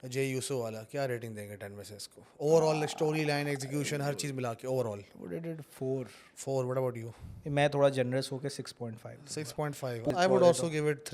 जे Uso वाला क्या rating देंगे 10 में से इसको? ओवरऑल स्टोरी लाइन, एग्जीक्यूशन, हर चीज़ मिला के overall What did it 4? 4. What about you? मैं थोड़ा जनरस होकर 6.5 6.5. I would also give it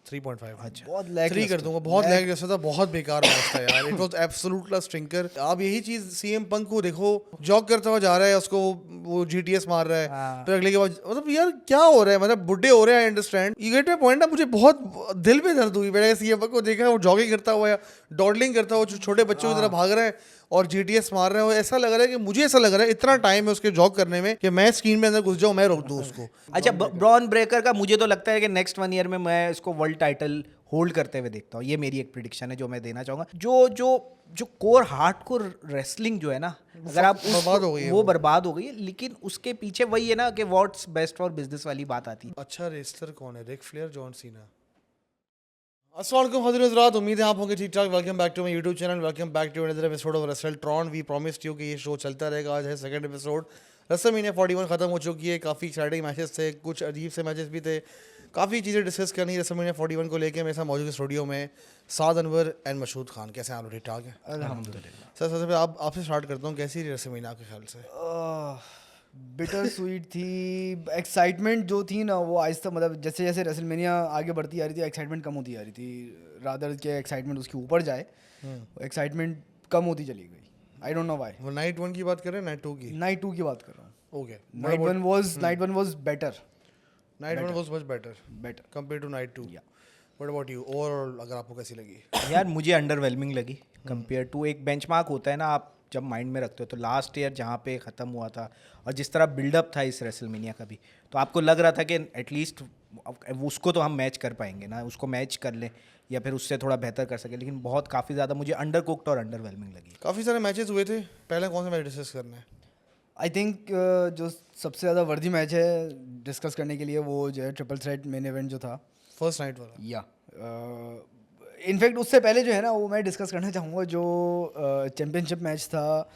3.5. अच्छा बहुत 3 lackluster. कर दूंगा. बहुत लैग जैसा था, बहुत बेकार मैच था यार. It was absolute stinker. आप यही चीज सीएम पंक को देखो, जॉग करता हुआ जा रहा है, उसको वो जीटीएस मार रहा है, हाँ। फिर अगले के बाद मतलब यार क्या हो रहा है, मतलब बुड्ढे हो रहे हैं. I understand, you get my point. ना मुझे बहुत दिल पे दर्द हुई मैंने सीएम पंक को देखा, वो जॉगिंग करता हुआ या डॉडलिंग करता हुआ छोटे बच्चों की तरह भाग रहा है और जीटीएस मार रहे हैं. ऐसा लग रहा है कि मुझे ऐसा लग रहा है इतना टाइम है उसके जॉग करने में कि मैं स्क्रीन में अंदर घुस जाऊं, मैं रोक दूं उसको. अच्छा ब्रॉन ब्रेकर का मुझे तो लगता है कि नेक्स्ट 1 ईयर में मैं इसको वर्ल्ड टाइटल होल्ड करते हुए देखता हूँ. ये मेरी एक प्रिडिक्शन है जो मैं देना चाहूँगा. जो कोर हार्डकोर रेसलिंग जो है ना, अगर आप बर्बाद हो गई है वो बर्बाद हो गई है. लेकिन उसके पीछे वही है ना कि व्हाट्स बेस्ट फॉर बिजनेस वाली बात आती है. अच्छा रेसलर कौन है? रिक फ्लेयर, जॉन सीना? अस्सलाम वालेकुम हज़रात, उम्मीद है आप होंगे ठीक ठाक. Welcome back to my YouTube channel, welcome back to another episode of Wrestletron. We promised you कि ये शो चलता रहेगा. आज है सेकंड एपिसोड. रेसलमेनिया 41 ख़त्म हो चुकी है. काफ़ी एक्साइटिंग मैचेस थे, कुछ अजीब से मैचेस भी थे. काफ़ी चीज़ें डिस्कस करनी है रेसलमेनिया 41 को लेके. मेरे साथ मौजूद स्टूडियो में साद अनवर एंड मशहूद खान. कैसे हैं आप? ठीक ठाक है अल्हम्दुलिल्लाह. सर. सबसे पहले आपसे स्टार्ट करता हूँ. कैसी रही रेसलमेनिया आपके ख्याल से? बिटर स्वीट थी. एक्साइटमेंट जो थी ना वो आहिस्ता, मतलब जैसे जैसे रेसलमेनिया आगे बढ़ती आ रही थी एक्साइटमेंट कम होती आ रही थी. रादर के एक्साइटमेंट उसके ऊपर जाए, एक्साइटमेंट कम होती चली गई. आई डोंट नो व्हाई. वो नाइट 1 की बात कर रहे हैं, नाइट 2 की? नाइट 2 की बात कर रहा हूँ. Okay. Night one was better. Night 1 was much better better compare to night 2. या व्हाट अबाउट यू? ओवरऑल अगर आपको कैसी लगी? यार मुझे अंडरवेलमिंग लगी कंपेयर टू. एक बेंचमार्क होता है ना, आप जब माइंड में रखते हो तो लास्ट ईयर जहाँ पे ख़त्म हुआ था और जिस तरह बिल्डअप था इस रेसलमेनिया का भी, तो आपको लग रहा था कि एटलीस्ट उसको तो हम मैच कर पाएंगे ना, उसको मैच कर लें या फिर उससे थोड़ा बेहतर कर सके. लेकिन बहुत काफ़ी ज़्यादा मुझे अंडर कुक्ड और अंडरवेलमिंग लगी. काफ़ी सारे मैचेस हुए थे. पहले कौन सा मैच डिस्कस करना है? आई थिंक जो सबसे ज़्यादा वर्दी मैच है डिस्कस करने के लिए वो जो है ट्रिपल थ्रेट मेन इवेंट जो था. फर्स्ट नाइट वाला? या इनफैक्ट उससे पहले जो है ना वो मैं डिस्कस करना चाहूँगा जो चैम्पियनशिप मैच था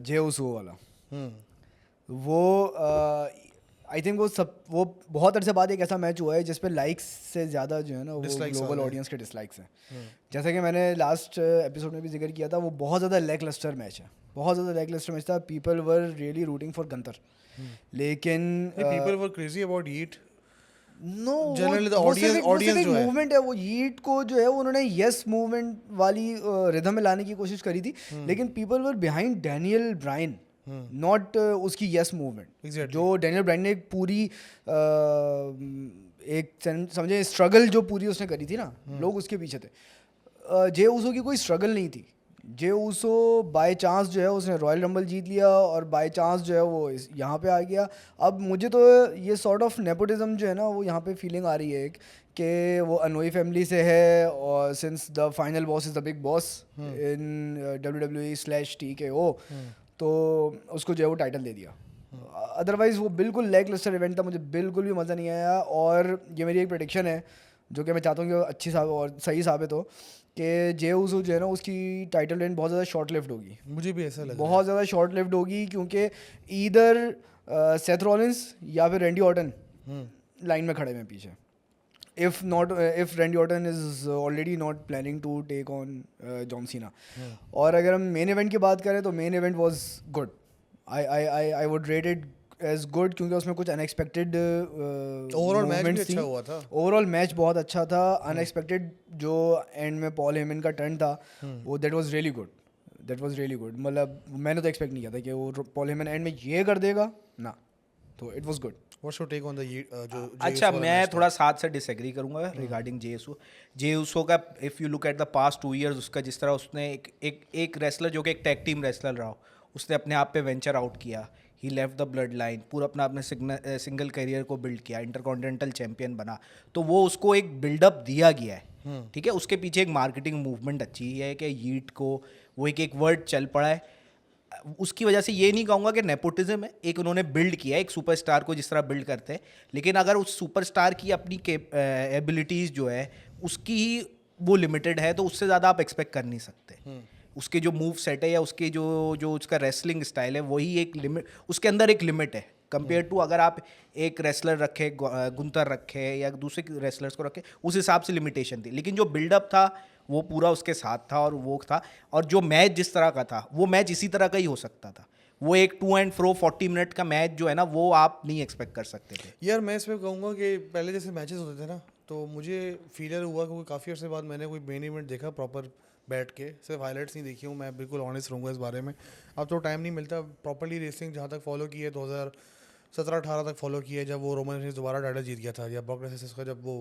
जे उसो वाला. वो आई थिंक वो बहुत अरसे बाद एक ऐसा मैच हुआ है जिस पे लाइक्स से ज़्यादा जो है ना वो Dislikes आ ग्लोबल गए. ऑडियंस के डिसलाइक्स हैं. जैसा कि मैंने लास्ट एपिसोड में भी जिक्र किया था, वो बहुत ज़्यादा लैकलस्टर मैच है. बहुत ज़्यादा लैकलस्टर मैच था. People were really rooting for Gunther. लेकिन people were crazy about it. No, Generally the audience जो है. मूवमेंट है वो यीट को जो है उन्होंने यस मूवमेंट वाली रिदम में लाने की कोशिश करी थी. लेकिन people were behind Daniel Bryan, not उसकी यस मूवमेंट. Exactly. जो डैनियल ब्रायन ने एक पूरी एक समझे स्ट्रगल जो पूरी उसने करी थी ना, लोग उसके पीछे थे. जे उसो की कोई स्ट्रगल नहीं थी. जे उसो बाय चांस जो है उसने रॉयल रंबल जीत लिया और बाय चांस जो है वो यहाँ पे आ गया. अब मुझे तो ये सॉर्ट ऑफ नेपोटिज्म जो है ना वो यहाँ पे फीलिंग आ रही है कि वो अनोई फैमिली से है और since the final boss is the big boss in WWE/TKO, तो उसको जो है वो टाइटल दे दिया. अदरवाइज़ वो बिल्कुल लैकलस्टर इवेंट था. मुझे बिल्कुल भी मज़ा नहीं आया. और ये मेरी एक प्रेडिक्शन है जो कि मैं चाहता हूँ कि अच्छी और सही साबित हो कि जे उसो जो है ना उसकी टाइटल रेन बहुत ज़्यादा शॉर्ट लिव्ड होगी. मुझे भी ऐसा लगा. बहुत ज़्यादा शॉर्ट लिव्ड होगी क्योंकि ईदर सेथ रॉलिंस या फिर रैंडी ऑर्टन लाइन में खड़े हैं पीछे. If Randy Orton is already not planning to take on John Cena. और अगर हम मेन इवेंट की बात करें तो main event was good. I would rate it as good क्योंकि उसमें कुछ अनएक्सपेक्टेड ओवरऑल मैच भी अच्छा हुआ था. ओवरऑल मैच बहुत अच्छा था. अनएक्सपेक्टेड जो एंड में पॉल हेमन का टर्न था वो दैट वाज रियली गुड. मतलब मैंने तो एक्सपेक्ट नहीं किया था कि वो पॉल हेमन एंड में ये कर देगा ना. तो it was good. What's your take on the जो अच्छा मैं थोड़ा साथ से डिसएग्री करूंगा रिगार्डिंग जे उसो का. If you look at the past 2 years उसका जिस तरह उसने एक रेसलर जो कि एक टैग टीम रेसलर रहा, उसने अपने आप पे वेंचर आउट किया. ही लेफ्ट द ब्लड लाइन, पूरा अपने सिंगल करियर को बिल्ड किया, इंटरकॉन्टिनेंटल चैंपियन बना. तो वो उसको एक बिल्डअप दिया गया है. ठीक है, उसके पीछे एक मार्केटिंग मूवमेंट अच्छी है कि यीट को वो एक वर्ड चल पड़ा है. उसकी वजह से ये नहीं कहूँगा कि नेपोटिज्म है. एक उन्होंने बिल्ड किया एक सुपरस्टार को जिस तरह बिल्ड करते हैं. लेकिन अगर उस सुपरस्टार की अपनी एबिलिटीज़ जो है उसकी ही वो लिमिटेड है तो उससे ज़्यादा आप एक्सपेक्ट कर नहीं सकते. उसके जो मूव सेट है या उसके जो उसका रेसलिंग स्टाइल है वही एक लिमिट, उसके अंदर एक लिमिट है कंपेयर टू अगर आप एक रेसलर रखे, गुंतर रखे या दूसरे रेसलर्स को रखे, उस हिसाब से लिमिटेशन थी. लेकिन जो बिल्डअप था वो पूरा उसके साथ था और वो था, और जो मैच जिस तरह का था वो मैच इसी तरह का ही हो सकता था। वो एक टू एंड फ्रो 40 मिनट का मैच जो है ना वो आप नहीं एक्सपेक्ट कर सकते थे। यार मैं इसमें कहूँगा कि पहले जैसे मैचेस होते थे ना, तो मुझे फीलर हुआ कि काफ़ी अर्से बाद मैंने कोई मेन इवेंट देखा प्रॉपर बैठ के, सिर्फ हाईलाइट्स नहीं देखी हूँ, मैं बिल्कुल ऑनेस्ट रहूँगा इस बारे में। अब तो टाइम नहीं मिलता प्रॉपरली। रेसलिंग जहाँ तक फॉलो की है 2017-18 तक फॉलो की है, जब वो रोमन रेंस दोबारा टाइटल जीत गया था, या ब्रॉक लेसनर का जब वो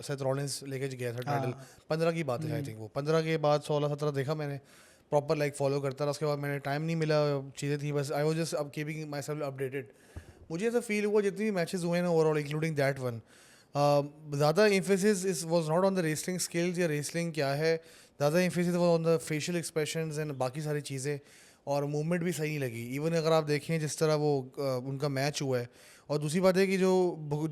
सेथ रॉलिंस लेके गया था टाइटल। 15 की बात है आई थिंक, वो 15 के बाद 16-17 देखा मैंने प्रॉपर लाइक फॉलो करता रहा। उसके बाद मैंने टाइम नहीं मिला, चीज़ें थी, बस आई वाज जस्ट अब कीपिंग माई सेल्फ अपडेटेड। मुझे ऐसा फील हुआ जितनी भी मैचेस हुए ना ओवरऑल इंक्लूडिंग दैट वन, ज़्यादा एम्फेसिस इस was not on the wrestling skills या रेसलिंग क्या है, ज़्यादा emphasis was on the facial expressions and बाकी सारी चीज़ें, और मूवमेंट भी सही नहीं लगी। इवन अगर आप देखें जिस तरह वो उनका मैच हुआ है, और दूसरी बात है कि जो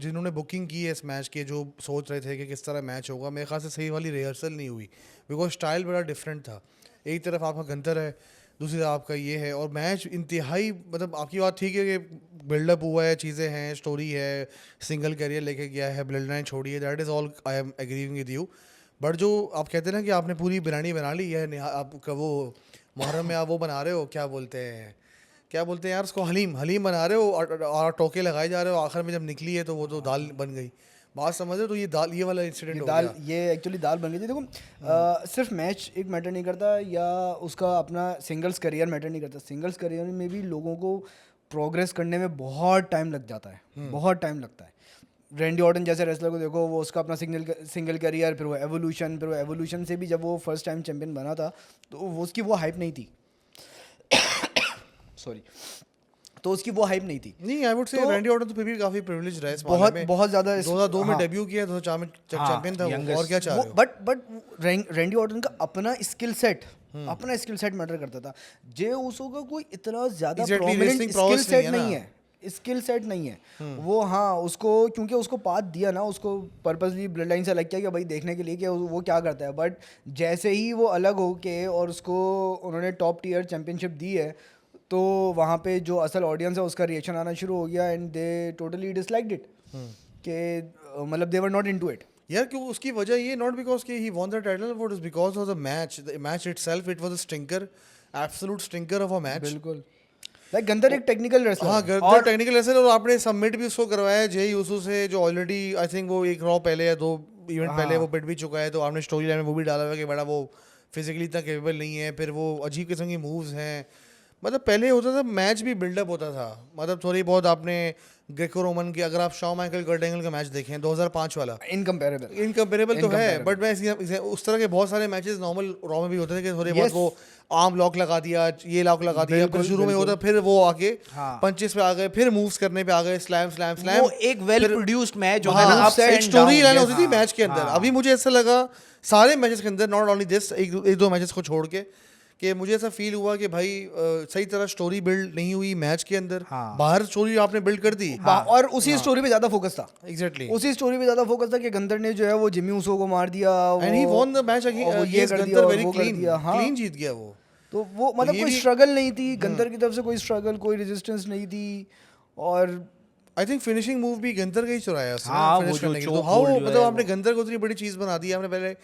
जिन्होंने बुकिंग की है इस मैच के, जो सोच रहे थे कि किस तरह मैच होगा, मेरे ख्याल से सही वाली रिहर्सल नहीं हुई, बिकॉज स्टाइल बड़ा डिफरेंट था। एक तरफ आपका गंतर है, दूसरी तरफ आपका ये है, और मैच इंतहाई, मतलब आपकी बात ठीक है कि बिल्डअप हुआ है, चीज़ें हैं, स्टोरी है, सिंगल कैरियर लेके गया है, ब्लड लाइन छोड़ी है, that is all I am agreeing with you. But जो आप कहते हैं ना कि आपने पूरी बिरयानी बना ली है, आपका वो मुहर्रम में आप वो बना रहे हो, क्या बोलते हैं यार उसको, हलीम बना रहे हो, और टोके लगाए जा रहे हो, आखिर में जब निकली है तो वो तो दाल बन गई। बात समझ रहे हो? तो ये दाल, ये वाला इंसिडेंट हो दाल, गया। ये एक्चुअली दाल बन गई थी। देखो सिर्फ मैच एक मैटर नहीं करता, या उसका अपना सिंगल्स करियर मैटर नहीं करता। सिंगल्स करियर में भी लोगों को प्रोग्रेस करने में बहुत टाइम लग जाता है, बहुत टाइम लगता है। रैंडी ऑर्टन जैसे रेसलर को देखो, वो उसका अपना सिंगल करियर, फिर वो एवोल्यूशन से भी जब वो फर्स्ट टाइम चैंपियन बना था तो वो उसकी वो हाइप नहीं थी सॉरी, तो उसकी वो हाइप नहीं थी। नहीं, आई वुड से तो रैंडी ऑर्टन तो फिर भी काफी प्रिविलेज रहा है इस मामले बहुत में। बहुत ज़्यादा 2002 में हाँ। डेब्यू किया, 2004 में चैंपियन था वो, और क्या चाह रहे हो? बट रैंडी ऑर्टन का अपना स्किल सेट मैटर करता था। जे उसो का कोई इतना ज्यादा Exactly, prominent wrestling skill prowess set नहीं नहीं है है, स्किल सेट नहीं है वो। हाँ, उसको क्योंकि उसको पाथ दिया ना, उसको पर्पसली ब्लड लाइन से अलग किया कि भाई देखने के लिए कि वो क्या करता है। बट जैसे ही वो अलग हो के और उसको उन्होंने टॉप टियर चैंपियनशिप दी है, तो वहाँ पे जो असल ऑडियंस है उसका रिएक्शन आना शुरू हो गया, and they totally disliked it, कि मतलब they were not into it. यार क्यों? उसकी वजह ये नॉट बिकॉज कि ही वॉन द टाइटल, वो is because of the match itself. It was a stinker, absolute stinker of a match. बिल्कुल, लाइक गंदर एक टेक्निकल रेसलर हाँ, है। गंदर टेक्निकल रेसलर, और आपने सबमिट भी उसको करवाया जे यूसु से, जो ऑलरेडी आई थिंक वो एक रॉ पहले या 2 इवेंट पहले वो पिट भी चुका है। तो आपने स्टोरी लाइन में वो भी डाला हुआ कि बड़ा वो फिजिकली इतना कैपेबल नहीं है, फिर वो अजीब किस्म की मूव्स हैं। मतलब पहले होता था मैच भी बिल्डअप होता था, मतलब थोड़ी बहुत आपने ग्रेको रोमन की, अगर आप शॉ माइकल कर्ट एंगल का मैच देखें 2005 वाला, इनकम्पेरेबल तो है। बट मैं उस तरह के बहुत सारे मैचेस नॉर्मल रॉ में भी होते थे कि थोड़े बहुत वो आर्म लॉक लगा दिया, ये लॉक लगा दिया, फिर शुरू में होता, फिर वो आके पंचेस पे आ गए, फिर मूव्स करने पे आ गए, स्लैम स्लैम स्लैम। वो एक वेल प्रोड्यूस्ड मैच होता है हाँ, ना, ups एक and story downs, line yes, होती थी मैच के अंदर। अभी मुझे ऐसा लगा सारे मैचेस के अंदर, नॉट ओनली दिस, एक दो मैचेस को छोड़ के, कि मुझे ऐसा फील हुआ कि भाई सही तरह स्टोरी बिल्ड नहीं हुई मैच के अंदर। बाहर स्टोरी आपने बिल्ड कर दी, और उसी स्टोरी पे ज्यादा फोकस था। एग्जैक्टली उसी स्टोरी पे ज्यादा फोकस था कि गंदर ने जो है वो जिमी उसो को मार दिया, and he won the match against Gunther very clean, हाँ। क्लीन जीत गया वो। तो वो मतलब कोई स्ट्रगल नहीं थी गंदर की तरफ से, कोई स्ट्रगल, कोई रेजिस्टेंस नहीं थी। और आई थिंक फिनिशिंग मूव भी गंदर का ही चुराया उसने, हाँ, फिनिश वो जो करने के लिए। choke तो हाउ, hold जो मतलब है आपने गंदर को इतनी बड़ी चीज़ बना दी है। आपने पहले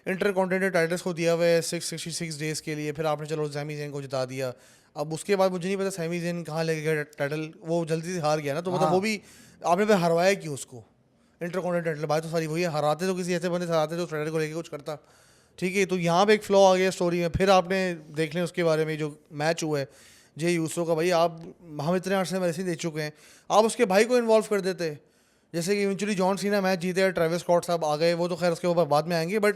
इंटरकॉन्टिनेंटल टाइटल्स को दिया हुआ है 666 डेज के लिए, फिर आपने चलो सैमी ज़ेन को जिता दिया। अब उसके बाद मुझे नहीं पता सैमी ज़ेन कहाँ लेके गया टाइटल, वो जल्दी से हार गया ना, तो मतलब वो भी आपने फिर हरवाया क्यों उसको इंटरकॉन्टिनेंटल टाइटल? बात तो सारी वही है, हराते तो किसी ऐसे बंदे से हराते जो टाइटल को लेके कुछ करता, ठीक है। तो यहाँ पे एक फ्लॉ आ गया स्टोरी में। फिर आपने देख लें उसके बारे में जो मैच हुआ है जे यूसो का, भाई आप, हम इतने अर्से में ऐसे ही देख चुके हैं, आप उसके भाई को इन्वॉल्व कर देते, जैसे कि इवेंचुअली जॉन सीना मैच जीते, ट्रेविस स्कॉट साहब आ गए, वो तो खैर उसके ऊपर बाद में आएंगे, बट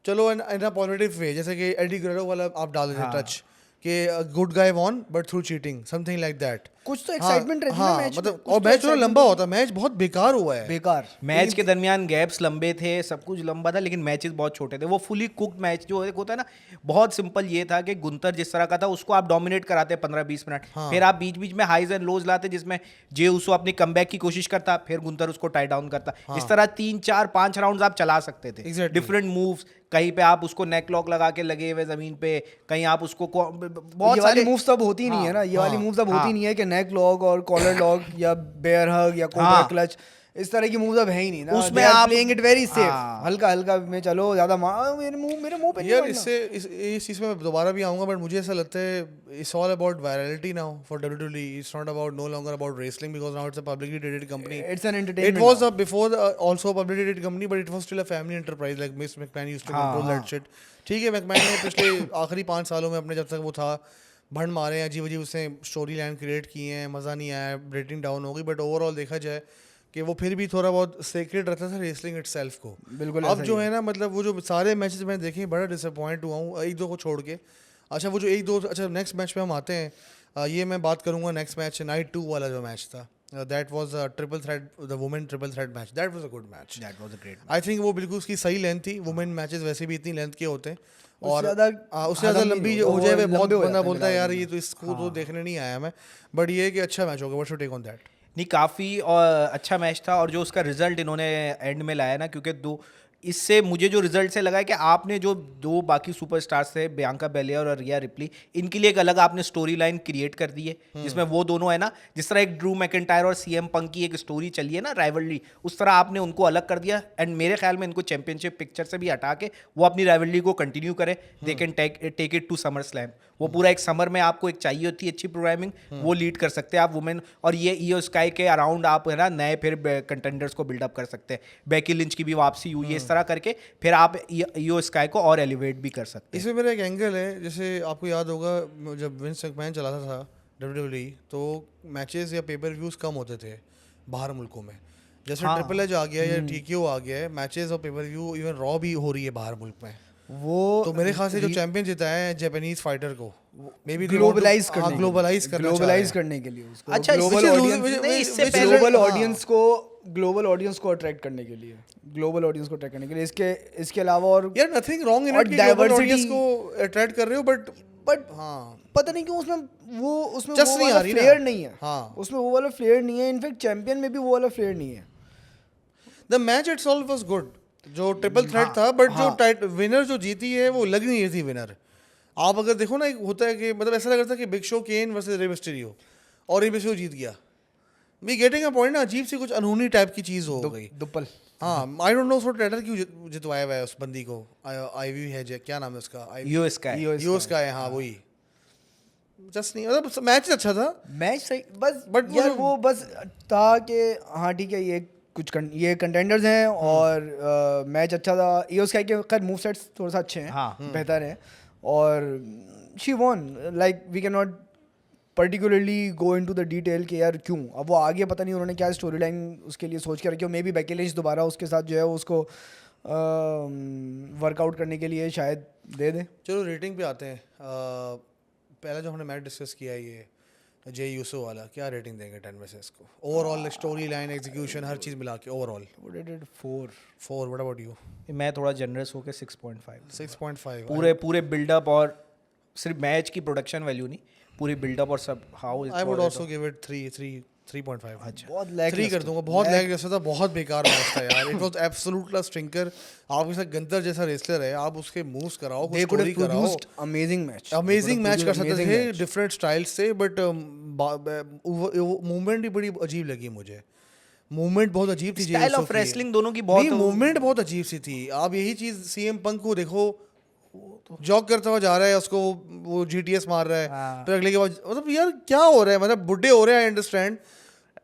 चलो इन अ पॉजिटिव वे, जैसे कि एडी गुरेरो वाला आप डाल देते टच कि good guy won but through cheating, something like that. कुछ तो एक्साइटमेंट रहती है हाँ, मैच में, मतलब कुछ और तो मैच थोड़ा excitement लंबा होता, मैच बहुत बेकार हुआ है, बेकार। मैच के दरमियान गैप्स लंबे थे, सब कुछ लंबा था, लेकिन मैचेस बहुत छोटे थे। वो फुली कुक्ड मैच जो होता है ना, बहुत सिंपल ये था कि गुंतर जिस तरह का था उसको आप डोमिनेट कराते 15-20 मिनट, फिर आप बीच बीच में हाइज एंड लोज लाते, जिसमें जे उसो अपनी कमबैक की कोशिश करता, फिर गुंतर उसको टाई डाउन करता। इस तरह 3-4-5 राउंड्स आप चला सकते थे, डिफरेंट मूव्स। कहीं पे आप उसको नेक लॉक लगा के लगे हुए जमीन पे, कहीं आप उसको बहुत सारे मूव्स तब होती नहीं है ना, ये वाली मूव्स अब होती नहीं है कि नेक लॉक और कॉलर लॉक या बेयर हग या कोबरा क्लच। इस तरह की मूव्स अब है ही नहीं ना, उसमें they are आप- playing it very safe, हाँ। हल्का हल्का में चलो, ज्यादा मेरे मुंह पे नहीं यार मारना। इससे इस चीज़ में मैं दोबारा भी आऊँगा, बट मुझे ऐसा लगता है it's all about virality now for WWE. It's not about no longer about wrestling because now it's a publicly traded company. It's an It entertainment was now. before also a publicly traded company, but it was still a family enterprise. Like Miss McMahon used to control that shit. ठीक है, McMahon ने पिछले आखिरी 5 सालों में अपने जब तक वो था भंड मारे हैं, अजीब अजीब उसने स्टोरी लाइन क्रिएट किए हैं, मज़ा नहीं आया, रेटिंग डाउन हो गई. बट ओवरऑल देखा जाए कि वो फिर भी थोड़ा बहुत सेक्रेट रहता था रेसलिंग इटसेल्फ को. बिल्कुल अब ऐसा जो ही है ना, मतलब वो जो सारे मैचेस मैंने देखे बड़ा डिसअपॉइंट हुआ हूँ, एक दो को छोड़ के. अच्छा वो जो एक दो, अच्छा नेक्स्ट मैच पे हम आते हैं. ये मैं बात करूँगा नेक्स्ट मैच नाइट 2 वाला जो मैच था. That was a triple threat, the women triple threat match. That was a good match. That was a great I think वो बिल्कुल उसकी सही लेंथ थी. वुमेन मैचेस वैसे भी इतनी लेंथ के होते हैं और उससे ज़्यादा हदम भी लंबी नहीं हो होता, जाए वो वे बहुत लंबे हो बंदा जाते हैं बोलता है यार बिलावल ये तो इसको तो देखने नहीं आया मैं. बट ये है कि अच्छा मैच होगा. What's your take on that? नहीं, काफ़ी और अच्छा मैच था, और जो उसका रिजल्ट इन्होंने एंड में लाया ना, क्योंकि इससे मुझे जो रिजल्ट से लगा है कि आपने जो दो बाकी सुपरस्टार्स थे, बियांका बेलियर और रिया रिप्ली, इनके लिए एक अलग आपने स्टोरी लाइन क्रिएट कर दी है, जिसमें वो दोनों है ना, जिस तरह एक ड्रू मैकिंटायर और सीएम पंक की एक स्टोरी चली है ना, राइवलरी, उस तरह आपने उनको अलग कर दिया. एंड मेरे ख्याल में इनको चैंपियनशिप पिक्चर से भी हटा के वो अपनी राइवलरी को कंटिन्यू करे. They can take it to SummerSlam. वो पूरा एक समर में आपको एक चाहिए होती है अच्छी प्रोग्रामिंग, वो लीड कर सकते हैं आप वुमेन. और ये ईओ स्काई के अराउंड आप है ना नए फिर कंटेंडर्स को बिल्डअप कर सकते हैं. बेकी लिंच की भी वापसी हुई है, इस तरह करके फिर आप ईओ स्काई को और एलिवेट भी कर सकते हैं. इसमें मेरा एक एंगल है, जैसे आपको याद होगा जब विंस मैकमैन चलाता था WWE तो मैचेस या पेपर व्यूज़ कम होते थे बाहर मुल्कों में. जैसे ट्रिपल एच आ गया या TKO आ गया है, मैचेस और पेपर व्यू इवन रॉ भी हो रही है बाहर मुल्क में. वो तो मेरे ख्याल से जो चैंपियन जिताया है जापानीज फाइटर को, मे बी ग्लोबलाइज ग्लोबलाइज करने के लिए उसको, अच्छा, ग्लोबल ऑडियंस को ग्लोबल ऑडियंस को अट्रैक्ट करने के लिए, ग्लोबल ऑडियंस को अट्रैक्ट करने के लिए. इसके अलावा और यार नथिंग रॉन्ग इन और इट कि ग्लोबल diversity- ऑडियंस को अट्रैक्ट कर रहे हो, बट हाँ पता नहीं क्यों उसमें Just वो नहीं आ वाला रही ना. फ्लेयर नहीं है. हाँ. उसमें वो वाला फ्लेयर नहीं है. इनफैक्ट चैंपियन में भी वो वाला फ्लेयर नहीं है. The match itself was good. जो ट्रिपल थ्रेट था, बट जो विनर जो जीती है वो लग नहीं रही थी विनर. आप अगर देखो ना, एक होता है कि मतलब ऐसा लग रहा था कि बिग शो केन वर्सेस रे मिस्टीरियो और रे मिस्टीरियो जीत गया. वी गेटिंग अ पॉइंट ना, अजीब सी कुछ अनहोनी टाइप की चीज़ हो गई. दुप्पल. हाँ, आई डोंट नो उसको टाइटल क्यों जितवाया हुआ है उस बंदी को. आईवी है क्या नाम है उसका? Iyo Sky. यूएस का है. हाँ वही. जस्ट नहीं, मतलब मैच अच्छा था. मैच सही, बस But यार वो- वो बस था कि हाँ ठीक है, ये कंटेंडर्स हैं और मैच अच्छा था. ईओ स्काई के खैर मूव सेट्स थोड़ा सा अच्छे हैं, हाँ. बेहतर हैं, और she won. Like we can not particularly go into the detail कि यार क्यों. अब वो आगे पता नहीं उन्होंने क्या स्टोरी लाइन उसके लिए सोच के रखी हो. मे बी बेकी लिंच दोबारा उसके साथ जो है उसको वर्कआउट करने के लिए शायद दे दें. चलो रेटिंग पे आते हैं. पहला जो हमने मैच डिस्कस किया है ये जे यूसो वाला, क्या रेटिंग देंगे 10 में से इसको? ओवरऑल स्टोरी लाइन, एग्जीक्यूशन, हर चीज़ मिला के ओवरऑल 4. What about you? मैं थोड़ा जनरस होकर 6.5. 6.5. पूरे बिल्डअप और सिर्फ मैच की प्रोडक्शन वैल्यू नहीं, पूरी बिल्डअप और सब how I would also give it 3.5. अच्छा. बहुत 3 कर दूंगा. बहुत लैग जैसा था, बहुत बेकार मैच था यार. It was absolute stinker. आपके साथ गंतर जैसा रेसलर है, आप उसके मूव्स कराओ, कुछ स्टोरी कराओ. अमेजिंग मैच कर सकते थे डिफरेंट स्टाइल्स से, बट मूवमेंट ही बड़ी अजीब लगी मुझे. मूवमेंट बहुत अजीब थी. स्टाइल ऑफ रेसलिंग दोनों की बहुत मूवमेंट बहुत अजीब सी थी. आप यही चीज सीएम पंक को देखो, जॉग करता हुआ जा रहा है, उसको वो जीटीएस मार रहा है, फिर अगले के बाद मतलब यार क्या हो रहा है, मतलब बुड्ढे हो रहे हैं. I understand,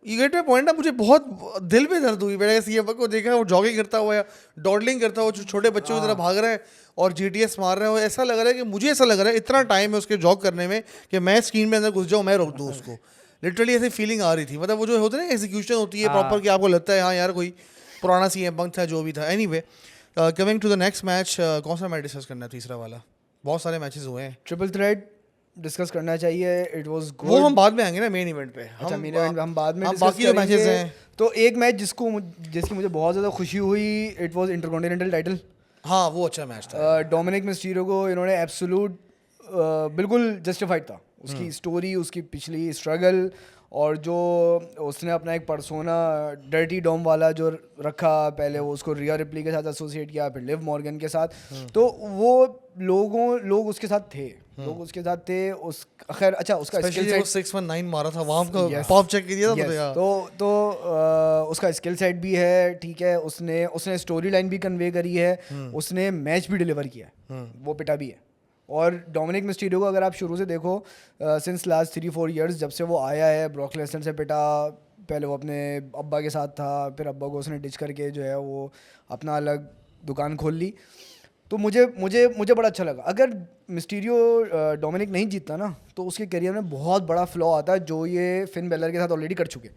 you get my point ना. मुझे बहुत दिल पे दर्द हुई मैंने सीएम पंक को देखा, वो जॉगिंग करता हुआ या डॉडलिंग करता हुआ छोटे बच्चों की तरह भाग रहा है और जीटीएस मार रहा है. ऐसा लग रहा है कि मुझे ऐसा लग रहा है इतना टाइम है उसके जॉग करने में कि मैं स्क्रीन में अंदर घुस जाऊँ, मैं रोक दूँ उसको. लिटरली ऐसी फीलिंग आ रही थी. मतलब वो जो होता है ना एग्जीक्यूशन होती है प्रॉपर, कि आपको लगता है हाँ यार कोई पुराना सीएम पंक था, जो भी था. Anyway, coming to the next match, कौन सा मैच डिस्कस करना है? तीसरा वाला. बहुत सारे मैचेस हुए हैं. ट्रिपल थ्रेट डिस्कस करना चाहिए. It was good. वो हम बाद में आएंगे ना मेन इवेंट पे. अच्छा, मेन इवेंट हम बाद में हम डिस्कस बाकी जो मैचेस करेंगे. हैं. तो एक मैच जिसकी मुझे बहुत ज़्यादा खुशी हुई, इट वाज इंटरकॉन्टिनेंटल टाइटल. हाँ वो अच्छा मैच था. डोमिनिक मिस्टीरियो को इन्होंने एब्सोल्यूट बिल्कुल जस्टिफाइड था. उसकी स्टोरी, उसकी पिछली स्ट्रगल और जो उसने अपना एक पर्सोना डर्टी डॉम वाला जो रखा पहले, वो उसको रिया रिप्ली के साथ एसोसिएट किया, फिर लिव मॉर्गन के साथ, तो वो लोग उसके साथ थे, लोग उसके साथ थे उस खैर अच्छा उसका स्किल स्पेशली वो सेट 619 मारा था वहां का Yes. पॉप चेक किया था Yes. मुझे यार। तो उसका स्किल सेट भी है, ठीक है, उसने स्टोरी लाइन भी कन्वे करी है, उसने मैच भी डिलीवर किया है, वो पिटा भी है। और डोमिनिक मिस्टीरियो को अगर आप शुरू से देखो, सिंस लास्ट 3-4 इयर्स जब से वो आया है, ब्रॉक लेसनर से पिटा, पहले वो अपने अब्बा के साथ था, फिर अब्बा को उसने डिच करके जो है वो अपना अलग दुकान खोल ली। तो मुझे बड़ा अच्छा लगा। अगर मिस्टीरियो डोमिनिक नहीं जीतता ना, तो उसके करियर में बहुत बड़ा फ्लॉ आता है, जो ये फिन बेलर के साथ ऑलरेडी कर चुके।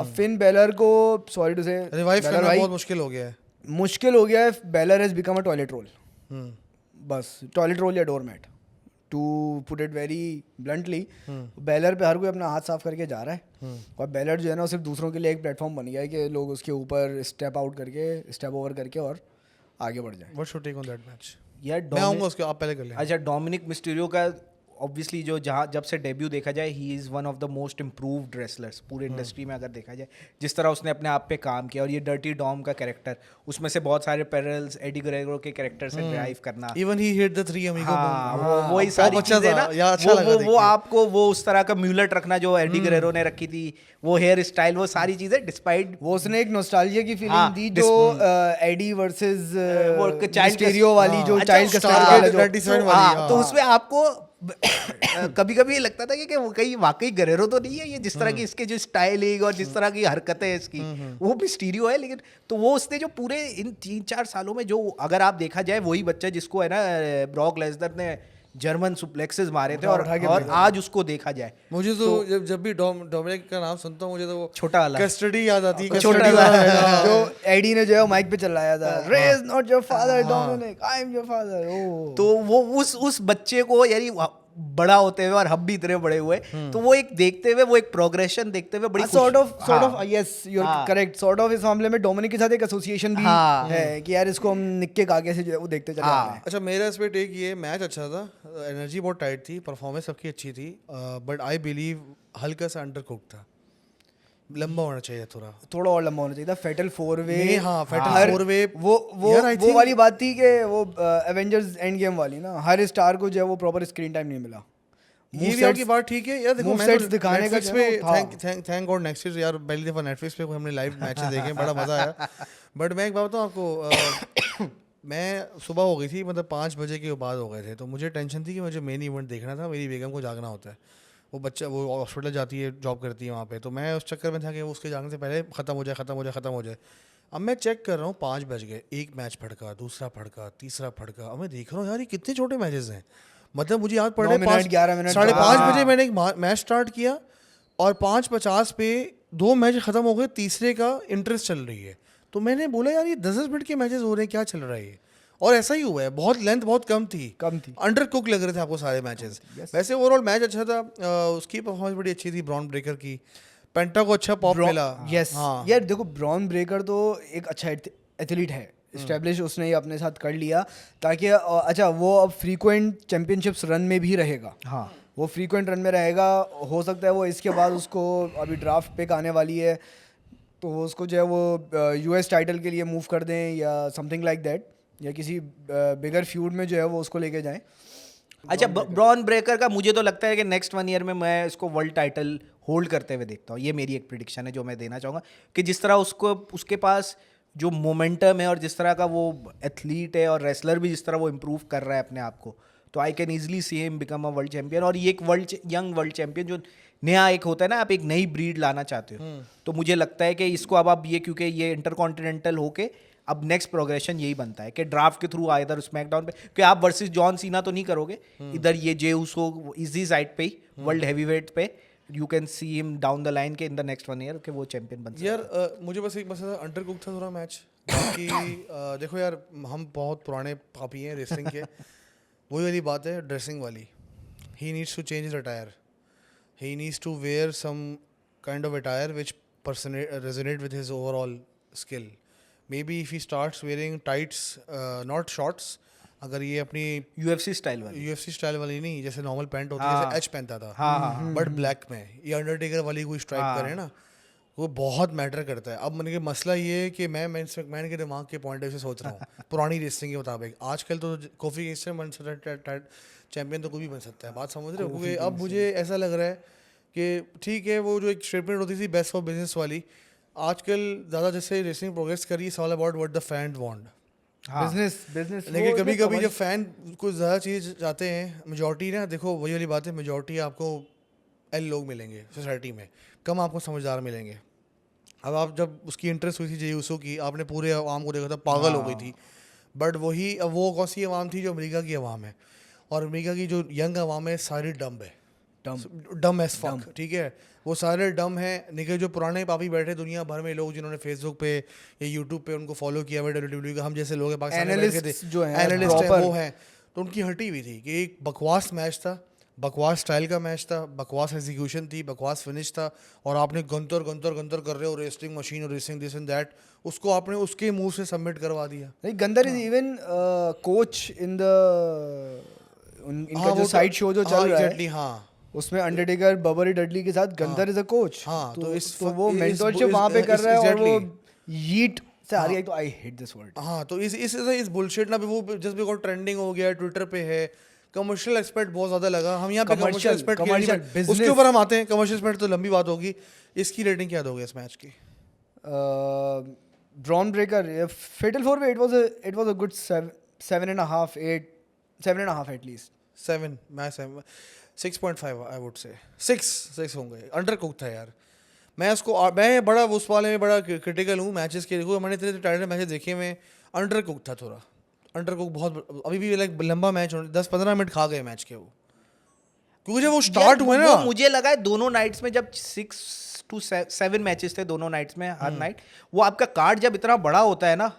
अब फिन बेलर को सॉरी टू से रिवाइव करना बहुत मुश्किल हो गया है। मुश्किल हो गया है। Balor has become a toilet roll, बस टॉयलेट रोल या doormat, to put it very bluntly. Balor पे हर कोई अपना हाथ साफ करके जा रहा है, और बेलर जो है ना सिर्फ दूसरों के लिए एक प्लेटफॉर्म बन गया है कि लोग उसके ऊपर स्टेप आउट करके, स्टेप ओवर करके और आगे बढ़ जाए। What's your take on that match? यार मैं आऊंगा उसके, आप पहले कर लें। अच्छा, डोमिनिक मिस्टीरियो का ऑब्वियसली जो जहाँ जब से डेब्यू देखा जाए, he is one of the most improved wrestlers पूरे इंडस्ट्री में अगर देखा जाए। जिस तरह उसने अपने आप पे काम किया, और ये डर्टी डॉम का कैरेक्टर, उसमें से बहुत सारे पैरेलल्स एडी गुरेरो के कैरेक्टर से ड्राइव करना, even he hit the 3 amigo हाँ, वही सारी चीजें ना, या अच्छा लगा वो आपको वो उस तरह का म्यूलेट रखना जो एडी गुरेरो ने रखी थी, वो हेयर स्टाइल, वो सारी चीजें डिस्पाइट वो उसने एक नॉस्टैल्जिया की फीलिंग हाँ, दी, जो एडी वर्सेस वो चाइल्ड मिस्टीरियो वाली जो अच्छा, चाइल्ड Star कस्टडी वाला Kid जो 97 वाली, तो उसमें आपको कभी कभी लगता था कि वो कहीं वाकई गरेरो तो नहीं है ये, जिस तरह की इसके जो स्टाइलिंग और जिस तरह की हरकतें है इसकी, वो भी स्टीरियो है। लेकिन तो वो उसने जो पूरे इन 3-4 सालों में जो, अगर आप देखा जाए, वही बच्चा जिसको है ना ब्रॉक लेसनर ने जर्मन सुप्लेक्सेस मारे थे, और आज उसको देखा जाए, मुझे तो जब भी डोमिनिक का नाम सुनता हूँ, मुझे तो वो छोटा वाला कस्टडी याद आती है। छोटा वाला जो एडी ने जो है माइक पे चलाया था, Rey's not your father Dominic, I am your father. ओ तो वो उस बच्चे को, यानी बड़ा होते हुए, और हम भी इतने बड़े हुए, तो वो एक देखते हुए, वो एक प्रोग्रेशन देखते हुए बड़ी sort of yes you are correct, sort of इस मामले में डोमिनिक के साथ एक एसोसिएशन भी है कि यार इसको हम निक्के काके से जो है वो देखते चले आ रहे हैं। अच्छा, मेरा इस पे टेक ये, मैच अच्छा था, एनर्जी बहुत टाइट थी, परफॉर्मेंस सबकी अच्छी थी, बट आई बिलीव हल्का सा अंडर कुक था, लंबा होना चाहिए थोड़ा और लंबा होना चाहिए था। फेटल 4-वे, हाँ, Fatal 4-way, वो वाली बात थी कि वो एवेंजर्स एंड गेम वाली ना, हर स्टार को जो है वो प्रॉपर स्क्रीन टाइम नहीं मिला। ये भी आपकी बात ठीक है यार। देखो, मैं Movesets दिखाने का Netflix पे थैंक गॉड नेटफ्लिक्स पे यार पहली दफा नेटफ्लिक्स पे हमने लाइव मैचेस देखे, बड़ा मजा आया। बट मैं एक बात बताऊँ आपको, मैं सुबह हो गई थी, मतलब 5 बजे के बाद हो गए थे, तो मुझे टेंशन थी कि मुझे मेन इवेंट देखना था, मेरी बेगम को जागना होता है, वो हॉस्पिटल जाती है, जॉब करती है वहाँ पे, तो मैं उस चक्कर में था कि वो उसके जाने से पहले ख़त्म हो जाए। अब मैं चेक कर रहा हूँ, 5 बज गए, एक मैच फड़का, दूसरा फड़का, तीसरा फड़का, अब मैं देख रहा हूँ यार ये कितने छोटे मैचेस हैं। मतलब मुझे याद पड़ रहा है 5:30 बजे मैंने एक मैच स्टार्ट किया, और 5:50 पे 2 मैच ख़त्म हो गए, तीसरे का इंटरेस्ट चल रही है। तो मैंने बोला यार ये 10 मिनट के मैचेस हो रहे हैं, क्या चल रहा है ये? और ऐसा ही हुआ है, बहुत लेंथ बहुत कम थी, अंडर कुक लग रहे थे आपको सारे मैचेस। वैसे ओवरऑल मैच अच्छा था, उसकी परफॉर्मेंस बड़ी अच्छी थी, ब्रॉन ब्रेकर की, पेंटा को अच्छा पॉप मिला। यस यार, देखो ब्रॉन ब्रेकर तो एक अच्छा एथलीट है, एस्टेब्लिश उसने ये अपने साथ कर लिया, ताकि अच्छा वो अब फ्रीक्वेंट चैंपियनशिप्स रन में भी रहेगा। हाँ, वो फ्रीक्वेंट रन में रहेगा, हो सकता है वो इसके बाद उसको अभी ड्राफ्ट पिक आने वाली है, तो उसको जो है वो यूएस टाइटल के लिए मूव कर दें या समथिंग लाइक दैट, या किसी बिगर फ्यूड में जो है वो उसको लेके जाएं। अच्छा, ब्रॉन ब्रेकर का मुझे तो लगता है कि नेक्स्ट 1 ईयर में मैं इसको वर्ल्ड टाइटल होल्ड करते हुए देखता हूँ। ये मेरी एक प्रिडिक्शन है जो मैं देना चाहूँगा, कि जिस तरह उसके पास जो मोमेंटम है, और जिस तरह का वो एथलीट है और रेसलर भी जिस तरह वो इम्प्रूव कर रहा है अपने आप को, तो I can easily see him become a world champion. और ये एक यंग वर्ल्ड चैंपियन, जो नया एक होता है ना, आप एक नई ब्रीड लाना चाहते हो, तो मुझे लगता है कि इसको अब आप ये, क्योंकि ये इंटरकॉन्टिनेंटल होके अब नेक्स्ट प्रोग्रेशन यही बनता है कि ड्राफ्ट के थ्रू इधर स्मैकडाउन पे, क्योंकि आप वर्सेस जॉन सीना तो नहीं करोगे, इधर ये जे उसो इजी साइड पे ही वर्ल्ड हैवीवेट पे, you can see him down the line के इन द नेक्स्ट 1 ईयर कि वो चैंपियन बन सकता है। यार मुझे बस एक मसला, अंडर कुक था थोड़ा मैच, बाकी देखो यार, हम बहुत पुराने पापी हैं रेसलिंग के, वही वाली बात है, ड्रेसिंग वाली, he needs to change his attire, he needs to wear some kind of attire which resonate with his overall skill. Maybe if he starts wearing tights, not shorts, अगर ये अपनी UFC स्टाइल वाली। UFC style वाली नहीं, जैसे normal pant होती है, जैसे एच पहनता था बट ब्लैक में, ये अंडरटेकर वाली कोई स्ट्राइप करे ना, वो बहुत मैटर करता है। अब मैंने के मसला ये है कि मैं मैन के दिमाग के पॉइंट से सोच रहा हूँ पुरानी रेसलिंग के मुताबिक। आजकल तो कोफी किंगस्टन बन सकता है, चैंपियन तो कोई भी बन सकता है, बात समझ रहे हो? क्योंकि अब मुझे ऐसा लग रहा है कि ठीक है, वो जो एक स्टेटमेंट होती थी बेस्ट फॉर बिजनेस वाली, आजकल ज़्यादा जैसे रेसलिंग प्रोग्रेस करी, it's all about what the fan want. Business लेकिन कभी कभी जब फैन कुछ ज़्यादा चीज़ चाहते हैं, मेजॉरिटी ना, देखो वही वाली बात है, मेजॉरिटी आपको एल लोग मिलेंगे सोसाइटी में, कम आपको समझदार मिलेंगे। अब आप जब उसकी इंटरेस्ट हुई थी जे यूसो की, आपने पूरे आवाम को देखा था पागल हो गई थी, बट वही अब वो कौन सी आवाम थी जो अमेरिका की आवाम है, और अमेरिका की जो यंग आवाम है सारी डम्ब है, डम एस फक, ठीक है, वो सारे डम हैं। निकल जो पुराने पापी बैठे दुनिया भर में लोग जिन्होंने फेसबुक पे या यूट्यूब पे उनको फॉलो किया हुआ WWE का, हम जैसे लोग पाकिस्तान में बैठे थे, एनालिस्ट हैं वो हैं, तो उनकी हटी हुई थी कि एक बकवास मैच था, बकवास स्टाइल का मैच था, बकवास एग्जीक्यूशन थी, बकवास फिनिश था, और आपने गंतर कर रहे हो रेसलिंग मशीन और रेसिंग दिस एंड दैट, उसको आपने उसके मुंह से सबमिट करवा दिया। नहीं, Gunther is even coach in the इनका जो साइड शो जो चल रहा है, हाँ, उसमें अंडरटेकर बबरी डडली के साथ गंदर इज अ कोच। हाँ, तो वो मेंटरशिप वहां पे कर रहा है, और वो यीट से आ रही है, तो आई हेट दिस वर्ड। हाँ, तो इस बुलशिट ना, वो जस्ट बिकॉज ट्रेंडिंग हो गया, ट्विटर पे है, कमर्शियल एक्सपेक्ट बहुत ज्यादा लगा। हम यहाँ पे कमर्शियल एक्सपेक्ट उसके ऊपर हम आते हैं, कमर्शियल एक्सपेक्ट तो लंबी बात होगी। इसकी रेटिंग क्या दोगे इस मैच की? ब्रॉन ब्रेकर फेटल 4 पे it was a good 7.5 8 7.5 at least 7, मैं 6.5 आई वुड से 6 होंगे। अंडर कुक था यार। मैं बड़ा उस वाले में बड़ा क्रिटिकल हूँ मैचेस के। देखो मैंने इतने टाइटल मैचेस देखे हुए, अंडर कुक था थोड़ा, अंडर कुक बहुत, अभी भी लाइक लंबा मैच 10-15 मिनट खा गए मैच के वो, क्योंकि जब वो स्टार्ट हुए ना, मुझे लगा है दोनों नाइट्स में जब 6 to 7 मैचेस थे दोनों नाइट्स में हर नाइट, वो आपका कार्ड जब इतना बड़ा होता है ना,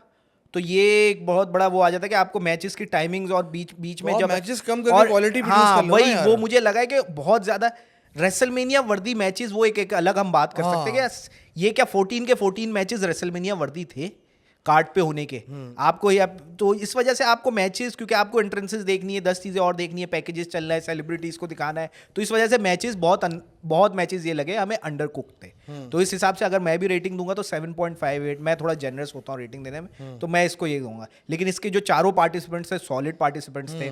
तो ये एक बहुत बड़ा वो आ जाता है कि आपको मैचेस की टाइमिंग्स और बीच में जब मैचेस कम करके क्वालिटी प्रोड्यूस कर लो वही ना यार। वो मुझे लगा है कि बहुत ज्यादा रेसलमेनिया वर्दी मैचेस, वो एक अलग हम बात कर सकते हैं कि ये क्या 14 के 14 मैचेस रेसलमेनिया वर्दी थे कार्ड पे होने के। आपको तो इस वजह से आपको मैचेस, क्योंकि आपको एंट्रेंसेस देखनी है, 10 चीज़ें और देखनी है, पैकेजेस चल रहा है, सेलिब्रिटीज़ को दिखाना है, तो इस वजह से मैचेस बहुत मैचेस ये लगे हमें अंडर कुक थे। तो इस हिसाब से अगर मैं भी रेटिंग दूंगा तो 7.58, मैं थोड़ा जनरस होता हूँ रेटिंग देने में, तो मैं इसको ये दूंगा। लेकिन इसके जो चारों पार्टिसिपेंट्स थे सॉलिड पार्टिसिपेंट्स थे,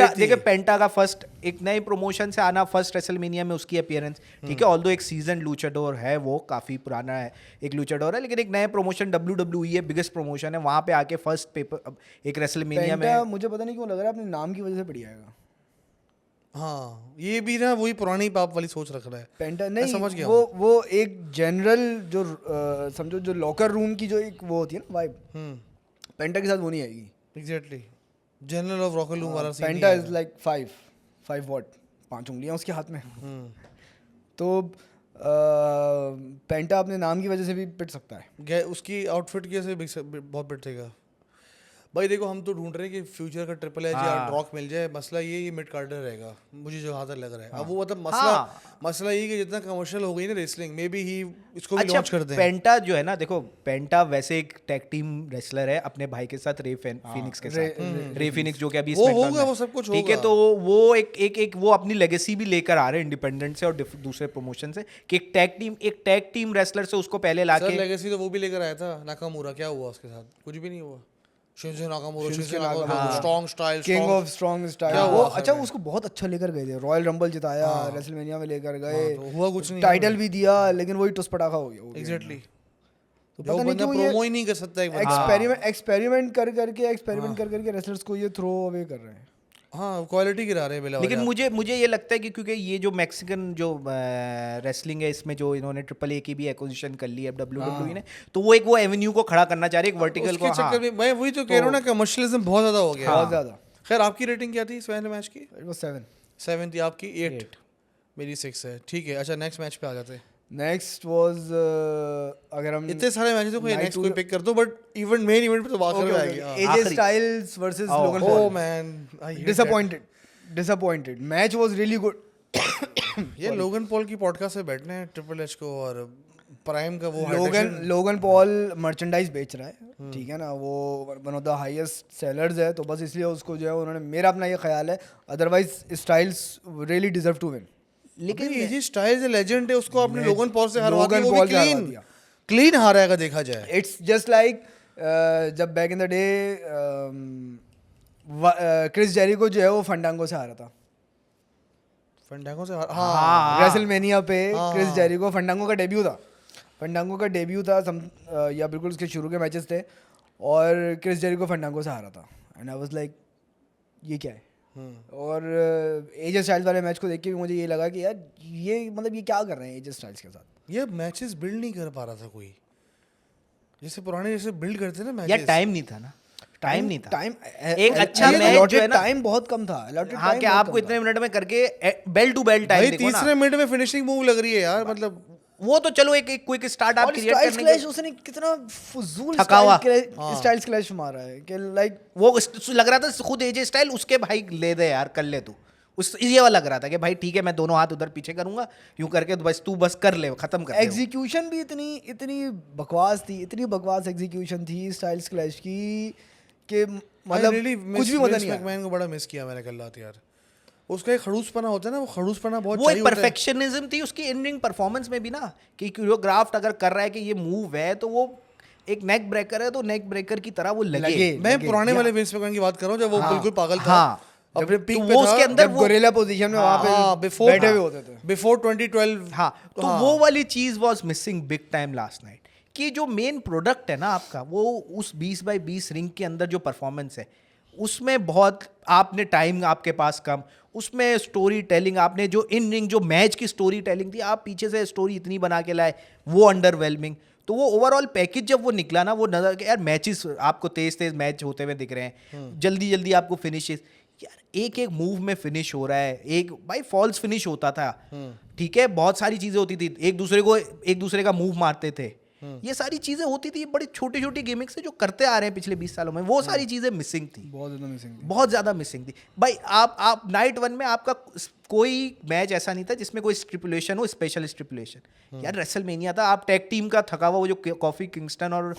देखिए पेंटा का फर्स्ट एक नए प्रमोशन से आना, फर्स्ट रेसलमेनिया में उसकी अपीयरेंस, ठीक है, ऑल्दो एक सीजन लूचाडोर है, वो काफ़ी पुराना है एक लूचाडोर है, लेकिन एक नए प्रमोशन WWE है, बिगेस्ट प्रमोशन है, वहाँ पे आके फर्स्ट पेपर एक रेसलमेनिया में, मुझे पता नहीं क्यों लग रहा है अपने नाम की वजह से बढ़िया आएगा। हाँ, ये भी ना वही पुरानी पाप वाली सोच रख रहा है पेंटा। नहीं, समझ गया वो एक जनरल जो समझो जो लॉकर रूम की जो एक वो होती है ना वाइब, पेंटा के साथ वो नहीं आएगी। Exactly, general of locker room वाला सीन। पेंटा इज लाइक 5 वॉट, 5 उंगलियां उसके हाथ में। तो पेंटा अपने नाम की वजह से भी पिट सकता है। उसकी आउटफिट की वजह से बहुत पिटेगा भाई। देखो हम तो ढूंढ रहे हैं कि फ्यूचर का ट्रिपल एच या ड्रॉक मिल जाए। मसला ये मिड कार्डर रहेगा मुझे जो हाथ लग रहा है। अब वो मतलब मसला ये कि जितना कमर्शियल हो गई ना रेसलिंग, मे बी ही इसको भी लॉन्च कर दें। पेंटा जो है ना, देखो पेंटा वैसे एक टैग टीम रेसलर है अपने भाई के साथ, रे फिनिक्स के साथ, रे फिनिक्स जो कि अभी वो होगा, वो सब कुछ होगा, ठीक है। तो वो एक वो अपनी लेगेसी भी लेकर आ रहे हैं इंडिपेंडेंट से और दूसरे प्रमोशन से, कि एक टैग टीम रेसलर से उसको पहले लाके। लेगेसी तो वो भी लेकर आया था नाकामुरा, क्या हुआ उसके साथ? कुछ भी नहीं हुआ। Shinzo Nakamura strong style, king of strong style, वो अच्छा उसको बहुत अच्छा लेकर गए थे, रॉयल रंबल जिताया, रेसलमेनिया में लेकर गए, तो हुआ कुछ नहीं, टाइटल भी दिया, लेकिन वही टुस पटाखा हो गया। एग्जैक्टली, तो पता नहीं क्यों प्रोमो ही नहीं कर सकता एक एक्सपेरिमेंट कर करके रेसलर्स को ये थ्रो अवे कर रहे हैं। हाँ, क्वालिटी गिरा रहे हैं। लेकिन मुझे ये लगता है कि क्योंकि ये जो मैक्सिकन जो रेसलिंग है, इसमें जो इन्होंने AAA की भी एक्विजिशन कर ली है WWE ने, तो वो एक वो एवेन्यू को खड़ा करना चाह रहे हैं, एक वर्टिकल को। चक्कर में मैं वही तो कह रहा हूँ ना, कमर्शियलिज्म बहुत ज्यादा हो गया, बहुत ज्यादा। खैर आपकी रेटिंग क्या थी इस मैच की? इट वाज 7 थी आपकी, 8 मेरी 6 है, ठीक है। अच्छा नेक्स्ट मैच पे आ जाते हैं। नेक्स्ट वाज अगर हम इतने सारे मैचेस कोई नेक्स्ट कोई पिक कर दो, बट इवेंट मेन इवेंट पे तो बात करने आएगी। AJ styles versus Logan Paul. Oh man, disappointed match was really good. ये लोगन पॉल की पॉडकास्ट पे बैठने हैं ट्रिपल एच को, और प्राइम का वो लोगन पॉल मर्चेंडाइज बेच रहा है, ठीक है ना, वो one of the highest sellers है, तो बस इसलिए उसको जो है उन्होंने, मेरा अपना ये ख्याल है, otherwise Styles really deserve to win. लेकिन एजे स्टाइल्स लेजेंड है, उसको आपने लोगन पॉल से हरवा दिया, लोगन वो पॉल भी से हरवा क्लीन दिया। क्लीन हारेगा देखा जाए। इट्स जस्ट लाइक जब back in the day Chris Jericho जो है वो फंडांगो से हारा था। फंडांगो से हाँ। रेसलमेनिया पे क्रिस जेरिको, फंडांगो का डेब्यू था, फंडांगो का डेब्यू था या बिल्कुल उसके शुरू के मैचेस थे, और क्रिस जेरिको फंडांगो से हारा था, एंड आई वाज लाइक ये क्या है। और एजे स्टाइल्स वाले मैच को देख के भी मुझे ये लगा कि यार ये मतलब ये क्या कर रहे हैं एजे स्टाइल्स के साथ। ये मैचेस बिल्ड नहीं कर पा रहा था कोई, जैसे पुराने जैसे बिल्ड करते ना यार मैचेस। टाइम नहीं था ना, टाइम नहीं था। टाइम एक अच्छा मैच जो है ना, टाइम बहुत कम था। हाँ, क्या आपको इतने मिनट में करके बेल टू बेल टाइम भाई देखो ना। तीसरे मिनट में फिनिशिंग मूव लग रही है यार, मतलब वो तो चलो एक क्विक स्टार्ट आप क्रिएट स्टाइल्स करने क्लैश के, उसने कितना फुजूल थका हुआ। स्टाइल्स क्लैश मारा है कि लाइक वो लग रहा था खुद एजे स्टाइल उसके भाई ले दे यार, कर ले तू, उस ये वाला लग रहा था कि भाई ठीक है मैं दोनों हाथ उधर पीछे करूंगा यूं करके, तो बस तू बस कर ले, खत्म कर दे। एग्जीक्यूशन भी इतनी बकवास थी, इतनी बकवास एग्जीक्यूशन थी स्टाइल्स क्लैश की कि मतलब कुछ भी मजा नहीं आया। मैन को बड़ा मिस किया मैंने कल रात यार। उसका एक खड़ूसपना होता है ना, वो खड़ूसपना बहुत वो चाहिए एक होता है। परफेक्शनिज्म थी उसकी इन रिंग परफॉर्मेंस में भी ना, कि कोरियोग्राफ्ट अगर कर रहा है कि ये मूव है तो वो एक नेक ब्रेकर है, तो नेक ब्रेकर की तरह वो लगे। मैं पुराने वाले विंस मैकमैन की बात कर रहा हूँ जब वो बिल्कुल पागल था, हाँ, अपने तो पीक वो पे था, उसके अंदर जब गोरिल्ला पोजीशन में वहां पे बैठे हुए होते थे बिफोर 2012। हाँ, तो वो वाली चीज was missing big time last night, कि जो मेन प्रोडक्ट है ना आपका, वो उस 20x20 रिंग के अंदर जो परफॉर्मेंस है उसमें बहुत आपने टाइम आपके पास कम, उसमें स्टोरी टेलिंग आपने जो इन रिंग जो मैच की स्टोरी टेलिंग थी, आप पीछे से स्टोरी इतनी बना के लाए, वो अंडरवेलमिंग। तो वो ओवरऑल पैकेज जब वो निकला ना, वो नजर कि यार मैचेस आपको तेज तेज मैच होते हुए दिख रहे हैं, जल्दी जल्दी आपको फिनिशेस, यार एक एक मूव में फिनिश हो रहा है, एक भाई फॉल्स फिनिश होता था, ठीक है, बहुत सारी चीजें होती थी, एक दूसरे का मूव मारते थे, ये सारी चीजें होती थी, बड़ी छोटी छोटी गेमिंग्स जो करते आ रहे हैं पिछले 20 सालों में, वो सारी चीजें मिसिंग थी, बहुत ज्यादा मिसिंग थी भाई। आप नाइट 1 में आपका कोई मैच ऐसा नहीं था जिसमें कोई स्टिपुलेशन हो, स्पेशल स्टिपुलेशन। यार रेसलमेनिया था, आप टैग टीम का थका हुआ वो जो कॉफी किंगस्टन और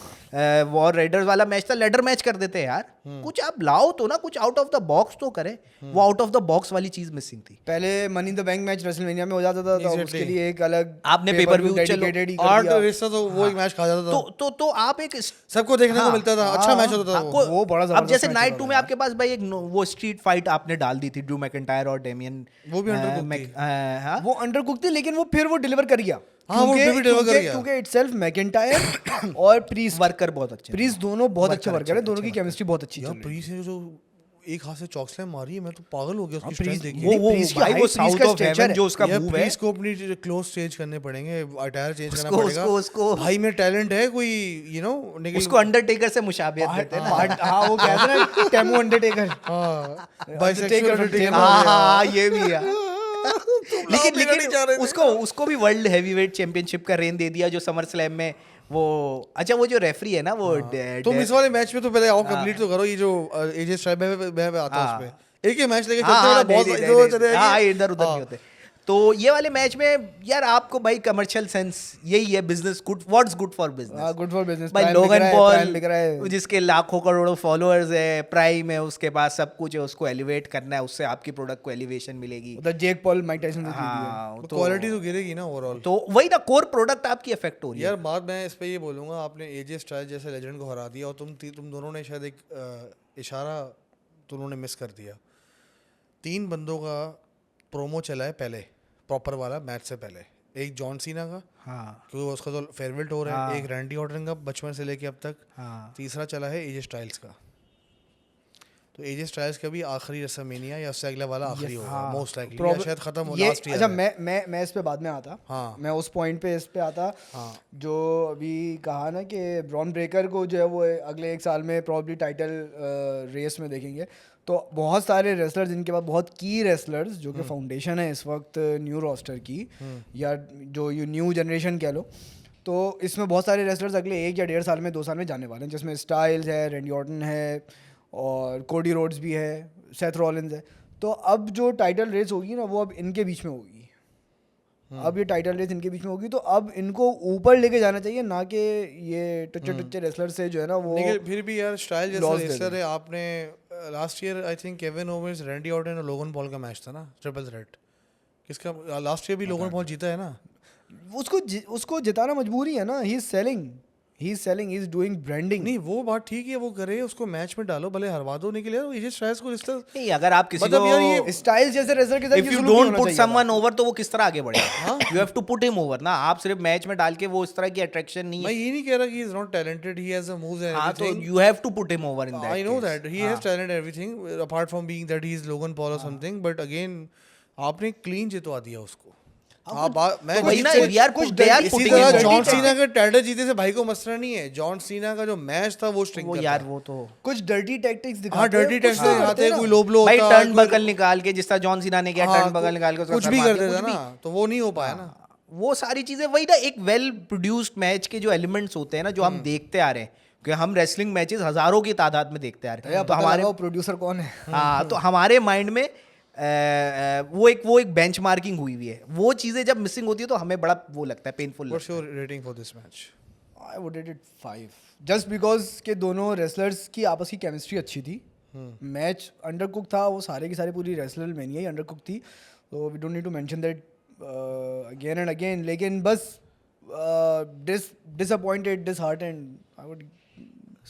वॉर राइडर्स वाला मैच था, लेडर मैच कर देते यार, कुछ आप लाओ तो ना, कुछ आउट ऑफ द बॉक्स तो करें। वो आउट ऑफ द बॉक्स वाली चीज मिसिंग थी। पहले money in the bank match WrestleMania में हो जाता था, तो उसके लिए एक अलग आपने पेपर-व्यू डेडिकेटेड ही कर 8 दिया। रेस था तो वो एक मैच खा जाता था, तो आप एक सबको देखने को मिलता था, अच्छा मैच होता था वो। वो बड़ा अब जबरदस्त जैसे मैच नाइट होता 2 था में यार। आपके पास भाई एक वो स्ट्रीट फाइट आपने डाल दी थी, ड्रू मैकिंटायर और डेमियन, वो भी undercooked थी। हाँ, वो अंडरकुक थी, लेकिन वो फिर वो डिलीवर कर गया। हाँ, वो भी deliver कर गया। क्योंकि इटसेल्फ मैकिंटायर और प्रीस्ट वर्कर बहुत अच्छे, प्रीस्ट दोनों बहुत अच्छे वर्कर है, दोनों की केमिस्ट्री बहुत अच्छी यार चल रही है। प्रीस ने जो एक हाथ से चॉक स्लैम मारी है, मैं तो पागल हो गया उसकी प्रीस- स्ट्रेंथ देख वो- के। वो प्रीस्ट की भाई वो height, साउथ प्रीस्ट का ऑफ stature हेवन है। जो उसका यार मूव है, प्रीस को अपनी क्लोथ चेंज करने पड़ेंगे, अटायर चेंज करना उसको- पड़ेगा। उसको- भाई में टैलेंट है कोई, यू नो, उसको अंडरटेकर से मुशाबियत देते हैं ना। हाँ, वो कहते हैं ना टेमो अंडरटेकर। हाँ Undertaker bisexual from Undertaker Tampa। हो गया। हाँ, ये भी है। लेकिन नहीं चाह रहे थे। उसको भी वर्ल्ड हैवीवेट चैंपियनशिप का रेन दे दिया, जो समर स्लैम में वो, अच्छा वो जो रेफरी है ना वो तुम इस वाले मैच में तो पहले आओ कंप्लीट तो करो, ये जो एजे स्ट्राइप में आता है उसपे एक ही मैच लेके चलते हैं, बहुत इधर चले जाएंगे। इधर उधर नहीं होते। तो ये वाले मैच में यार आपको भाई कमर्शियल सेंस यही है, business good, what's good for business, good for business. भाई लोगन बिक रहा है। पॉल जिसके लाखों करोड़ों फॉलोअर्स है, प्राइम है, उसके पास सब कुछ है, उसको एलिवेट करना है, उससे आपकी प्रोडक्ट को एलिवेशन मिलेगी। उधर जेक पॉल माइक टाइसन से जीत गया। हाँ, तो क्वालिटी तो गिरेगी ना ओवरऑल। तो वही ना, कोर प्रोडक्ट आपकी अफेक्ट हो रही है। यार बात मैं इस पे ये बोलूंगा, आपने एजे स्टाइल जैसे लेजेंड को हरा दिया और तुम दोनों ने शायद एक इशारा तुम लोगों ने मिस कर दिया। 3 बंदों का प्रोमो चला है पहले, प्रॉपर वाला मैच से पहले। एक जॉन सीना का, हाँ क्योंकि उसका तो फेयरवेल टूर है, एक रैंडी ऑर्टन का बचपन से लेके अब तक, हाँ, तीसरा चला है एजे स्टाइल्स का। तो एजे स्टाइल्स का भी आखिरी रेसलमेनिया या उससे अगला वाला आखिरी होगा मोस्ट लाइकली, या शायद खत्म हो लास्ट ईयर। अच्छा, मैं इस पे बाद में आता। हाँ। मैं उस पॉइंट पे इस पे आता। हाँ। जो अभी कहा ना कि ब्रॉन ब्रेकर को जो है वो अगले 1 साल में प्रॉब्ली टाइटल रेस में देखेंगे। तो बहुत सारे रेसलर्स, इनके बाद बहुत की रेसलर्स जो कि फाउंडेशन है इस वक्त न्यू रोस्टर की, या जो ये न्यू जनरेशन कह लो, तो इसमें बहुत सारे रेसलर्स अगले 1 या 1.5 साल में 2 साल में जाने वाले हैं, जिसमें स्टाइल्स है, रैंडी ऑर्टन है, और कोडी रोड्स भी है, सेथ रॉलिन्स है। तो अब जो टाइटल रेस होगी ना, वो अब इनके बीच में होगी। अब ये टाइटल रेस इनके बीच में होगी, तो अब इनको ऊपर लेके जाना चाहिए, ना कि ये टुच्चे रेसलर से जो है ना वो लेकिन फिर भी यार स्टाइल जैसा loss दे रेसलर है। आपने last year I think Kevin Owens, Randy Orton और लोगन पॉल का मैच था ना, ट्रिपल थ्रेट। किसका लास्ट ईयर भी लोगन पॉल जीता है ना। उसको जिताना मजबूरी है ना। He is selling, he is doing branding. नहीं वो बात ठीक है, वो करे, उसको मैच में डालो, भले हरवा दो, नहीं के लिए एजे स्टाइल्स को रिश्ता। नहीं, अगर आप किसी मतलब यार ये को स्टाइल जैसे रेसलर के साथ इफ ये यू सुलूक नहीं डोंट होना पुट चाहिए समवन ओवर तो वो किस तरह आगे बढ़ेगा? You have to put him over ना। आप सिर्फ मैच में डाल के वो इस तरह की अट्रैक्शन नहीं मैं है। ये नहीं कह रहा कि he is not talented, he has a moves and हाँ, तो everything. You have to put him over in that. I know that he has talent and everything apart from being that he is Logan Paul or something, but again आपने clean जितवा दिया उसको। मैं वही ना, जिससे- we are कुछ they are dirty- इसी putting तरह him जॉन over. सीना के टाइटल जीते से भाई को मसला नहीं है। जॉन सीना का जो मैच था वो स्ट्रिंग वो यार वो तो कुछ डर्टी टैक्टिक्स दिखाते हाँ डर्टी हैं, टैक्स कुछ तो दिखाते करते हैं, हैं कोई ना। लो ब्लो भाई होता है, टर्न कोई- बकल निकाल के, जिस तरह जॉन सीना ने किया, हाँ, टर्न बकल निकाल के उसका कुछ सर भी मार कर दिया, देता कुछ भी। ना, तो वो नहीं हो पाया ना। वो सारी चीजें वही ना, एक वेल प्रोड्यूस्ड मैच के जो एलिमेंट्स होते हैं ना, जो हम देखते आ रहे हैं, क्योंकि हम रेसलिंग मैचेस हज़ारों की तादाद में देखते आ रहे हैं, तो हमारे प्रोड्यूसर कौन है? हाँ, तो हमारे माइंड में वो एक बेंचमार्किंग हुई हुई है। वो चीज़ें जब मिसिंग होती है तो हमें बड़ा वो लगता है, पेनफुल What's लगता है। your rating for this match? I would rate it 5 just because के दोनों रेसलर्स की आपस की केमिस्ट्री अच्छी थी। मैच अंडरकुक था, वो सारे की सारी पूरी रेसलर मैनिया ही अंडरकुक थी, तो we don't need to mention that again and again. लेकिन बस disappointed, disheartened, I would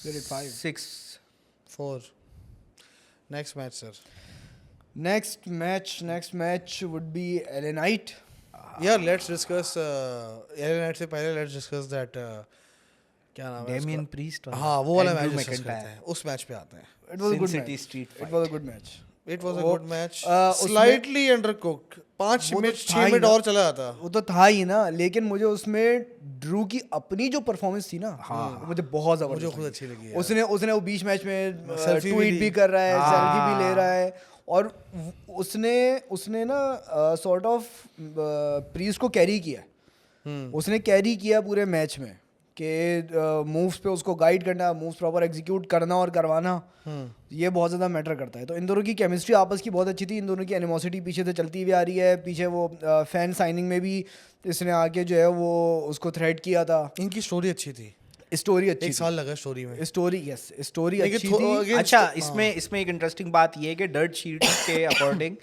give it 5. 6 4. Next match, sir. Next match would be LA Knight. Yeah, let's discuss LA Knight से पहले let's discuss that क्या नाम है Damien उसका? Priest हाँ वो वाला and match Drew discuss McIntyre. करते हैं, उस मैच पे आते हैं। It was a good Sin City match. street It fight. was a good match. It was a वो, good match. उसमें- Slightly undercooked. 5 वो तो मिनट था 6 ही मिनट ना। और चला जाता। वो तो था ही ना, लेकिन मुझे उसमें ड्रू की अपनी जो परफॉर्मेंस थी ना, वो मुझे बहुत मुझे जबरदस्त खुद लगी। अच्छी लगी यार। उसने वो बीच मैच में Selfie भी ट्वीट ली। भी कर रहा है, सेल्फी भी ले रहा है, और उसने ना सॉर्ट ऑफ प्रीस्ट को कैरी किया। उसने कैरी किया पूरे मैच में कि मूव्स पे उसको गाइड करना, मूव्स प्रॉपर एग्जीक्यूट करना और करवाना, ये बहुत ज़्यादा मैटर करता है। तो इन दोनों की केमिस्ट्री आपस की बहुत अच्छी थी। इन दोनों की एनिमोसिटी पीछे से चलती हुई आ रही है। पीछे वो फैन साइनिंग में भी इसने आके जो है वो उसको थ्रेट किया था। इनकी स्टोरी अच्छी थी, स्टोरी अच्छी एक साल लगा स्टोरी में। स्टोरी स्टोरी लेकिन अच्छी थो- थी। again, अच्छा, इसमें एक इंटरेस्टिंग बात ये है कि डर्ट शीट के according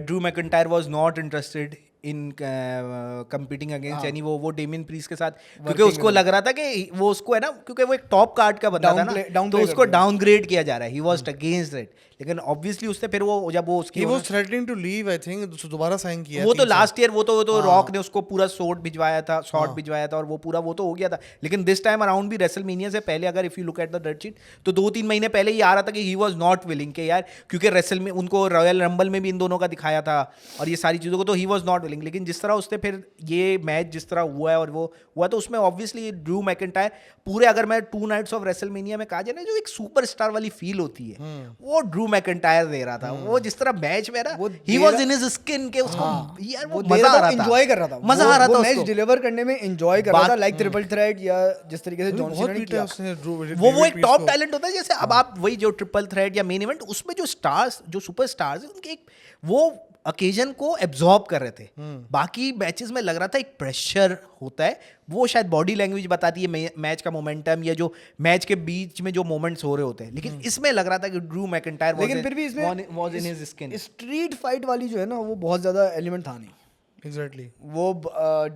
Drew McIntyre was not interested in competing against any वो डेमियन प्रीस्ट के साथ, क्योंकि उसको लग रहा था कि वो उसको है ना, क्योंकि वो एक टॉप कार्ड का बंदा था ना, downplay तो उसको कर दिया। डाउनग्रेड किया जा रहा है। ही वाज अगेंस्ट इट, लेकिन ऑब्वियसली उसने फिर वो जब वो उसकी He was threatening to leave, I think, दोबारा साइन किया। वो तो 3 साल। लास्ट ईयर वो तो रॉक ने उसको पूरा शॉट भिजवाया था और वो पूरा वो तो हो गया था। लेकिन दिस टाइम अराउंड भी रेसलमेनिया से पहले अगर if you look at the dirt sheet, तो 2-3 महीने पहले ही आ रहा था कि ही वाज नॉट विलिंग के यार, क्योंकि रेसल में उनको रॉयल रंबल में भी इन दोनों का दिखाया था और ये सारी चीज़ों को, तो ही वाज नॉट विलिंग। लेकिन जिस तरह उसने फिर ये मैच जिस तरह हुआ है और वो हुआ, तो उसमें ऑब्वियसली ड्रू मैकिंटायर पूरे, अगर मैं 2 नाइट्स ऑफ रेसलमेनिया में कहा जाए ना, जो एक सुपरस्टार वाली फील होती है, वो ड्रू मैकिंटायर दे रहा था। वो जिस तरह मैच में ना, वो ही दे वाज रहा- इन हिज स्किन के, उसको यार वो दे मजा आ रहा था, एंजॉय कर रहा था, मजा आ रहा था मैच उसको। डिलीवर करने में एंजॉय कर रहा था, बात- लाइक ट्रिपल थ्रेट या जिस तरीके से जॉन बहुत सीना ने पीटा किया। उसने वो एक टॉप टैलेंट होता है। जैसे अब आप वही जो ट्रिपल थ्रेट या मेन इवेंट, उसमें जो स्टार्स, जो सुपर स्टार्स है, उनके एक वो ओकेजन को एब्जॉर्ब कर रहे थे। बाकी मैचेस में लग रहा था एक प्रेशर होता है, वो शायद बॉडी लैंग्वेज बताती है मैच का मोमेंटम या जो मैच के बीच में जो मोमेंट्स हो रहे होते हैं। लेकिन इसमें लग रहा था कि ड्रू मैकिंटायर लेकिन फिर भी इसमें was in his skin. Street fight वाली जो है ना, वो बहुत ज्यादा एलिमेंट था नहीं। एग्जैक्टली। वो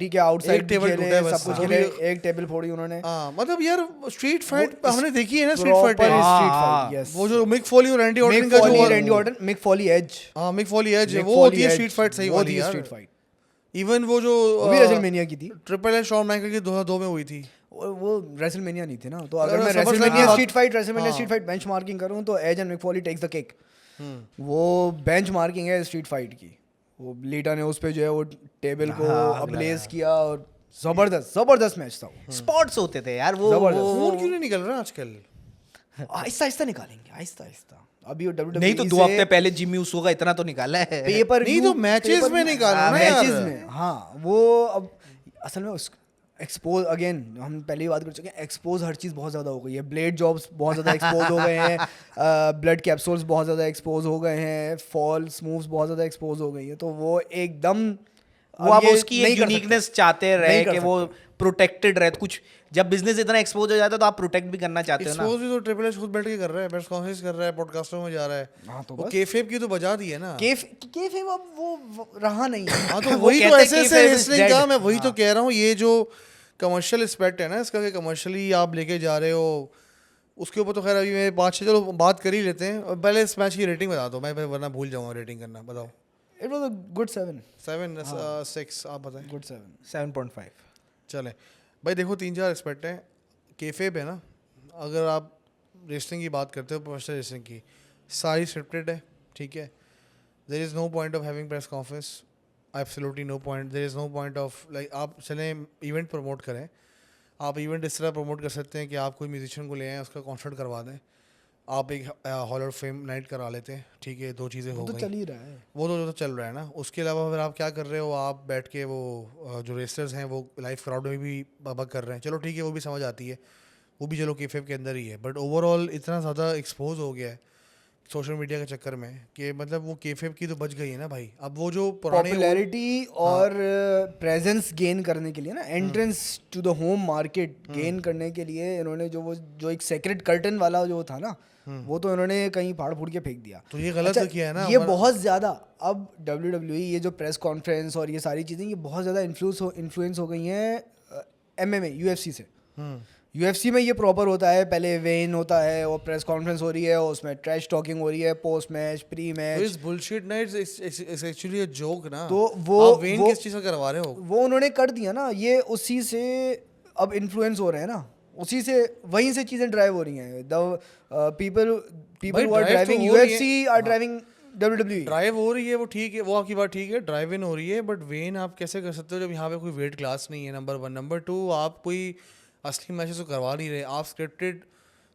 ठीक है, आउटसाइड एक टेबल खेले, टूटा है बस, सब कुछ वो खेले, भी- एक टेबल फोड़ी उन्होंने। हाँ मतलब यार स्ट्रीट फाइट हमने देखी है ना, स्ट्रीट फाइट Proper है। street हाँ, fight, yes. वो जो मिक फॉली और रैंडी ऑर्टन मिक का फॉली, जो Randy Orton, Mick Foley Edge, हाँ मिक फॉली एज, मिक वो फॉली होती है एज, स्ट्रीट फाइट सही वो वाली थी यार। Street fight. इवन वो जो वो भी रेसलमेनिया की थी। ट्रिपल एच शॉन माइकल की 2002 में हुई थी। वो रेसलमेनिया नहीं थी ना, तो अगर मैं SummerSlam रेसलमेनिया की स्ट्रीट फाइट, रेसलमेनिया हाँ। स्ट्रीट फाइट बेंचमार्किंग करूं तो Edge and Mick Foley takes the cake. वो बेंचमार्किंग है स्ट्रीट फाइट की। वो लीटा ने उस पे जो है वो टेबल को अब्लेज किया और जबरदस्त मैच था वो। स्पॉट्स होते थे यार वो जबरदस्त। खून क्यों नहीं निकल रहा आजकल? आहिस्ता आहिस्ता निकालेंगे, आहिस्ता आहिस्ता। अभी वो WWE नहीं तो 2 हफ्ते पहले जिम्मी उसो का इतना तो निकाला है। पेपर नहीं तो मैचेस में निकालो ना यार। मैचेस में, हाँ वो अब असल में एक्सपोज, अगेन हम पहले ही बात कर चुके हैं, एक्सपोज हर चीज़ बहुत ज़्यादा हो गई है। ब्लेड जॉब्स बहुत ज़्यादा एक्सपोज हो गए हैं, ब्लड कैप्सूल्स बहुत ज़्यादा एक्सपोज हो गए हैं, फॉल्स मूव्स बहुत ज़्यादा एक्सपोज हो गई है, तो वो एकदम वो अब ये उसकी नहीं एक कर सकते। यूनिकनेस चाहते रहे नहीं कर कि वो प्रोटेक्टेड रहे। कुछ जब बिजनेस इतना एक्सपोज हो जाता है तो आप प्रोटेक्ट भी करना चाहते हो ना। एक्सपोज भी तो ट्रिपल एच खुद बैठ के कर रहा है, प्रेस कॉन्फ्रेंस कर रहा है, पॉडकास्टों में जा रहा है। हाँ, तो वो बस। केफेब की तो बजा दी है ना। केफे अब वो रहा नहीं है। हाँ तो वो वही तो कहते हैं ऐसे ऐसे kayfabe is रेसलिंग dead। का मैं वही तो कह रहा हूँ, ये जो कमर्शियल एस्पेक्ट है ना इसका, कि कमर्शियली आप लेके जा रहे हो, उसके ऊपर तो खैर अभी मैं बात चलो बात कर ही लेते हैं। और पहले इस मैच की रेटिंग बता दो, मैं वरना भूल जाऊंगा रेटिंग करना। बताओ। It was a good 7। 7 6 आप बताएं। गुड 7। 7.5। चलें भाई, देखो 3-4 एस्पेक्ट हैं। केफेब है ना, अगर आप रेसलिंग की बात करते हो, प्रोफेशनल रेसलिंग की, सारी स्क्रिप्टेड है, ठीक है। There is no point of having press conference, absolutely no point. There is no point of like आप चलें इवेंट प्रमोट करें, आप इवेंट इस तरह प्रमोट कर सकते हैं कि आप कोई म्यूजिशियन को ले आएँ, उसका कॉन्सर्ट करवा दें, आप एक हॉल ऑफ फेम नाइट करा लेते हैं, ठीक है। 2 चीज़ें हो वो तो गई, चल ही रहा है। वो तो चल रहा है ना। उसके अलावा फिर आप क्या कर रहे हो, आप बैठ के वो जो रेसलर्स हैं वो लाइव क्राउड में भी बक कर रहे हैं, चलो ठीक है, वो भी समझ आती है, वो भी चलो केफेब के अंदर ही है। बट ओवरऑल इतना ज़्यादा एक्सपोज हो गया है सोशल मीडिया के चक्कर में कि मतलब वो केफेब की तो बच गई है ना भाई। अब वो जो पुराने पॉपुलैरिटी और प्रेजेंस गेन करने के लिए ना, entrance to the home market gain करने के लिए इन्होंने जो एक सेक्रेट कर्टन वाला जो था ना, वो तो इन्होंने कहीं फाड़ फूड़ के फेंक दिया। तो ये गलत तो किया है ना। ये बहुत ज़्यादा अब WWE ये जो प्रेस कॉन्फ्रेंस और ये सारी चीज़ें, ये बहुत ज़्यादा इन्फ्लुएंस हो गई हैं MMA UFC से। UFC में ये प्रॉपर होता है, पहले वेन होता है और प्रेस कॉन्फ्रेंस हो रही है और उसमें ट्रैश टॉकिंग हो रही है, पोस्ट मैच, प्री तो मैच। इस बुलशिट ना, इट्स एक्चुअली अ जोक ना। तो वो आप वेन किस चीज़ का करवा रहे हो? वो उन्होंने कर दिया ना, ये उसी से अब इन्फ्लुएंस हो रहे हैं ना, उसी से वहीं से चीज़ें ड्राइव हो रही हैं। द पीपल भाई हु आर drive तो ड्राइविंग हो रही UFC है। Are driving WWE। ड्राइव हो रही है वो ठीक है, वो आपकी बात ठीक है, ड्राइव इन हो रही है, बट वेन आप कैसे कर सकते हो जब यहाँ पे कोई वेट क्लास नहीं है, नंबर 1। नंबर 2, आप कोई असली मैचेस तो करवा नहीं रहे, आप स्क्रिप्टेड